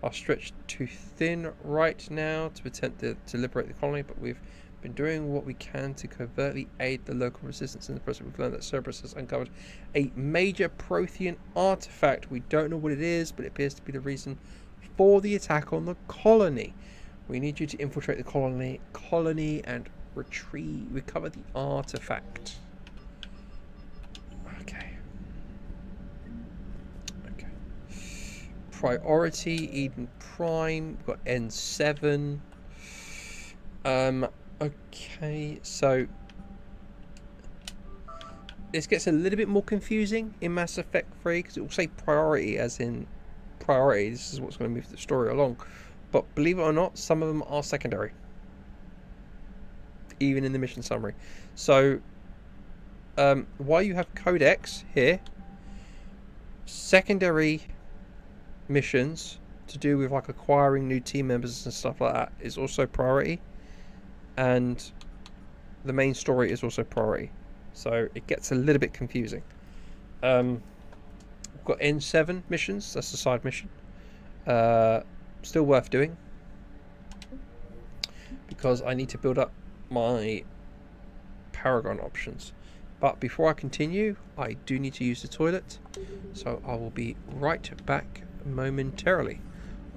are stretched too thin right now to attempt to liberate the colony, but we've been doing what we can to covertly aid the local resistance. In the present, we've learned that Cerberus has uncovered a major Prothean artifact. We don't know what it is, but it appears to be the reason for the attack on the colony. We need you to infiltrate the colony and recover the artifact. Okay. Priority Eden Prime. We've got N7. Okay, so this gets a little bit more confusing in Mass Effect 3 because it will say priority as in priority. This is what's going to move the story along. But believe it or not, some of them are secondary, even in the mission summary. So while you have Codex here, secondary missions to do with like acquiring new team members and stuff like that is also priority, and the main story is also priority, so it gets a little bit confusing. We've got N7 missions, that's the side mission, still worth doing because I need to build up my Paragon options. But before I continue, I do need to use the toilet, so I will be right back momentarily.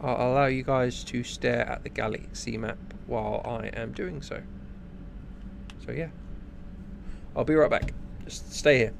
I'll allow you guys to stare at the galaxy map while I am doing so. So yeah, I'll be right back. Just stay here.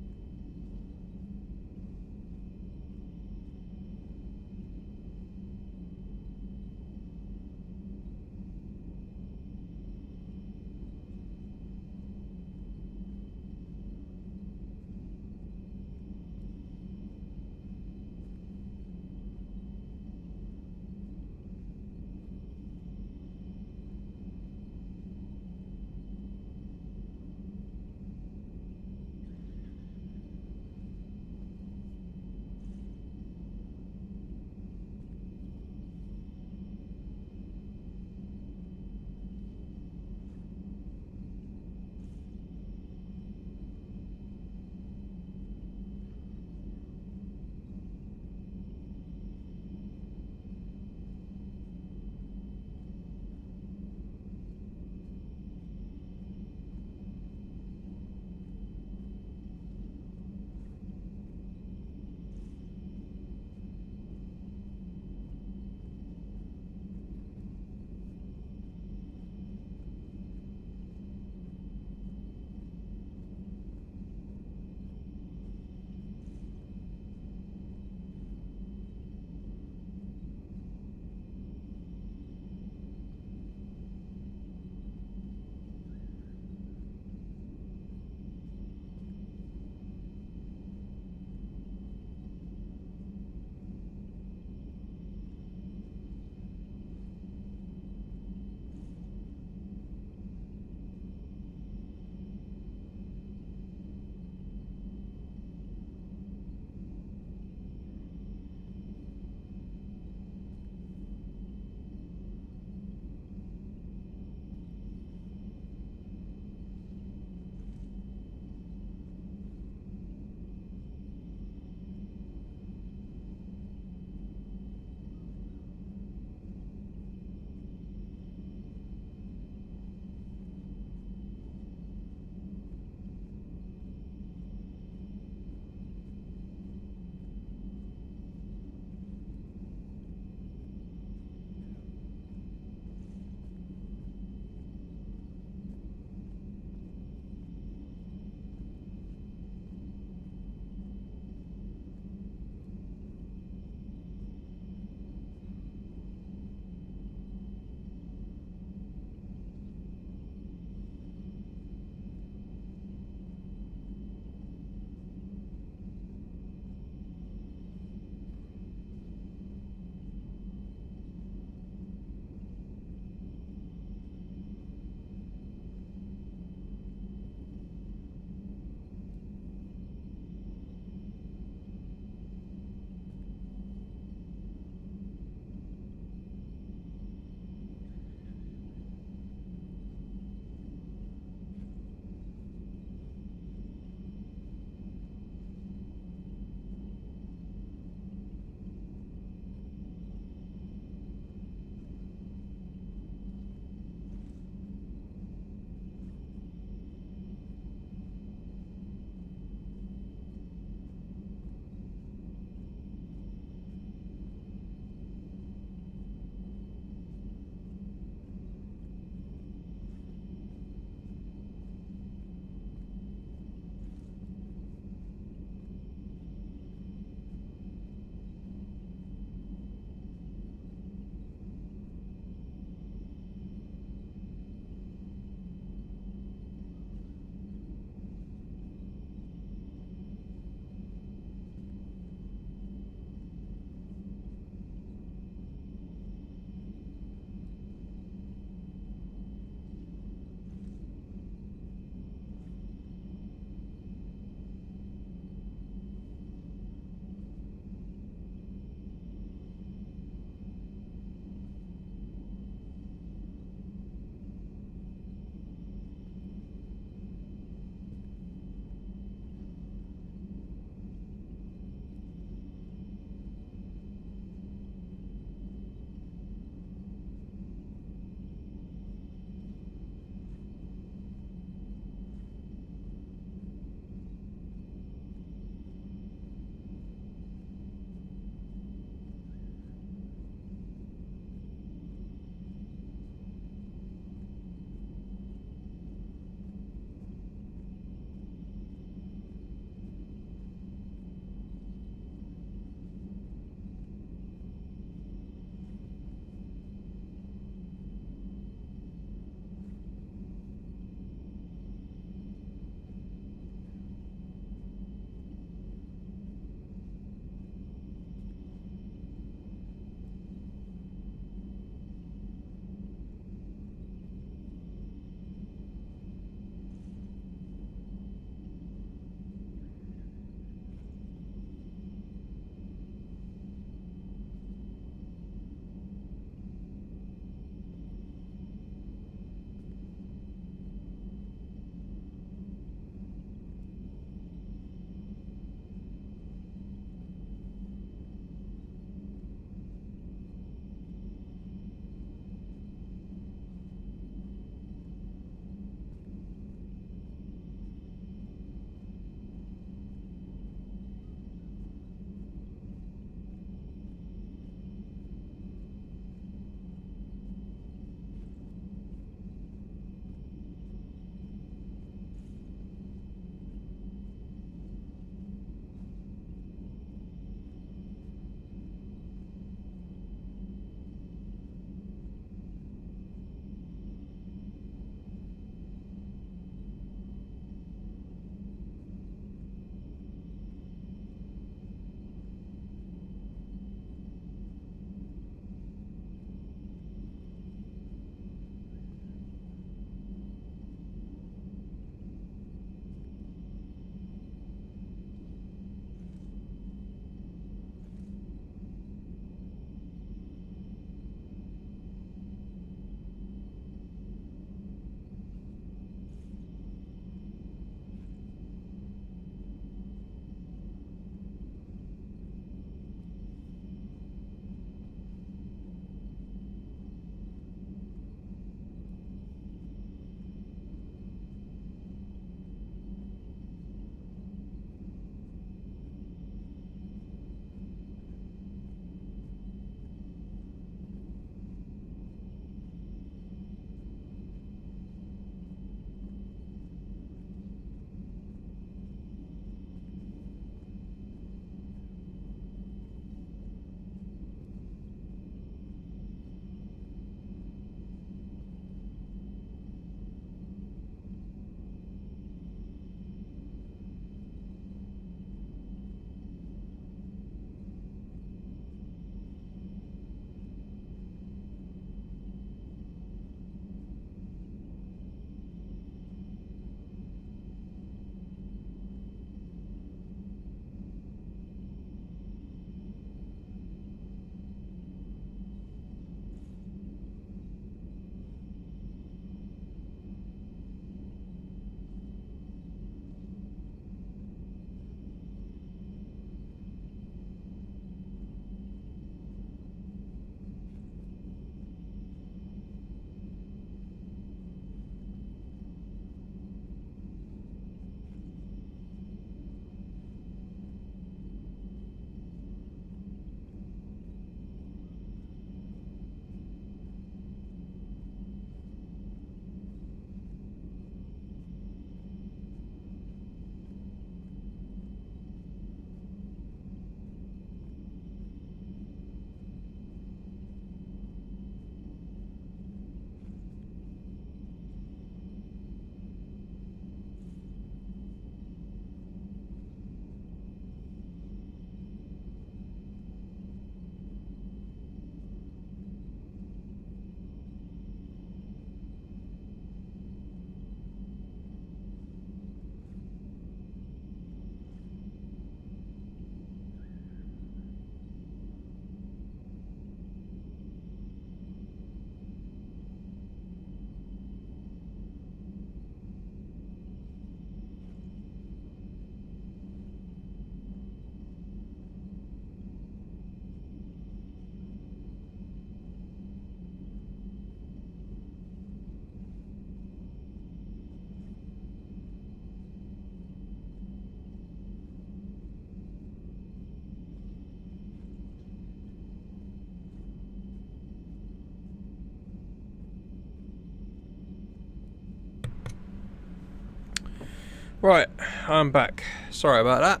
Right, I'm back. Sorry about that.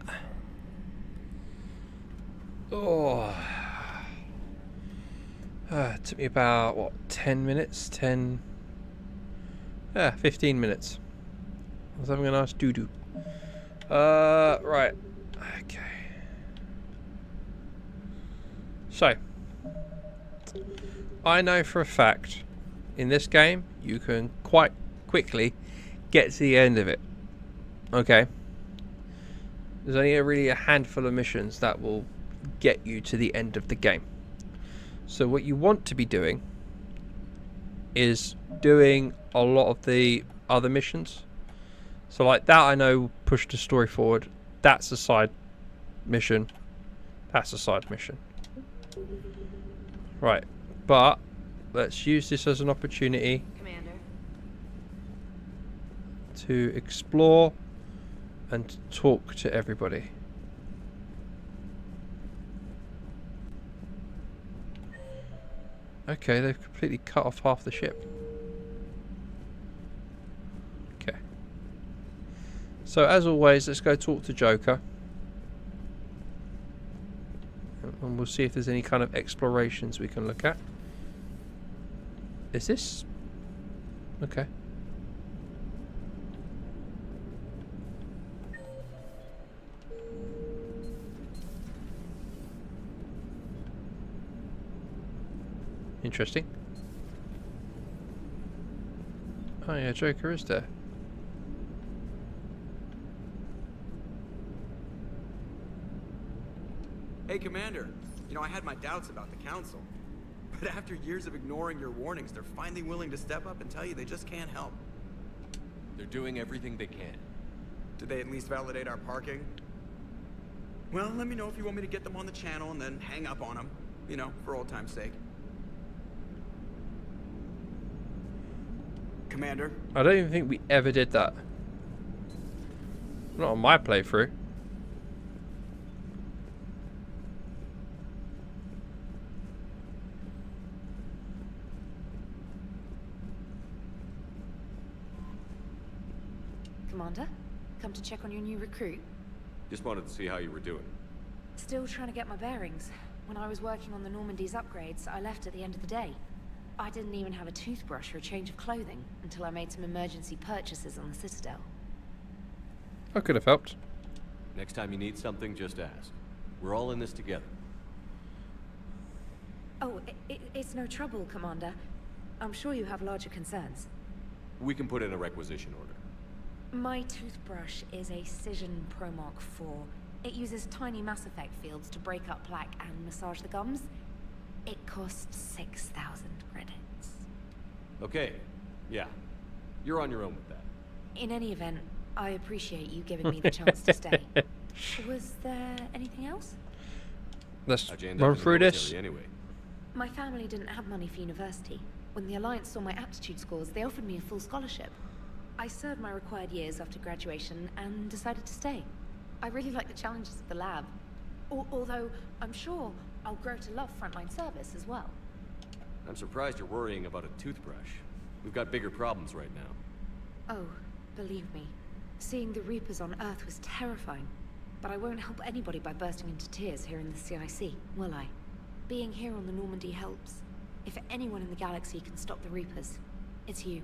Oh. It took me about, what, 10 minutes? 15 minutes. I was having a nice doo-doo. Right. Okay. So, I know for a fact, in this game, you can quite quickly get to the end of it. Okay? There's only really a handful of missions that will get you to the end of the game. So what you want to be doing is doing a lot of the other missions. So like that I know push the story forward. That's a side mission. That's a side mission. Right. But let's use this as an opportunity, Commander, to explore and talk to everybody. Okay, they've completely cut off half the ship. Okay. So as always, let's go talk to Joker. And we'll see if there's any kind of explorations we can look at. Is this... Okay. Interesting. Oh yeah, Joker is there. Hey, Commander. You know, I had my doubts about the Council. But after years of ignoring your warnings, they're finally willing to step up and tell you they just can't help. They're doing everything they can. Did they at least validate our parking? Well, let me know if you want me to get them on the channel and then hang up on them. You know, for old time's sake. Commander? I don't even think we ever did that. Not on my playthrough. Commander, come to check on your new recruit. Just wanted to see how you were doing. Still trying to get my bearings. When I was working on the Normandy's upgrades, I left at the end of the day. I didn't even have a toothbrush or a change of clothing until I made some emergency purchases on the Citadel. I could have helped. Next time you need something, just ask. We're all in this together. Oh, it's no trouble, Commander. I'm sure you have larger concerns. We can put in a requisition order. My toothbrush is a Cision Pro Mark 4. It uses tiny Mass Effect fields to break up plaque and massage the gums. It costs 6,000 credits. Okay, yeah. You're on your own with that. In any event, I appreciate you giving me the chance to stay. Was there anything else? Let's run through this. Anyway. My family didn't have money for university. When the Alliance saw my aptitude scores, they offered me a full scholarship. I served my required years after graduation and decided to stay. I really like the challenges of the lab. Although, I'm sure I'll grow to love frontline service as well. I'm surprised you're worrying about a toothbrush. We've got bigger problems right now. Oh, believe me. Seeing the Reapers on Earth was terrifying. But I won't help anybody by bursting into tears here in the CIC, will I? Being here on the Normandy helps. If anyone in the galaxy can stop the Reapers, it's you.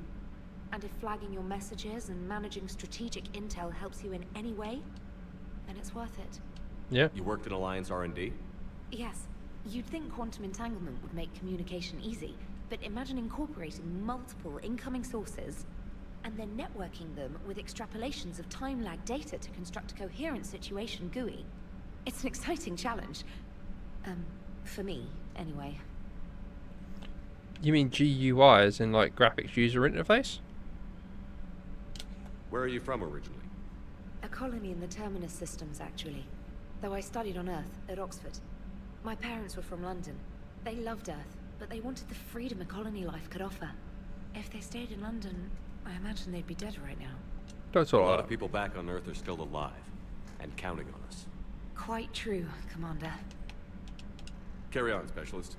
And if flagging your messages and managing strategic intel helps you in any way, then it's worth it. Yeah. You worked in Alliance R&D? Yes. You'd think quantum entanglement would make communication easy, but imagine incorporating multiple incoming sources and then networking them with extrapolations of time-lag data to construct a coherent situation GUI. It's an exciting challenge. For me, anyway. You mean GUI as in like graphics user interface? Where are you from originally? A colony in the Terminus systems, actually. Though I studied on Earth, at Oxford. My parents were from London. They loved Earth, but they wanted the freedom a colony life could offer. If they stayed in London, I imagine they'd be dead right now. That's A all lot right. of people back on Earth are still alive, and counting on us. Quite true, Commander. Carry on, Specialist.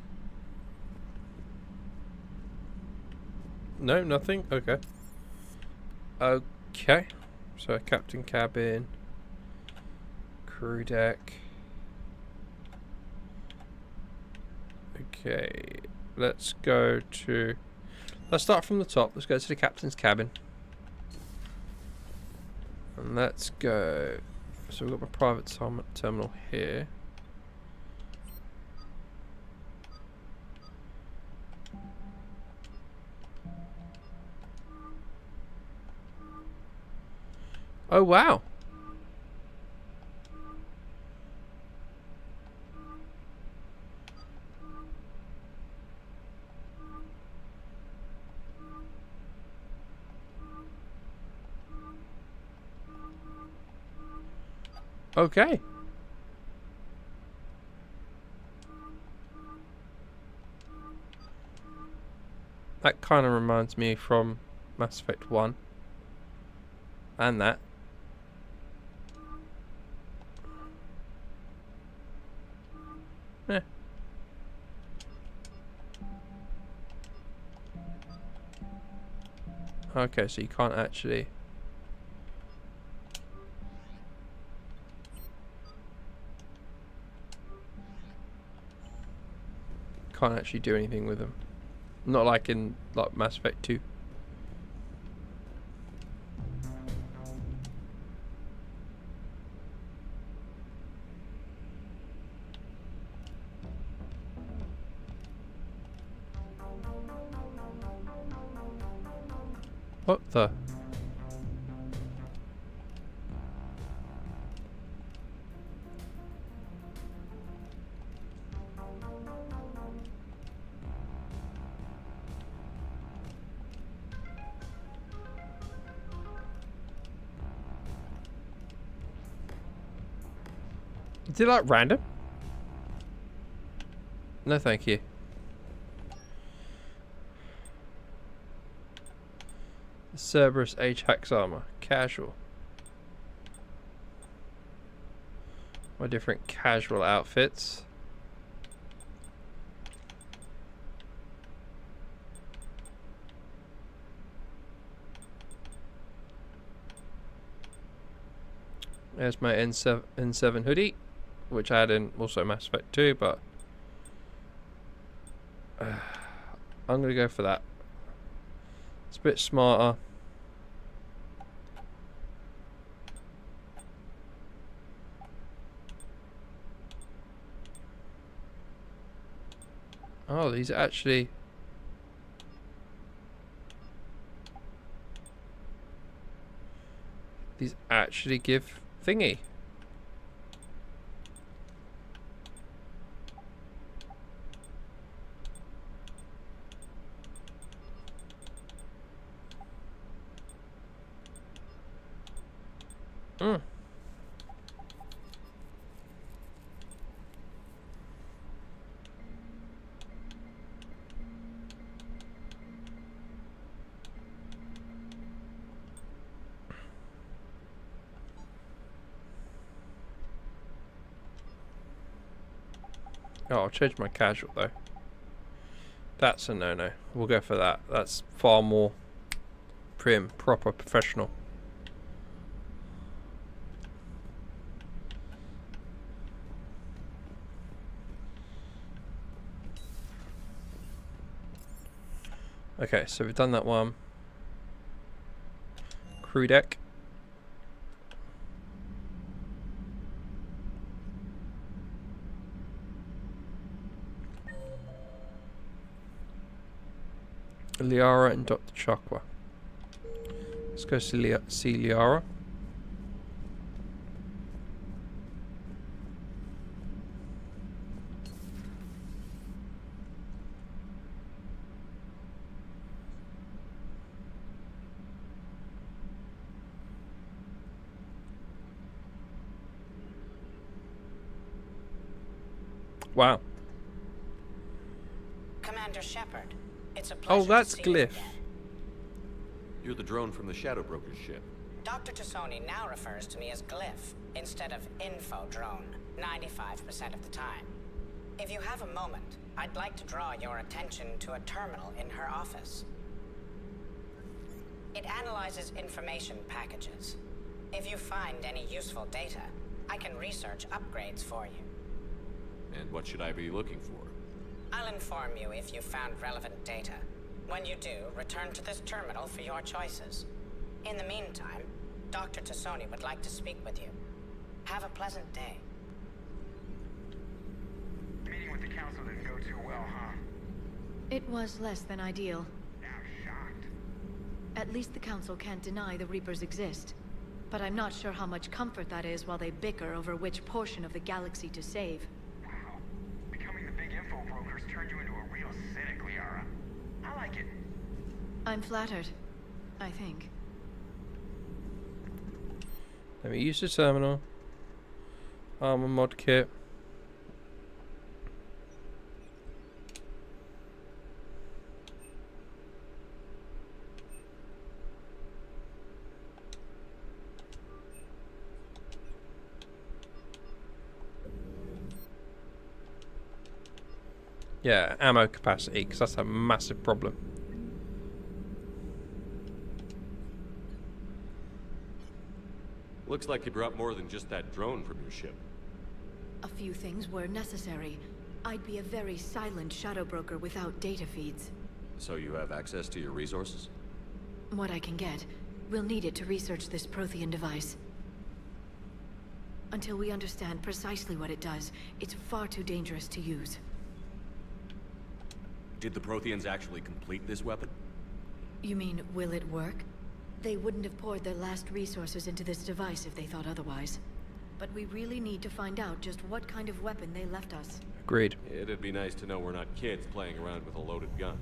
No, nothing? Okay. Okay. So captain cabin, crew deck. Okay, let's go to. Let's start from the top. Let's go to the captain's cabin. And let's go. So we've got my private terminal here. Oh wow. Okay. That kind of reminds me from Mass Effect 1. And that. Yeah. Okay, so you can't actually... Can't actually do anything with them. Not like in like Mass Effect 2. What the? Is it like random? No, thank you. Cerberus Ajax armor, casual. My different casual outfits. There's my N7 hoodie, which I had in also Mass Effect 2, but I'm gonna go for that. It's a bit smarter. Oh, these actually... These actually give thingy. Mm. Oh, I'll change my casual though. That's a no-no. We'll go for that. That's far more prim, proper, professional. Okay, so we've done that one. Crew deck. Liara and Dr. Chakwa. Let's go see Liara. Wow. Commander Shepard, it's a pleasure. Oh, that's to see you Glyph. again. You're the drone from the Shadow Broker's ship. Dr. Tassoni now refers to me as Glyph instead of Info Drone 95% of the time. If you have a moment, I'd like to draw your attention to a terminal in her office. It analyzes information packages. If you find any useful data, I can research upgrades for you. And what should I be looking for? I'll inform you if you found relevant data. When you do, return to this terminal for your choices. In the meantime, Dr. Tassoni would like to speak with you. Have a pleasant day. Meeting with the council didn't go too well, huh? It was less than ideal. I'm shocked. At least the council can't deny the Reapers exist. But I'm not sure how much comfort that is while they bicker over which portion of the galaxy to save. Wow. Becoming the big info brokers turned you into a real cynic, Liara. I like it. I'm flattered. I think. Let me use the terminal. Armor mod kit. Yeah, ammo capacity, because that's a massive problem. Looks like you brought more than just that drone from your ship. A few things were necessary. I'd be a very silent shadow broker without data feeds. So you have access to your resources? What I can get. We'll need it to research this Prothean device. Until we understand precisely what it does, it's far too dangerous to use. Did the Protheans actually complete this weapon? You mean, will it work? They wouldn't have poured their last resources into this device if they thought otherwise. But we really need to find out just what kind of weapon they left us. Agreed. It'd be nice to know we're not kids playing around with a loaded gun.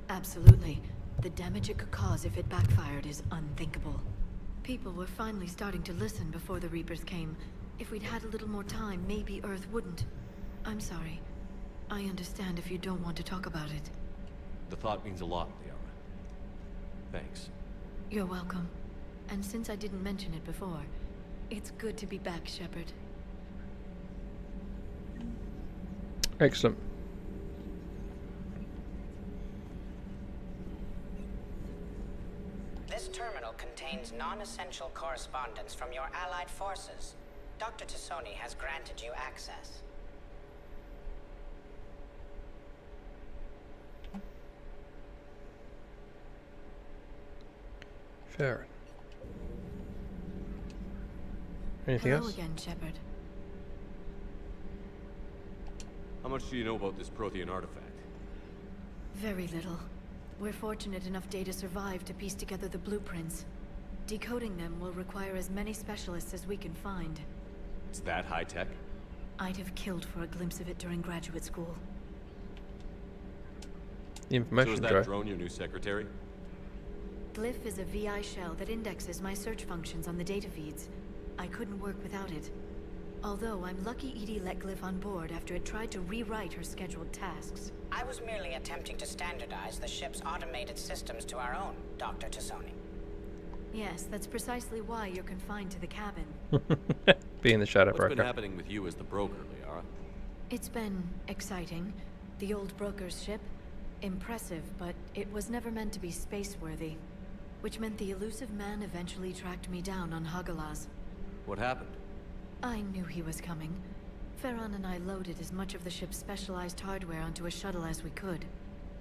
Absolutely. The damage it could cause if it backfired is unthinkable. People were finally starting to listen before the Reapers came. If we'd had a little more time, maybe Earth wouldn't. I'm sorry. I understand if you don't want to talk about it. The thought means a lot, Liara. Thanks. You're welcome. And since I didn't mention it before, it's good to be back, Shepard. Excellent. This terminal contains non-essential correspondence from your allied forces. Dr. Tassoni has granted you access. Fair. Anything Hello else? again, Shepard. How much do you know about this Prothean artifact? Very little. We're fortunate enough Data survived to piece together the blueprints. Decoding them will require as many specialists as we can find. It's that high-tech? I'd have killed for a glimpse of it during graduate school. The information So is that drive. drone your new secretary? Glyph is a VI shell that indexes my search functions on the data feeds. I couldn't work without it. Although I'm lucky Edie let Glyph on board after it tried to rewrite her scheduled tasks. I was merely attempting to standardize the ship's automated systems to our own, Dr. Tassoni. Yes, that's precisely why you're confined to the cabin. Being the shadow What's broker. been happening with you as the broker, Liara? It's been exciting. The old broker's ship. Impressive, but it was never meant to be space-worthy. Which meant the elusive man eventually tracked me down on Hagalaz. What happened? I knew he was coming. Farron and I loaded as much of the ship's specialized hardware onto a shuttle as we could.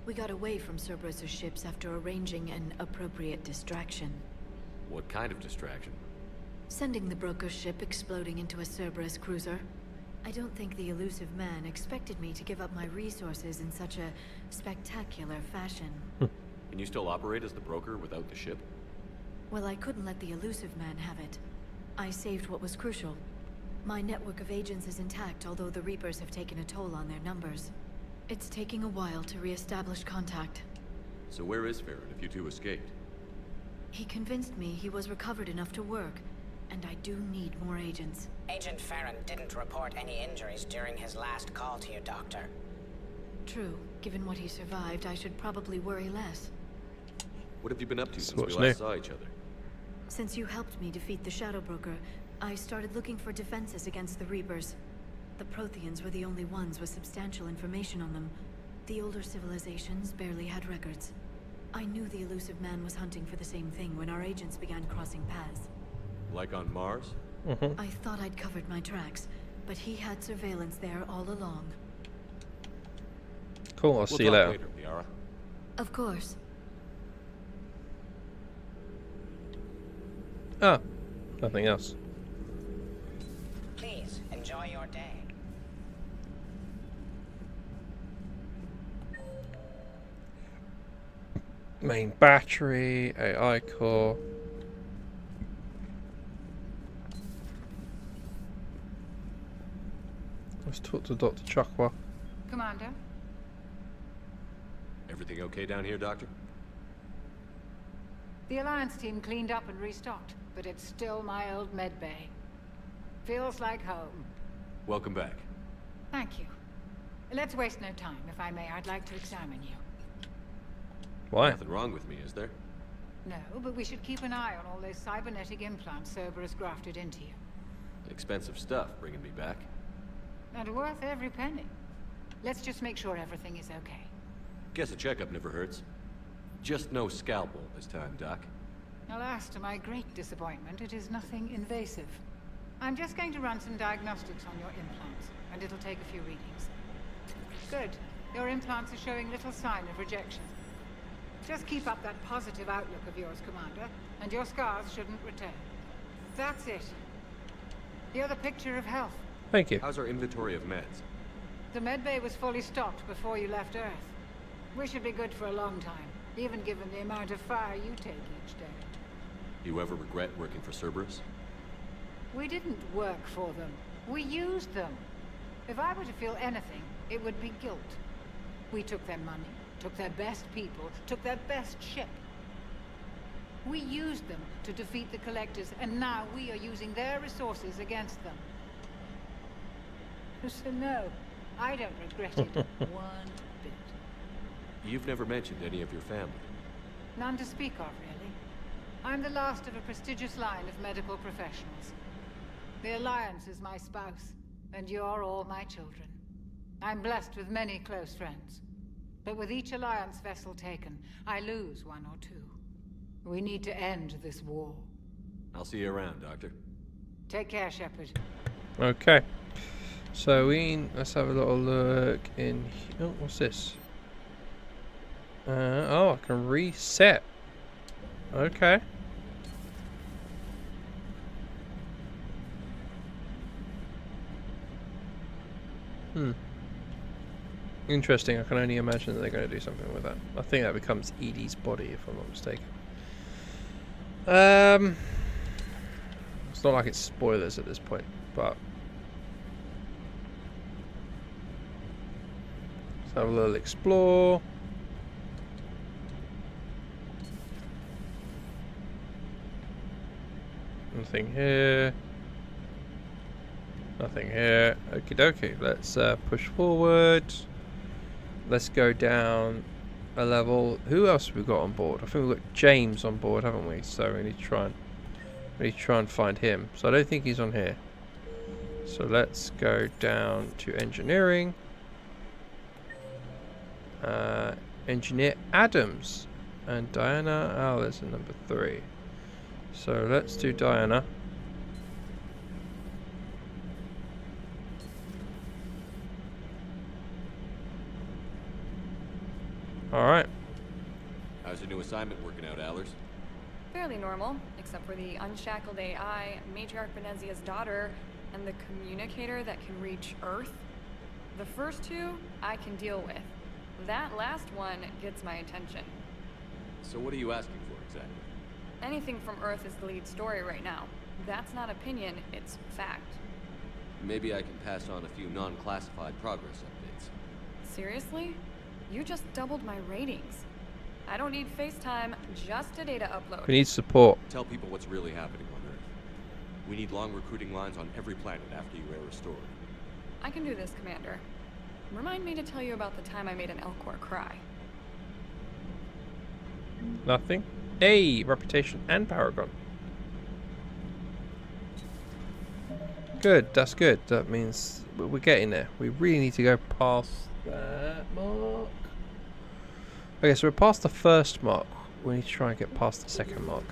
We got away from Cerberus' ships after arranging an appropriate distraction. What kind of distraction? Sending the broker's ship exploding into a Cerberus cruiser. I don't think the elusive man expected me to give up my resources in such a spectacular fashion. Can you still operate as the broker without the ship? Well, I couldn't let the elusive man have it. I saved what was crucial. My network of agents is intact, although the Reapers have taken a toll on their numbers. It's taking a while to re-establish contact. So where is Farron if you two escaped? He convinced me he was recovered enough to work, and I do need more agents. Agent Farron didn't report any injuries during his last call to you, Doctor. True. Given what he survived, I should probably worry less. What have you been up to since we what's last new? saw each other? Since you helped me defeat the Shadow Broker, I started looking for defenses against the Reapers. The Protheans were the only ones with substantial information on them. The older civilizations barely had records. I knew the elusive man was hunting for the same thing when our agents began crossing paths. Like on Mars? I thought I'd covered my tracks, but he had surveillance there all along. Cool, I'll see you later. Liara. Of course. Ah, nothing else. Please, enjoy your day. Main battery, AI core. Let's talk to Dr. Chakwa. Commander? Everything okay down here, Doctor? The Alliance team cleaned up and restocked, but it's still my old med bay. Feels like home. Welcome back. Thank you. Let's waste no time. If I may, I'd like to examine you. Why? Nothing wrong with me, is there? No, but we should keep an eye on all those cybernetic implants Cerberus grafted into you. Expensive stuff bringing me back. And worth every penny. Let's just make sure everything is okay. Guess a checkup never hurts. Just no scalpel this time, Doc. Alas, to my great disappointment, it is nothing invasive. I'm just going to run some diagnostics on your implants, and it'll take a few readings. Good. Your implants are showing little sign of rejection. Just keep up that positive outlook of yours, Commander, and your scars shouldn't return. That's it. You're the picture of health. Thank you. How's our inventory of meds? The medbay was fully stocked before you left Earth. We should be good for a long time, even given the amount of fire you take each day. You ever regret working for Cerberus? We didn't work for them. We used them. If I were to feel anything, it would be guilt. We took their money, took their best people, took their best ship. We used them to defeat the Collectors, and now we are using their resources against them. So no, I don't regret it one bit. You've never mentioned any of your family. None to speak of, really. I'm the last of a prestigious line of medical professionals. The Alliance is my spouse, and you're all my children. I'm blessed with many close friends. But with each Alliance vessel taken, I lose one or two. We need to end this war. I'll see you around, Doctor. Take care, Shepard. Okay. So let's have a little look in here. Oh, what's this? Oh, I can reset. Okay. Interesting. I can only imagine that they're going to do something with that. I think that becomes Edie's body, if I'm not mistaken. It's not like it's spoilers at this point, but let's have a little explore. Nothing here. Nothing here. Okie dokie. Let's push forward. Let's go down a level. Who else have we got on board? I think we've got James on board, haven't we? So we need to try and find him. So I don't think he's on here. So let's go down to engineering. Engineer Adams and Diana Alice in number 3. So let's do Diana. Alright. How's your new assignment working out, Allers? Fairly normal, except for the unshackled AI, Matriarch Benezia's daughter, and the communicator that can reach Earth. The first two, I can deal with. That last one gets my attention. So what are you asking for, exactly? Anything from Earth is the lead story right now. That's not opinion, it's fact. Maybe I can pass on a few non-classified progress updates. Seriously? You just doubled my ratings. I don't need FaceTime, just a data upload. We need support. Tell people what's really happening on Earth. We need long recruiting lines on every planet after you are restored. I can do this, Commander. Remind me to tell you about the time I made an Elcor cry. Nothing. Hey, reputation and Paragon. Good, that's good. That means we're getting there. We really need to go past that mark. Okay, so we're past the first mark. We need to try and get past the second mark.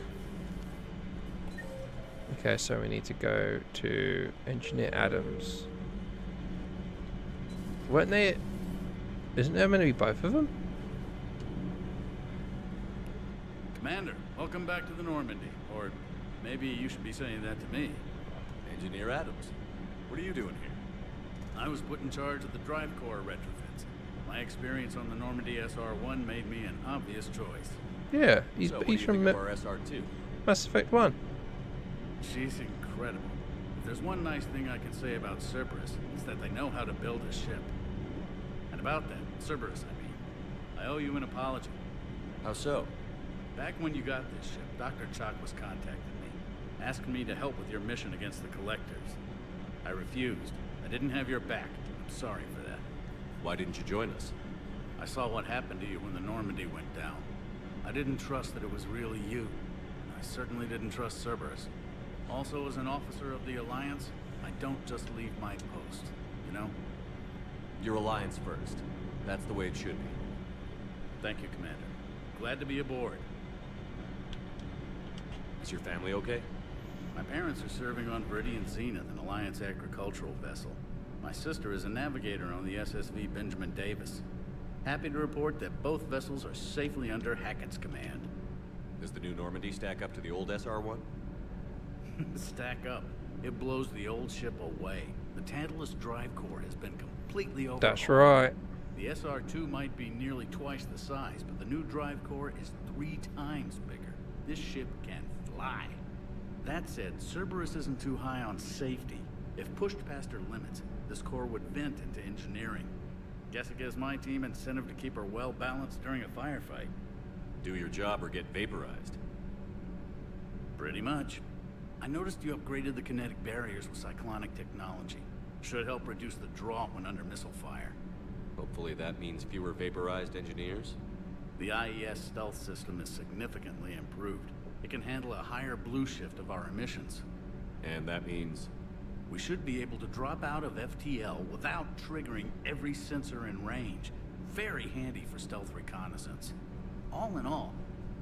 Okay, so we need to go to Engineer Adams. Weren't they... Isn't there meant to be both of them? Commander, welcome back to the Normandy. Or maybe you should be saying that to me. Engineer Adams, what are you doing here? I was put in charge of the drive core retrofits. My experience on the Normandy SR-1 made me an obvious choice. Yeah, he's So, what do you from think of our SR-2? Mass Effect 1. She's incredible. If there's one nice thing I can say about Cerberus, it's that they know how to build a ship. And about that, Cerberus, I mean, I owe you an apology. How so? Back when you got this ship, Dr. Chalk was contacting me, asking me to help with your mission against the Collectors. I refused. I didn't have your back. I'm sorry for that. Why didn't you join us? I saw what happened to you when the Normandy went down. I didn't trust that it was really you. I certainly didn't trust Cerberus. Also, as an officer of the Alliance, I don't just leave my post, you know? Your Alliance first. That's the way it should be. Thank you, Commander. Glad to be aboard. Is your family okay? My parents are serving on Viridian Zenith, an Alliance agricultural vessel. My sister is a navigator on the SSV Benjamin Davis. Happy to report that both vessels are safely under Hackett's command. Does the new Normandy stack up to the old SR-1? Stack up. It blows the old ship away. The Tantalus drive core has been completely overhauled. That's right. The SR-2 might be nearly twice the size, but the new drive core is 3 times bigger. This ship can fly. That said, Cerberus isn't too high on safety. If pushed past her limits, this core would vent into engineering. Guess it gives my team incentive to keep her well balanced during a firefight. Do your job or get vaporized. Pretty much. I noticed you upgraded the kinetic barriers with cyclonic technology. Should help reduce the draw when under missile fire. Hopefully that means fewer vaporized engineers. The IES stealth system is significantly improved. It can handle a higher blue shift of our emissions. And that means? We should be able to drop out of FTL without triggering every sensor in range. Very handy for stealth reconnaissance. All in all,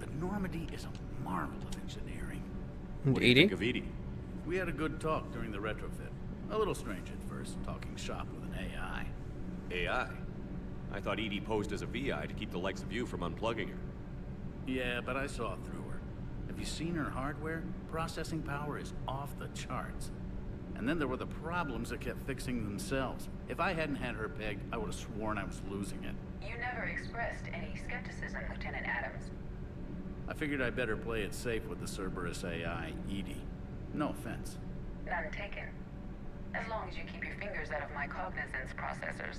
the Normandy is a marvel of engineering. And what do you think of Edie? We had a good talk during the retrofit. A little strange at first, talking shop with an AI. AI? I thought Edie posed as a VI to keep the likes of you from unplugging her. Yeah, but I saw through her. Have you seen her hardware? Processing power is off the charts. And then there were the problems that kept fixing themselves. If I hadn't had her pegged, I would have sworn I was losing it. You never expressed any skepticism, Lieutenant Adams. I figured I'd better play it safe with the Cerberus AI, Edie. No offense. None taken. As long as you keep your fingers out of my cognizance processors.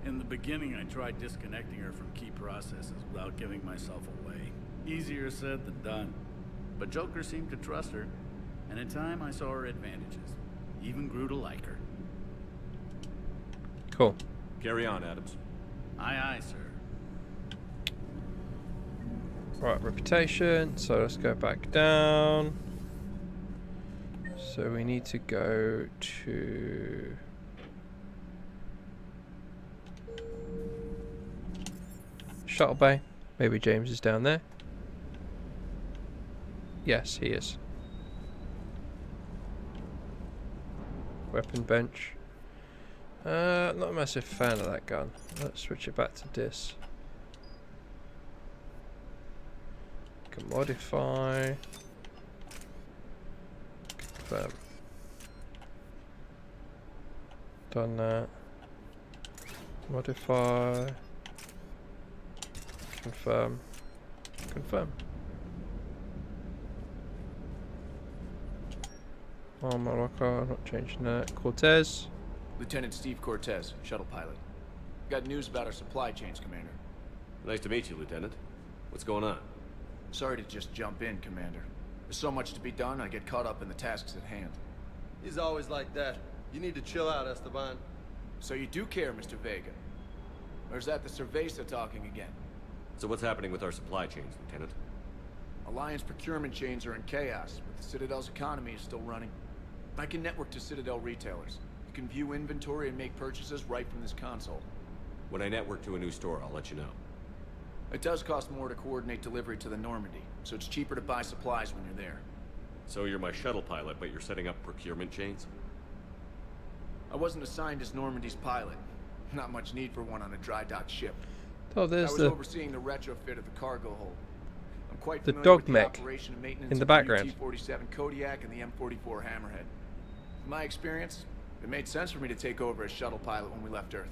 In the beginning, I tried disconnecting her from key processes without giving myself away. Easier said than done. But Joker seemed to trust her, and in time I saw her advantages. Even grew to like her. Cool. Carry on, Adams. Aye, aye, sir. Right, reputation. So let's go back down. So we need to go to... Shuttle Bay. Maybe James is down there. Yes, he is. Weapon bench. Not a massive fan of that gun. Let's switch it back to dis. Can modify. Confirm. Done that. Modify. Confirm. Confirm. Armor locker, not changing that. Cortez. Lieutenant Steve Cortez, shuttle pilot. Got news about our supply chains, Commander. Nice to meet you, Lieutenant. What's going on? Sorry to just jump in, Commander. There's so much to be done, I get caught up in the tasks at hand. He's always like that. You need to chill out, Esteban. So you do care, Mr. Vega? Or is that the Cerveza talking again? So what's happening with our supply chains, Lieutenant? Alliance procurement chains are in chaos, but the Citadel's economy is still running. I can network to Citadel retailers. You can view inventory and make purchases right from this console. When I network to a new store, I'll let you know. It does cost more to coordinate delivery to the Normandy, so it's cheaper to buy supplies when you're there. So you're my shuttle pilot, but you're setting up procurement chains? I wasn't assigned as Normandy's pilot. Not much need for one on a dry dock ship. Oh, there's I was overseeing the retrofit of the cargo hold. I'm quite the familiar dog with the mech operation and maintenance in the of background. UT-47 Kodiak and the M44 Hammerhead. In my experience, it made sense for me to take over as shuttle pilot when we left Earth.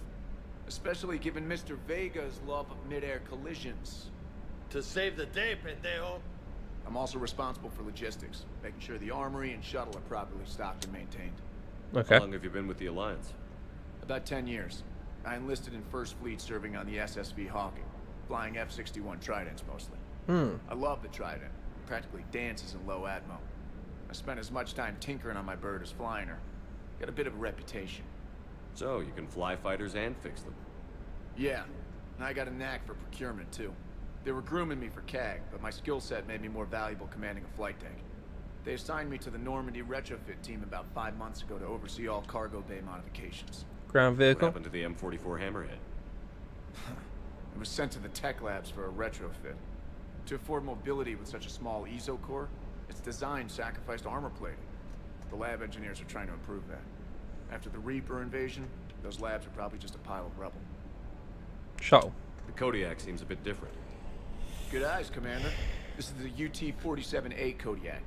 Especially given Mr. Vega's love of mid-air collisions. To save the day, pendejo. I'm also responsible for logistics, making sure the armory and shuttle are properly stocked and maintained. Okay. How long have you been with the Alliance? About 10 years. I enlisted in First Fleet serving on the SSV Hawking, flying F-61 Tridents mostly. I love the Trident. It practically dances in low atmo. I spent as much time tinkering on my bird as flying her. Got a bit of a reputation. So, you can fly fighters and fix them. Yeah, and I got a knack for procurement too. They were grooming me for CAG, but my skill set made me more valuable commanding a flight deck. They assigned me to the Normandy retrofit team about 5 months ago to oversee all cargo bay modifications. Ground vehicle. What happened to the M44 Hammerhead? It was sent to the tech labs for a retrofit. To afford mobility with such a small ESO core, its design sacrificed armor plating. The lab engineers are trying to improve that. After the Reaper invasion, those labs are probably just a pile of rubble. Shuttle. The Kodiak seems a bit different. Good eyes, Commander. This is the UT-47A Kodiak.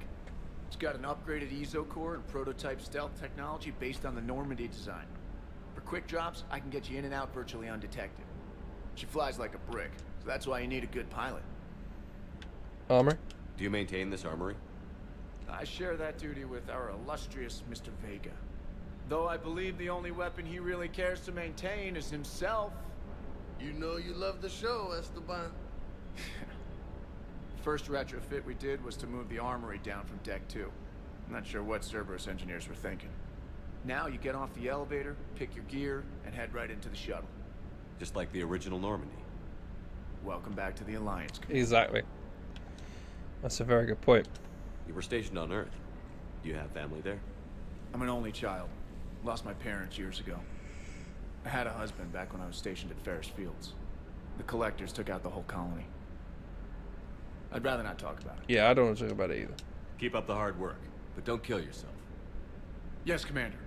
It's got an upgraded ESO core and prototype stealth technology based on the Normandy design. For quick drops, I can get you in and out virtually undetected. She flies like a brick, so that's why you need a good pilot. Armory. Do you maintain this armory? I share that duty with our illustrious Mr. Vega. Though I believe the only weapon he really cares to maintain is himself. You know you love the show, Esteban. First retrofit we did was to move the armory down from Deck 2. I'm not sure what Cerberus engineers were thinking. Now you get off the elevator, pick your gear, and head right into the shuttle. Just like the original Normandy. Welcome back to the Alliance, Commander. Exactly. That's a very good point. You were stationed on Earth. Do you have family there? I'm an only child. Lost my parents years ago. I had a husband back when I was stationed at Ferris Fields. The Collectors took out the whole colony. I'd rather not talk about it. Yeah, I don't want to talk about it either. Keep up the hard work, but don't kill yourself. Yes, Commander.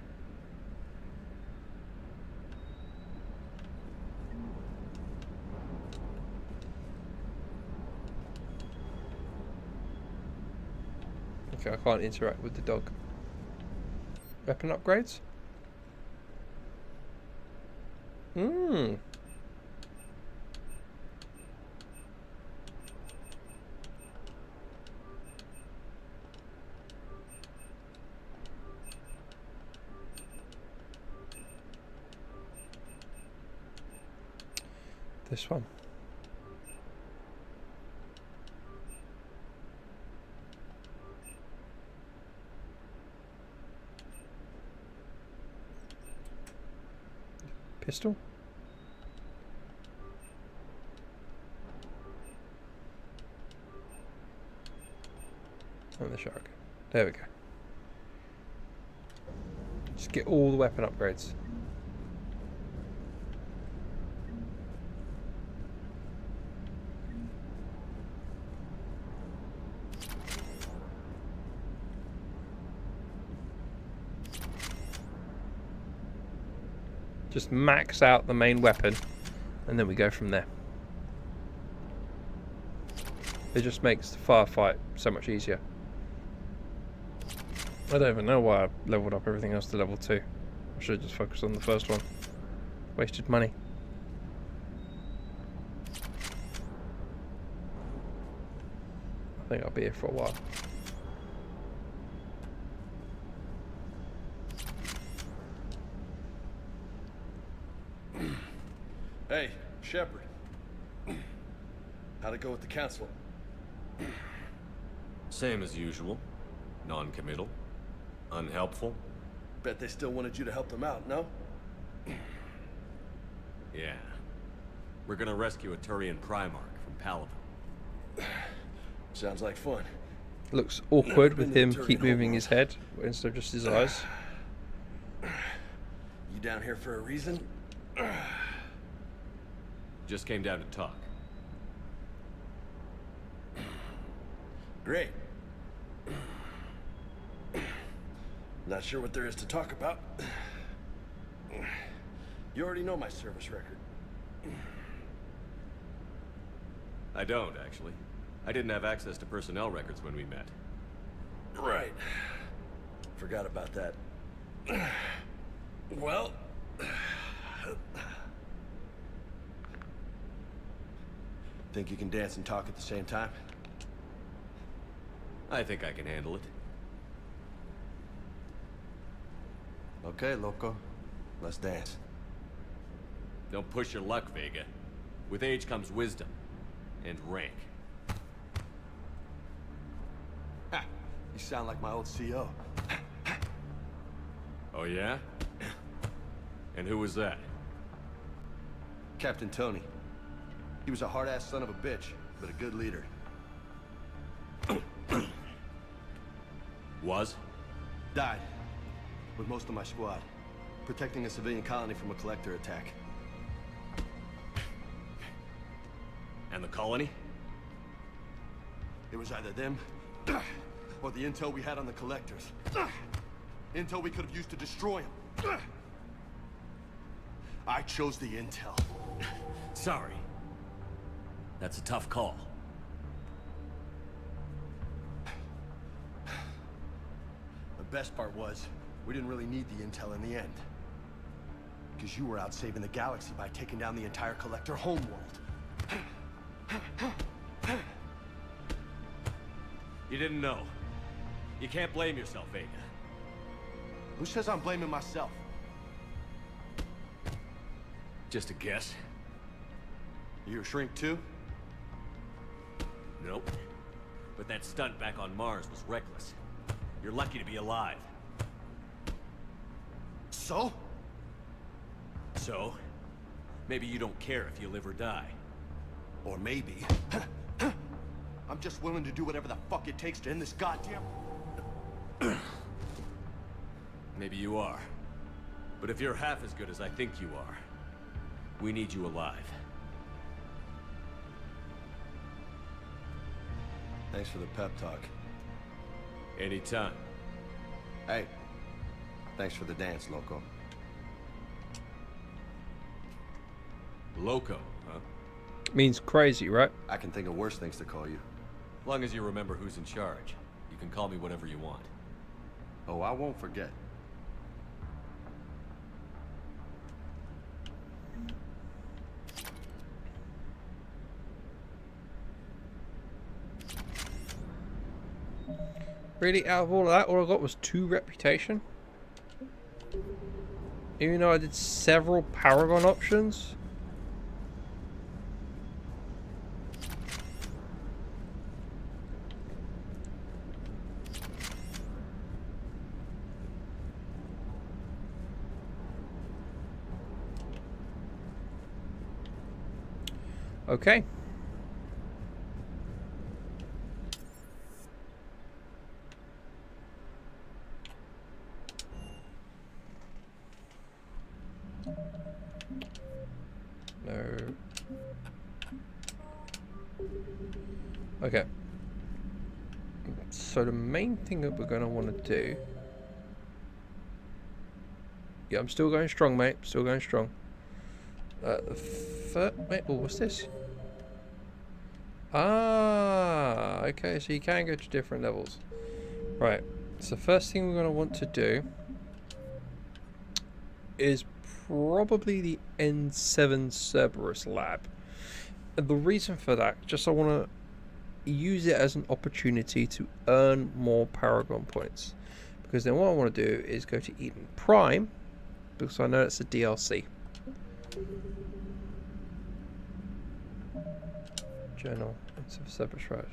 Okay, I can't interact with the dog. Weapon upgrades? This one. Pistol? And the shark. There we go. Just get all the weapon upgrades. Just max out the main weapon and then we go from there. It just makes the firefight so much easier. I don't even know why I leveled up everything else to level 2. I should have just focused on the first one. Wasted money. I think I'll be here for a while. Hey, Shepard. How'd it go with the council? Same as usual. Non-committal. Unhelpful. Bet they still wanted you to help them out, no? Yeah. We're gonna rescue a Turian Primarch from Palaven. Sounds like fun. Looks awkward with him keep moving his head instead of just his eyes. You down here for a reason? Just came down to talk. Great. Not sure what there is to talk about. You already know my service record. I don't, actually. I didn't have access to personnel records when we met. Right. Forgot about that. Well... Think you can dance and talk at the same time? I think I can handle it. Okay, loco. Let's dance. Don't push your luck, Vega. With age comes wisdom. And rank. Ha! You sound like my old CO. Oh yeah? And who was that? Captain Tony. He was a hard-ass son of a bitch, but a good leader. Was? Died. With most of my squad. Protecting a civilian colony from a collector attack. And the colony? It was either them, or the intel we had on the collectors. Intel we could have used to destroy them. I chose the intel. Sorry. That's a tough call. The best part was, we didn't really need the intel in the end. Because you were out saving the galaxy by taking down the entire collector homeworld. You didn't know. You can't blame yourself, Vega. Who says I'm blaming myself? Just a guess. You a shrink too? Nope. But that stunt back on Mars was reckless. You're lucky to be alive. So? So? Maybe you don't care if you live or die. Or maybe... I'm just willing to do whatever the fuck it takes to end this goddamn... Maybe you are. But if you're half as good as I think you are, we need you alive. Thanks for the pep talk. Anytime. Hey, thanks for the dance, loco. Loco, huh? Means crazy, right? I can think of worse things to call you. Long as you remember who's in charge, you can call me whatever you want. Oh, I won't forget. Really, out of all of that, all I got was 2 reputation? Even though I did several Paragon options? Okay. No. Okay. So the main thing that we're going to want to do... Yeah, I'm still going strong, mate. Still going strong. Wait, oh, what's this? Ah, okay, so you can go to different levels. Right, so the first thing we're going to want to do is probably the N7 Cerberus lab. And the reason for that, just I want to use it as an opportunity to earn more Paragon points. Because then what I want to do is go to Eden Prime, because I know it's a DLC. Journal, it's a Cerberus Road.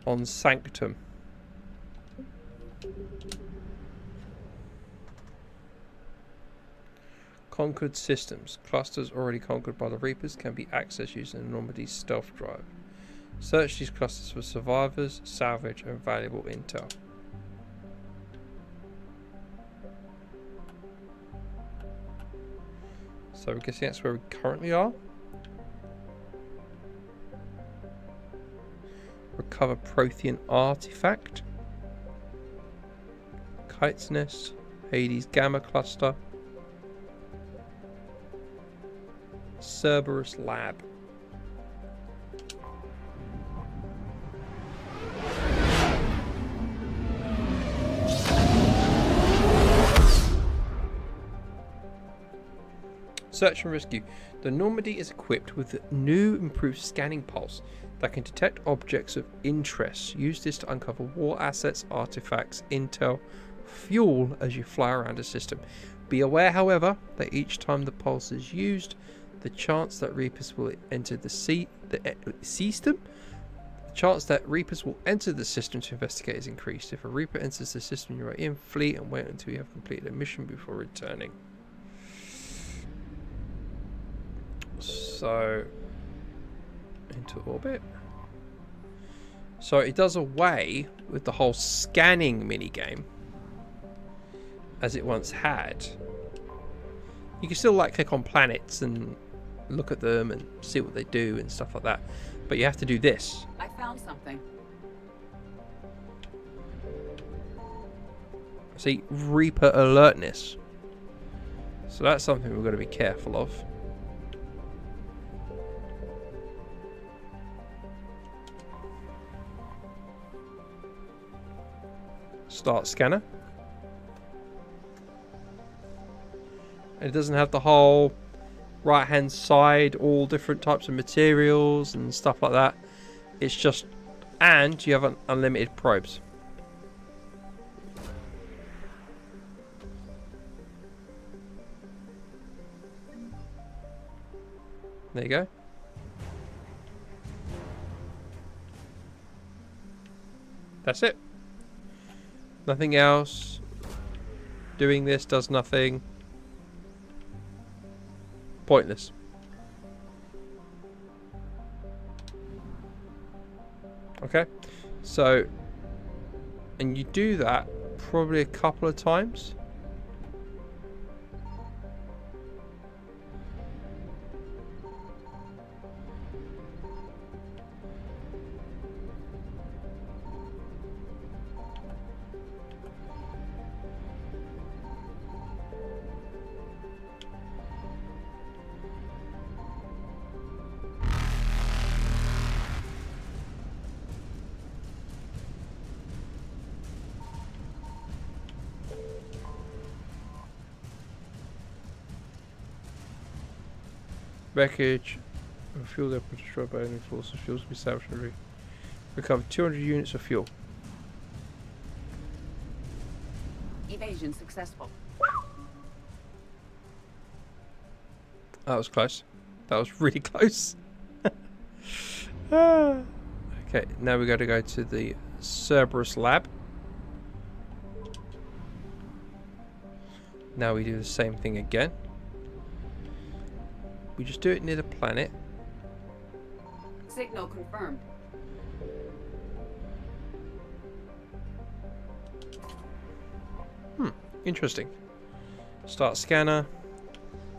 On Sanctum. Conquered systems. Clusters already conquered by the Reapers can be accessed using Normandy's stealth drive. Search these clusters for survivors, salvage, and valuable intel. So I'm guessing that's where we currently are. Recover Prothean artifact. Heights Nest, Hades Gamma Cluster, Cerberus Lab. Search and rescue. The Normandy is equipped with a new improved scanning pulse that can detect objects of interest. Use this to uncover war assets, artifacts, intel, fuel as you fly around the system. Be aware, however, that each time the pulse is used, the chance that Reapers will enter the system. The chance that Reapers will enter the system to investigate is increased. If a Reaper enters the system, you are in, flee and wait until you have completed a mission before returning. So, into orbit. So it does away with the whole scanning minigame as it once had. You can still like click on planets and look at them and see what they do and stuff like that, but you have to do this. I found something. See, Reaper alertness. So that's something we've got to be careful of. Start scanner. And it doesn't have the whole right hand side, all different types of materials and stuff like that. It's just, and you have unlimited probes. There you go. That's it. Nothing else. Doing this does nothing. Pointless. Okay. So, and you do that probably a couple of times. Wreckage. Fuel depot destroyed by enemy forces. Fuels will be salvaged and recover 200 units of fuel. Evasion successful. That was close. That was really close. Okay, now we got to go to the Cerberus lab. Now we do the same thing again. We just do it near the planet. Signal confirmed. Interesting. Start scanner.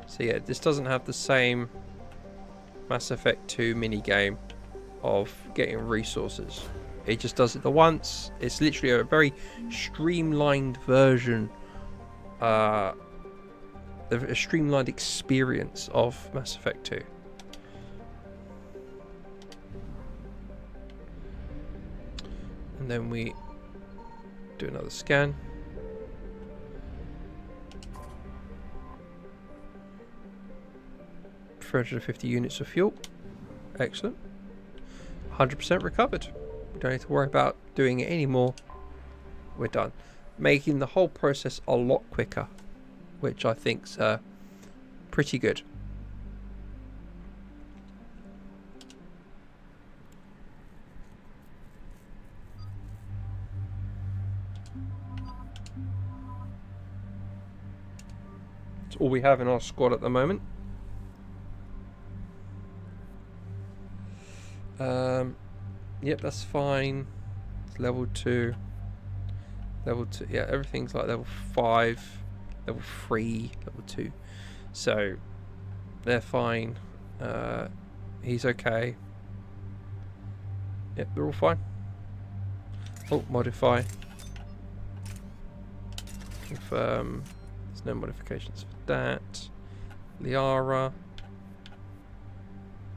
So yeah, this doesn't have the same Mass Effect 2 minigame of getting resources. It just does it the once. It's literally a very streamlined version, a streamlined experience of Mass Effect 2. And then we do another scan. $350 units of fuel. Excellent. 100% recovered. We don't need to worry about doing it anymore. We're done. Making the whole process a lot quicker, which I think's pretty good. That's all we have in our squad at the moment. Yep, that's fine. It's level 2. Level 2, yeah, everything's like level 5, level 3, level 2. So, they're fine. He's okay. Yep, they're all fine. Oh, modify. Confirm. There's no modifications for that. Liara.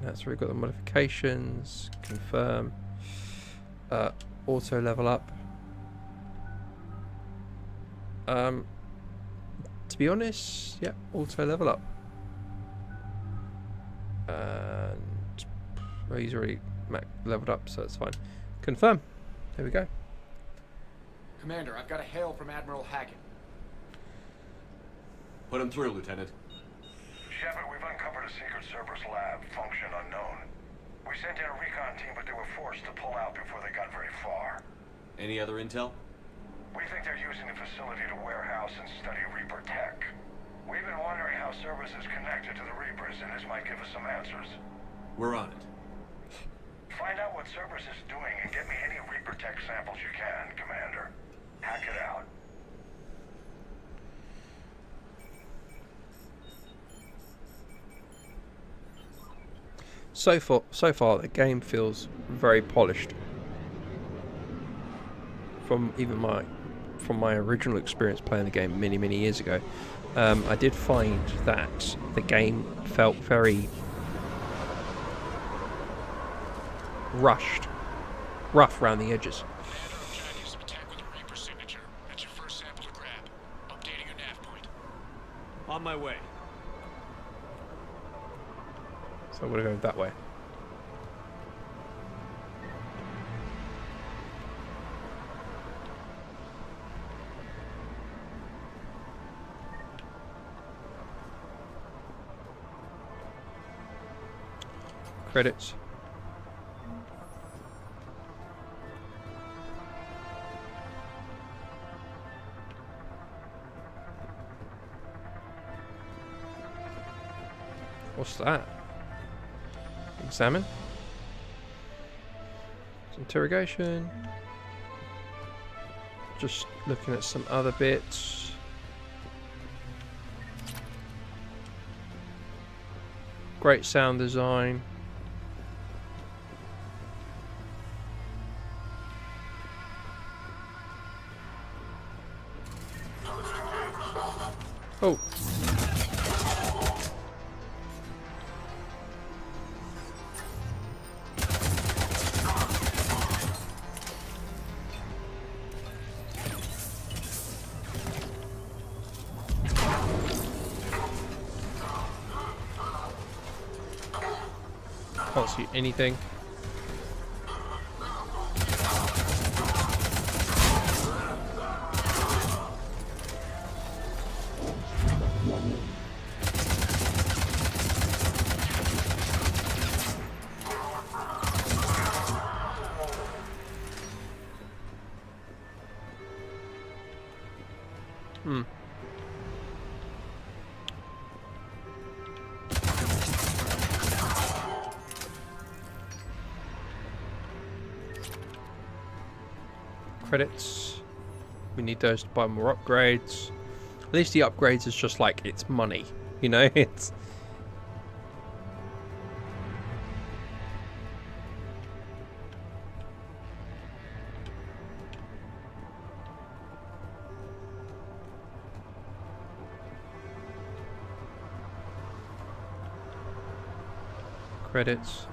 That's where we've got the modifications. Confirm. Auto level up. To be honest, yeah, auto level up. And well, he's already leveled up, so that's fine. Confirm. There we go. Commander, I've got a hail from Admiral Hackett. Put him through, Lieutenant. Shepard, we've uncovered a secret Cerberus lab, function unknown. We sent in a recon team, but they were forced to pull out before they got very far. Any other intel? We think they're using the facility to warehouse and study Reaper tech. We've been wondering how Cerberus is connected to the Reapers, and this might give us some answers. We're on it. Find out what Cerberus is doing and get me any Reaper tech samples you can, Commander. Hack it out. So far, the game feels very polished. From my original experience playing the game many years ago, I did find that the game felt very rough around the edges. On my way. So I'm gonna go that way. Credits. What's that? Examine. Interrogation. Just looking at some other bits. Great sound design. Oh. Can't see anything. Credits. We need those to buy more upgrades. At least the upgrades is just like it's money, you know. It's credits.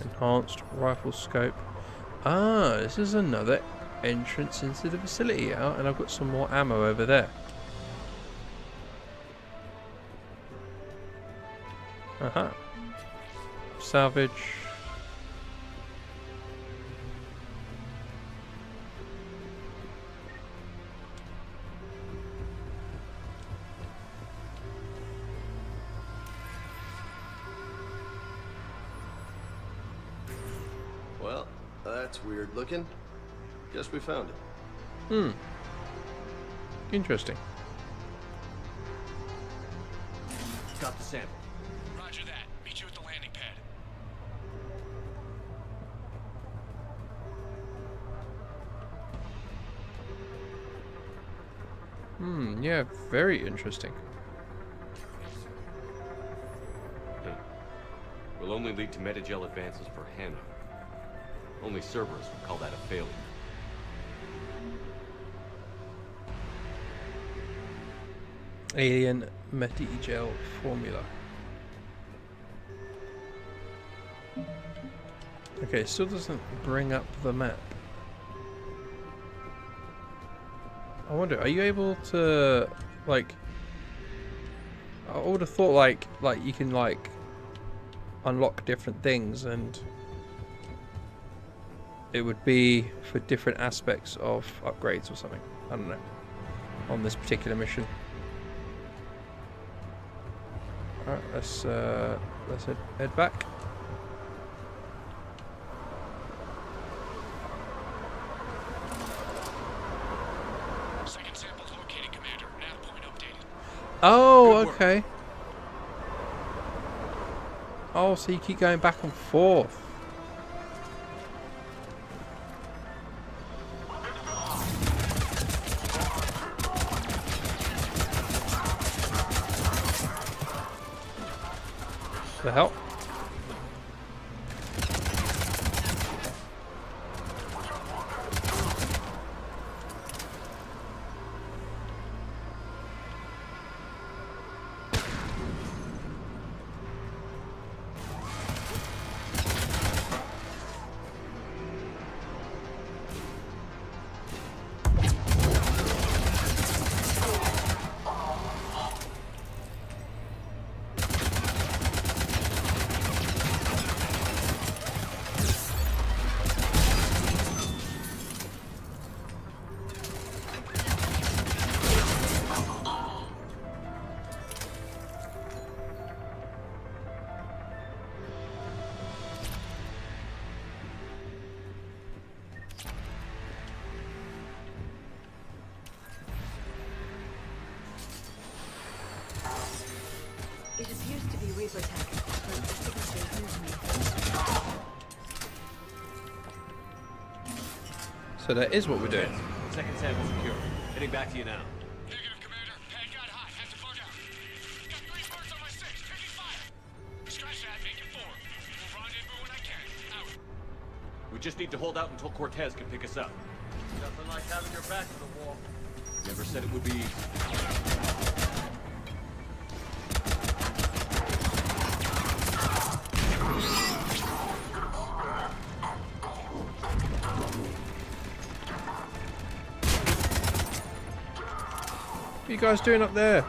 Enhanced rifle scope. Ah, this is another entrance into the facility, and I've got some more ammo over there. Aha. Salvage. Well, that's weird looking. Guess we found it. Interesting. Got the sample. Roger that. Meet you at the landing pad. Yeah, very interesting. Will only lead to metagel advances for Hannah. Only Cerberus would call that a failure. Alien Metigel formula. Okay, it still doesn't bring up the map. I wonder, are you able to, like, I would have thought like you can like unlock different things and it would be for different aspects of upgrades or something. I don't know. On this particular mission. Alright, let's head back. Second sample's located, Commander. Nav point updated. Oh, okay. Oh, so you keep going back and forth. The hell? It appears to be Reaper tech, but the signature is new to me. So that is what we're doing. Second sample secure. Heading back to you now. Negative, Commander. Pad got high. Have to plug out. Got 3 birds on my 6. Taking fire. Scratch that. Make it 4. We'll rendezvous when I can. Out. We just need to hold out until Cortez can pick us up. Nothing like having your back to the wall. Never said it would be easy. What are you guys doing up there?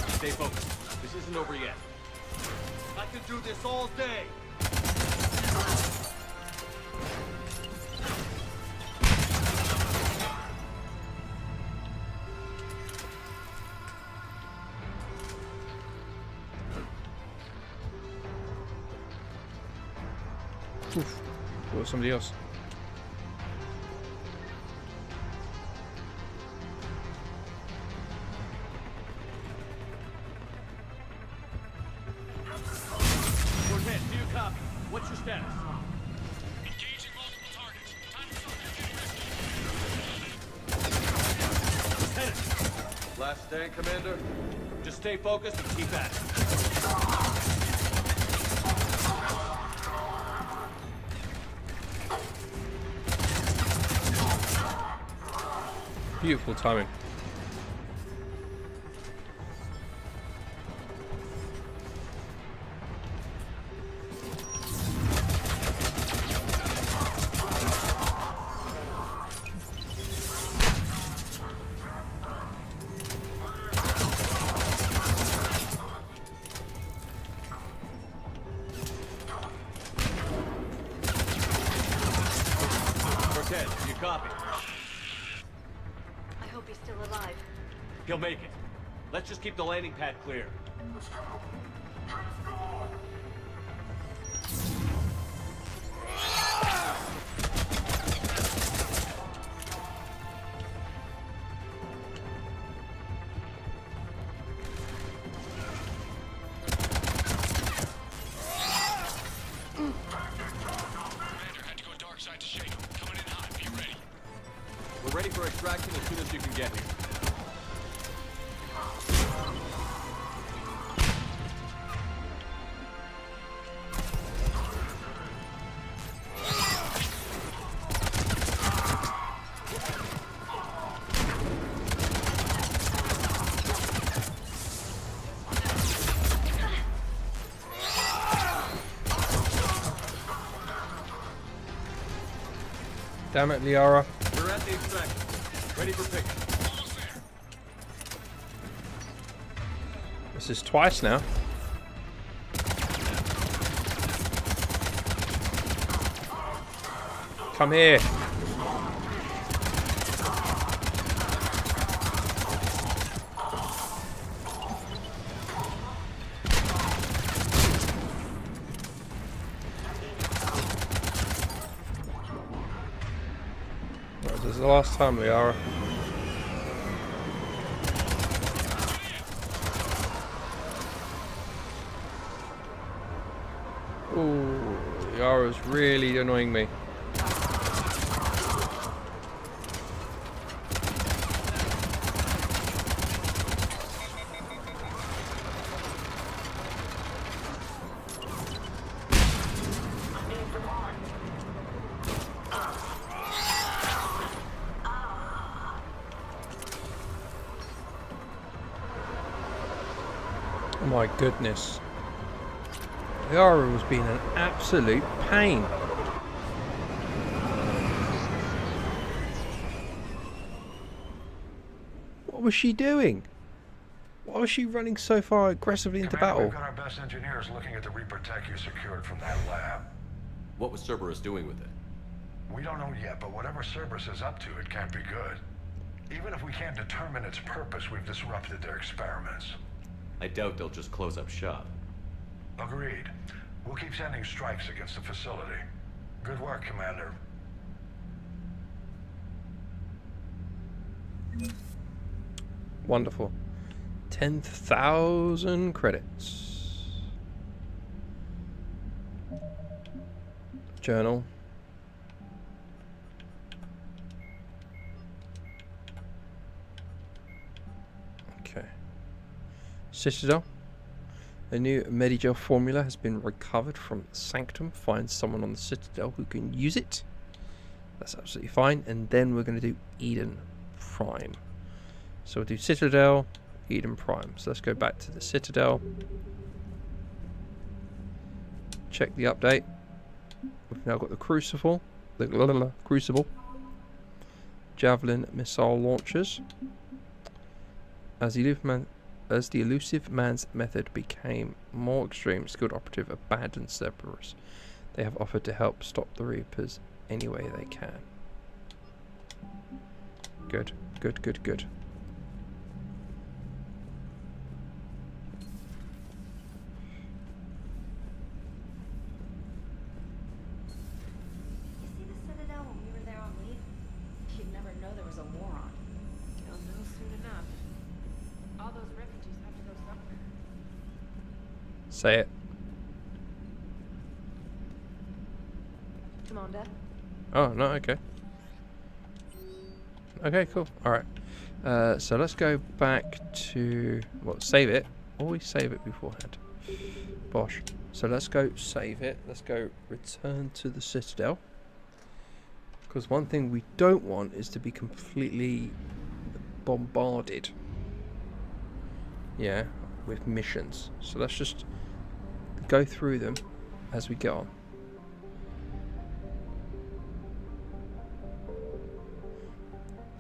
Stay focused. This isn't over yet. I could do this all day. Oof. Or somebody else. Cortez, do you copy? What's your status? Engaging multiple targets. Time to start getting Lieutenant! Last stand, Commander. Just stay focused and keep at it. Beautiful timing. Cortez, do you copy? I hope he's still alive. He'll make it. Let's just keep the landing pad clear. We're ready for extraction as soon as you can get here. Damn it, Liara. We're at the extraction. Ready for pickup. This is twice now. Come here. Right, this is the last time, Liara. Ooh, Liara's really annoying me. Oh my goodness. Liara was being an absolute pain. What was she doing? Why was she running so far aggressively into battle? We've got our best engineers looking at the Reaper tech you secured from that lab. What was Cerberus doing with it? We don't know yet, but whatever Cerberus is up to, it can't be good. Even if we can't determine its purpose, we've disrupted their experiments. I doubt they'll just close up shop. Agreed. We'll keep sending strikes against the facility. Good work, Commander. Wonderful. 10,000 credits. Journal. Okay. Citadel. A new Medigel formula has been recovered from Sanctum. Find someone on the Citadel who can use it. That's absolutely fine. And then we're going to do Eden Prime. So we'll do Citadel, Eden Prime. So let's go back to the Citadel. Check the update. We've now got the Crucible. The Crucible. Javelin missile launchers. As the elusive man's method became more extreme, skilled operative abandoned Cerberus. They have offered to help stop the Reapers any way they can. Good, good, good, good. You see the Citadel when we were there on leave? You'd never know there was a war on. You'll know soon enough. All those refugees have to go somewhere. Say it. Commander? Oh, no, okay. Okay, cool. Alright. So let's go back to... Well, save it. Always save it beforehand. Bosh. So let's go save it. Let's go return to the Citadel. Because one thing we don't want is to be completely bombarded. Yeah, with missions. So let's just go through them as we get on.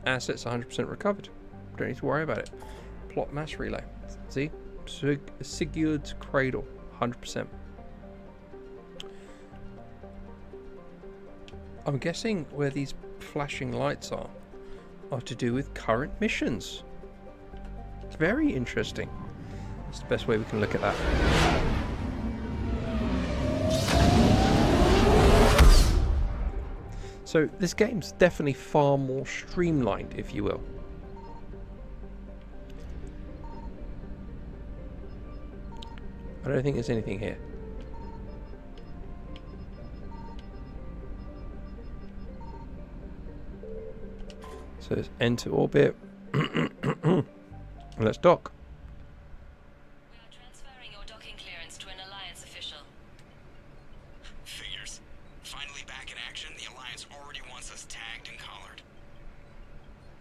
Assets 100% recovered. Don't need to worry about it. Plot mass relay. See? Sigurd's Cradle. 100%. I'm guessing where these flashing lights are to do with current missions. It's very interesting. It's the best way we can look at that. So this game's definitely far more streamlined, if you will. I don't think there's anything here. So let's enter orbit. Let's dock. We are transferring your docking clearance to an Alliance official. Figures. Finally back in action, the Alliance already wants us tagged and collared.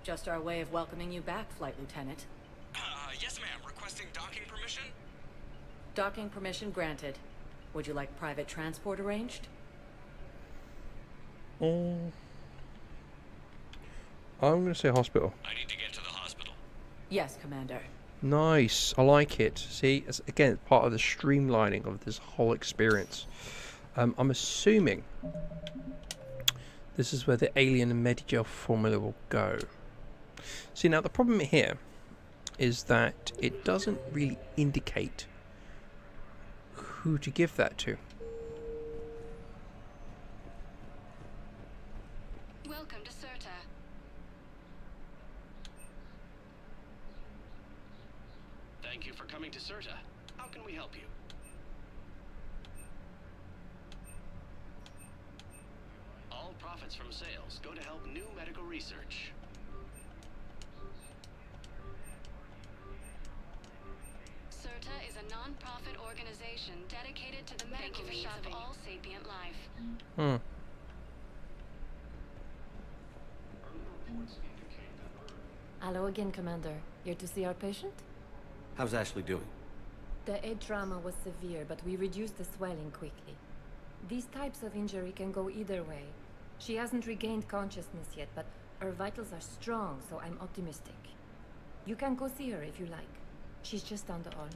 Just our way of welcoming you back, Flight Lieutenant. Yes ma'am. Requesting docking permission? Docking permission granted. Would you like private transport arranged? I'm going to say hospital. I need to get to the hospital. Yes, Commander. Nice. I like it. See, it's, again, part of the streamlining of this whole experience. I'm assuming this is where the alien and Medigel formula will go. See, now the problem here is that it doesn't really indicate who to give that to. Welcome to Serta. Thank you for coming to Serta. How can we help you? All profits from sales go to help new medical research. Serta is a non-profit organization dedicated to the medical needs of all sapient life. Hmm. Hello again, Commander. Here to see our patient? How's Ashley doing? The head trauma was severe, but we reduced the swelling quickly. These types of injury can go either way. She hasn't regained consciousness yet, but her vitals are strong, so I'm optimistic. You can go see her if you like. She's just down the hall.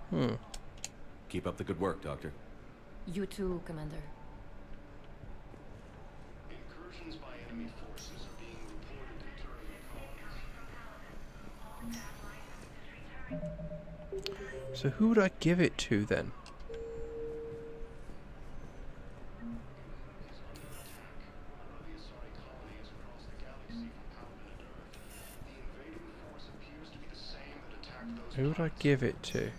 Hmm. Keep up the good work, Doctor. You too, Commander. Incursions by enemy forces are being reported in terminal. So who would I give it to then? Who would I give it to?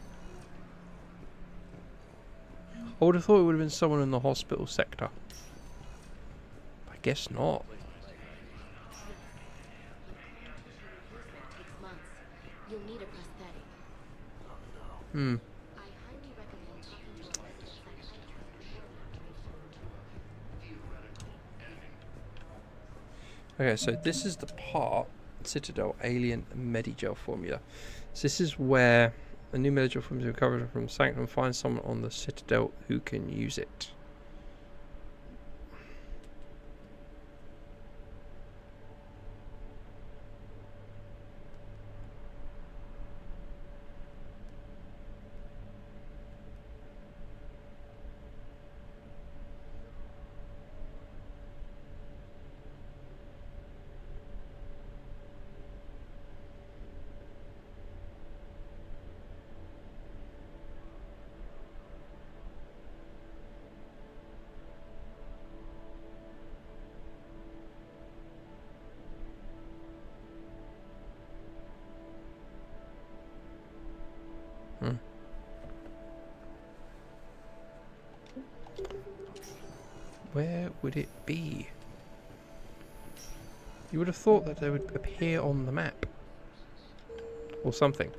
I would have thought it would have been someone in the hospital sector. I guess not. You'll need a prosthetic. Hmm. I highly recommend talking to a local psychiatrist. Okay, so this is the part, Citadel Alien Medigel formula. So this is where a new Medigel formula is recovered from Sanctum. Find someone on the Citadel who can use it. Where would it be? You would have thought that they would appear on the map. Or something.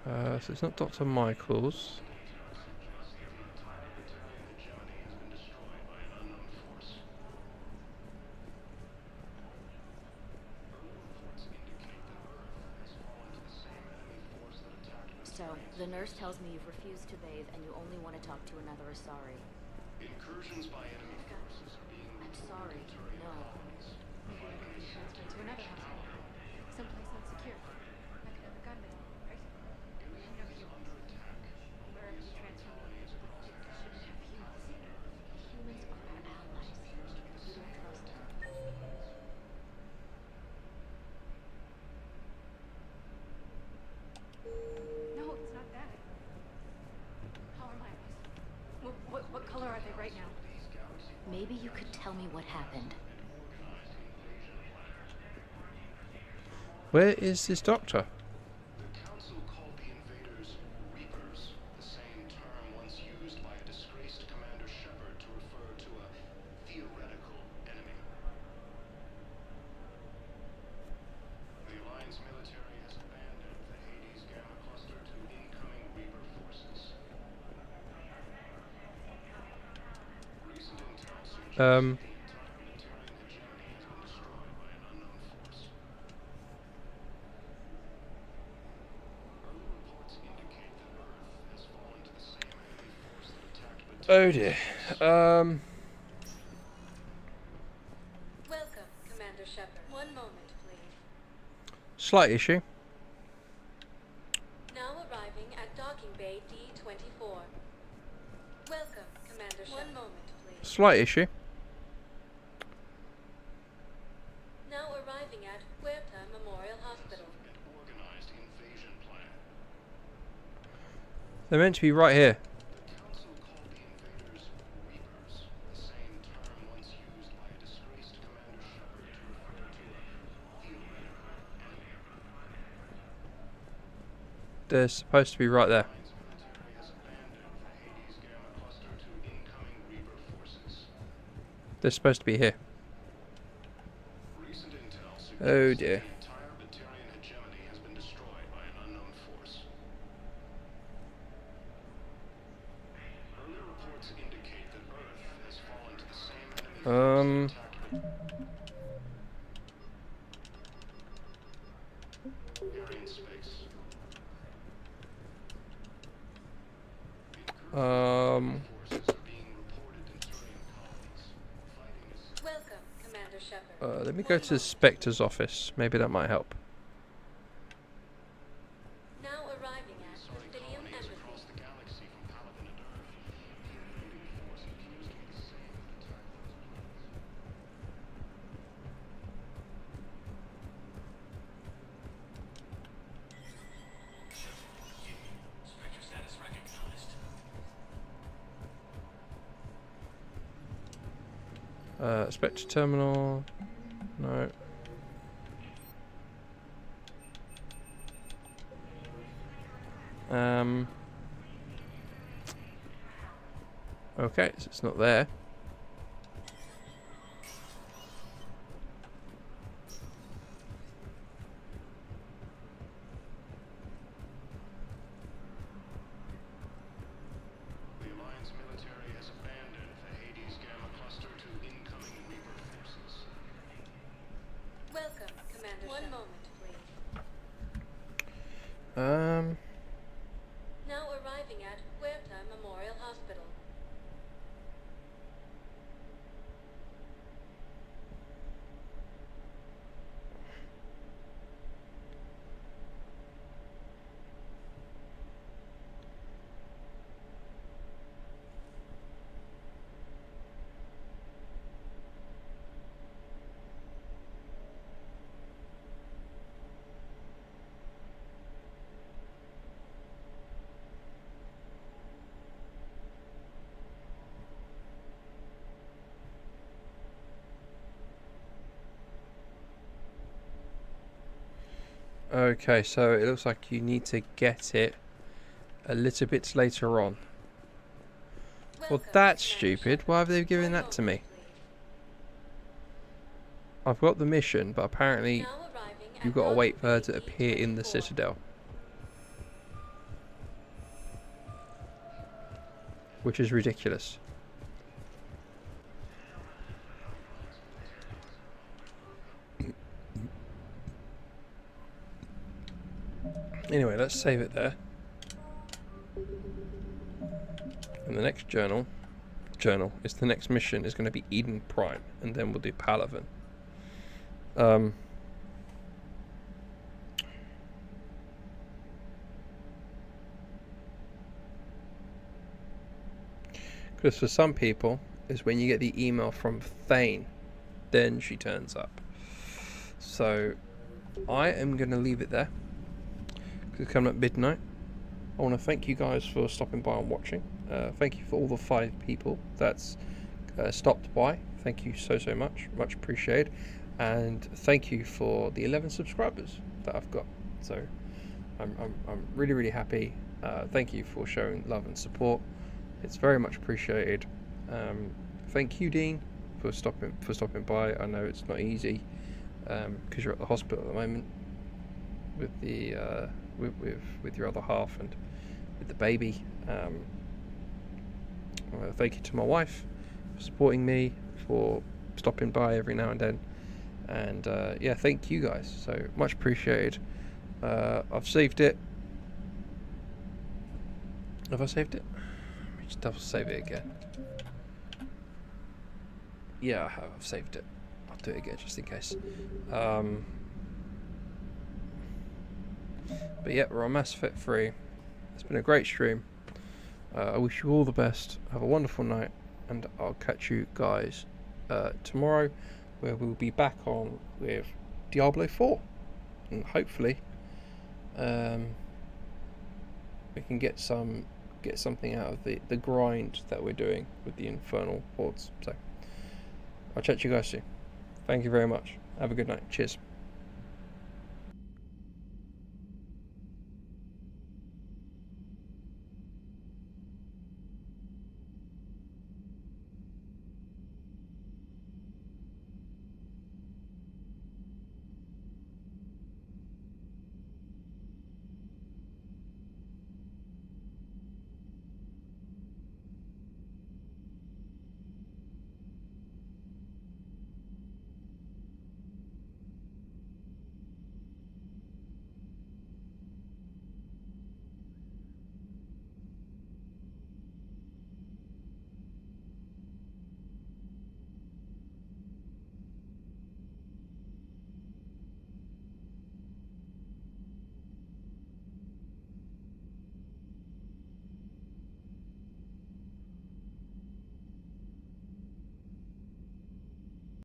So it's not Dr. Michael's. So, the nurse tells me you've refused to bathe and you only want to talk to another Asari. Incursions by enemy forces are being I'm sorry, no. Maybe I can be transferred to another hospital. Someplace unsecure. Like another gunman, right? No humans. Wherever you transfer me, it shouldn't have humans. Humans are our allies. We don't trust them. No, it's not that. How are my eyes? What color are they right now? Maybe you could tell me what happened. Where is this doctor? The council called the invaders Reapers, the same term once used by a disgraced Commander Shepard to refer to a theoretical enemy. The Alliance military has abandoned the Hades Gamma cluster to incoming Reaper forces. Recent intel suggests oh dear. Well, Commander Shepard. One moment, please. Slight issue. Now arriving at docking bay D-24. Welcome, Commander Shepard. One moment, please. Slight issue. Now arriving at Huerta Memorial Hospital. Organized invasion plan. They're meant to be right here. The Council called the invaders Reapers, the same term once used by a disgraced Commander Shepard to refer to a theoretical enemy. They're supposed to be right there. Military has abandoned the Hades Gamma Cluster to incoming Reaper forces. They're supposed to be here. Recent intel Oh suggests dear. the entire Batarian hegemony has been destroyed by an unknown force. Early reports indicate that Earth has fallen to the same enemy Area in space. Welcome, Commander Shepard. Let me go to the Spectre's office. Maybe that might help. Now arriving at Presidium Embassy. Spectre status recognized. Spectre terminal. No. Okay, so it's not there. The Alliance military has abandoned the Hades Gamma Cluster to incoming Reaper forces. Welcome, Commander. One moment, please. Now arriving at Huerta Memorial Hospital. Okay, so it looks like you need to get it a little bit later on. Well, that's stupid. Why have they given that to me? I've got the mission, but apparently you've got to wait for her to appear in the Citadel. Which is ridiculous. Anyway, let's save it there. And the next journal is the next mission is going to be Eden Prime, and then we'll do Palaven. Because for some people, is when you get the email from Thane, then she turns up. So I am going to leave it there. It's coming up midnight. I want to thank you guys for stopping by and watching. Thank you for all the 5 people that's stopped by. Thank you so much appreciated. And thank you for the 11 subscribers that I've got. So I'm really happy. Thank you for showing love and support. It's very much appreciated. Thank you, Dean, for stopping by. I know it's not easy because you're at the hospital at the moment with the with your other half and with the baby. Thank you to my wife for supporting me, for stopping by every now and then, and yeah, thank you guys, so much appreciated. I've saved it. Have I saved it? Let me just double save it again. Yeah, I have. I've saved it. I'll do it again just in case. But yeah, we're on Mass Effect 3. It's been a great stream. I wish you all the best. Have a wonderful night, and I'll catch you guys tomorrow, where we'll be back on with Diablo 4, and hopefully we can get something out of the grind that we're doing with the Infernal Hordes. So I'll chat to you guys soon. Thank you very much. Have a good night. Cheers.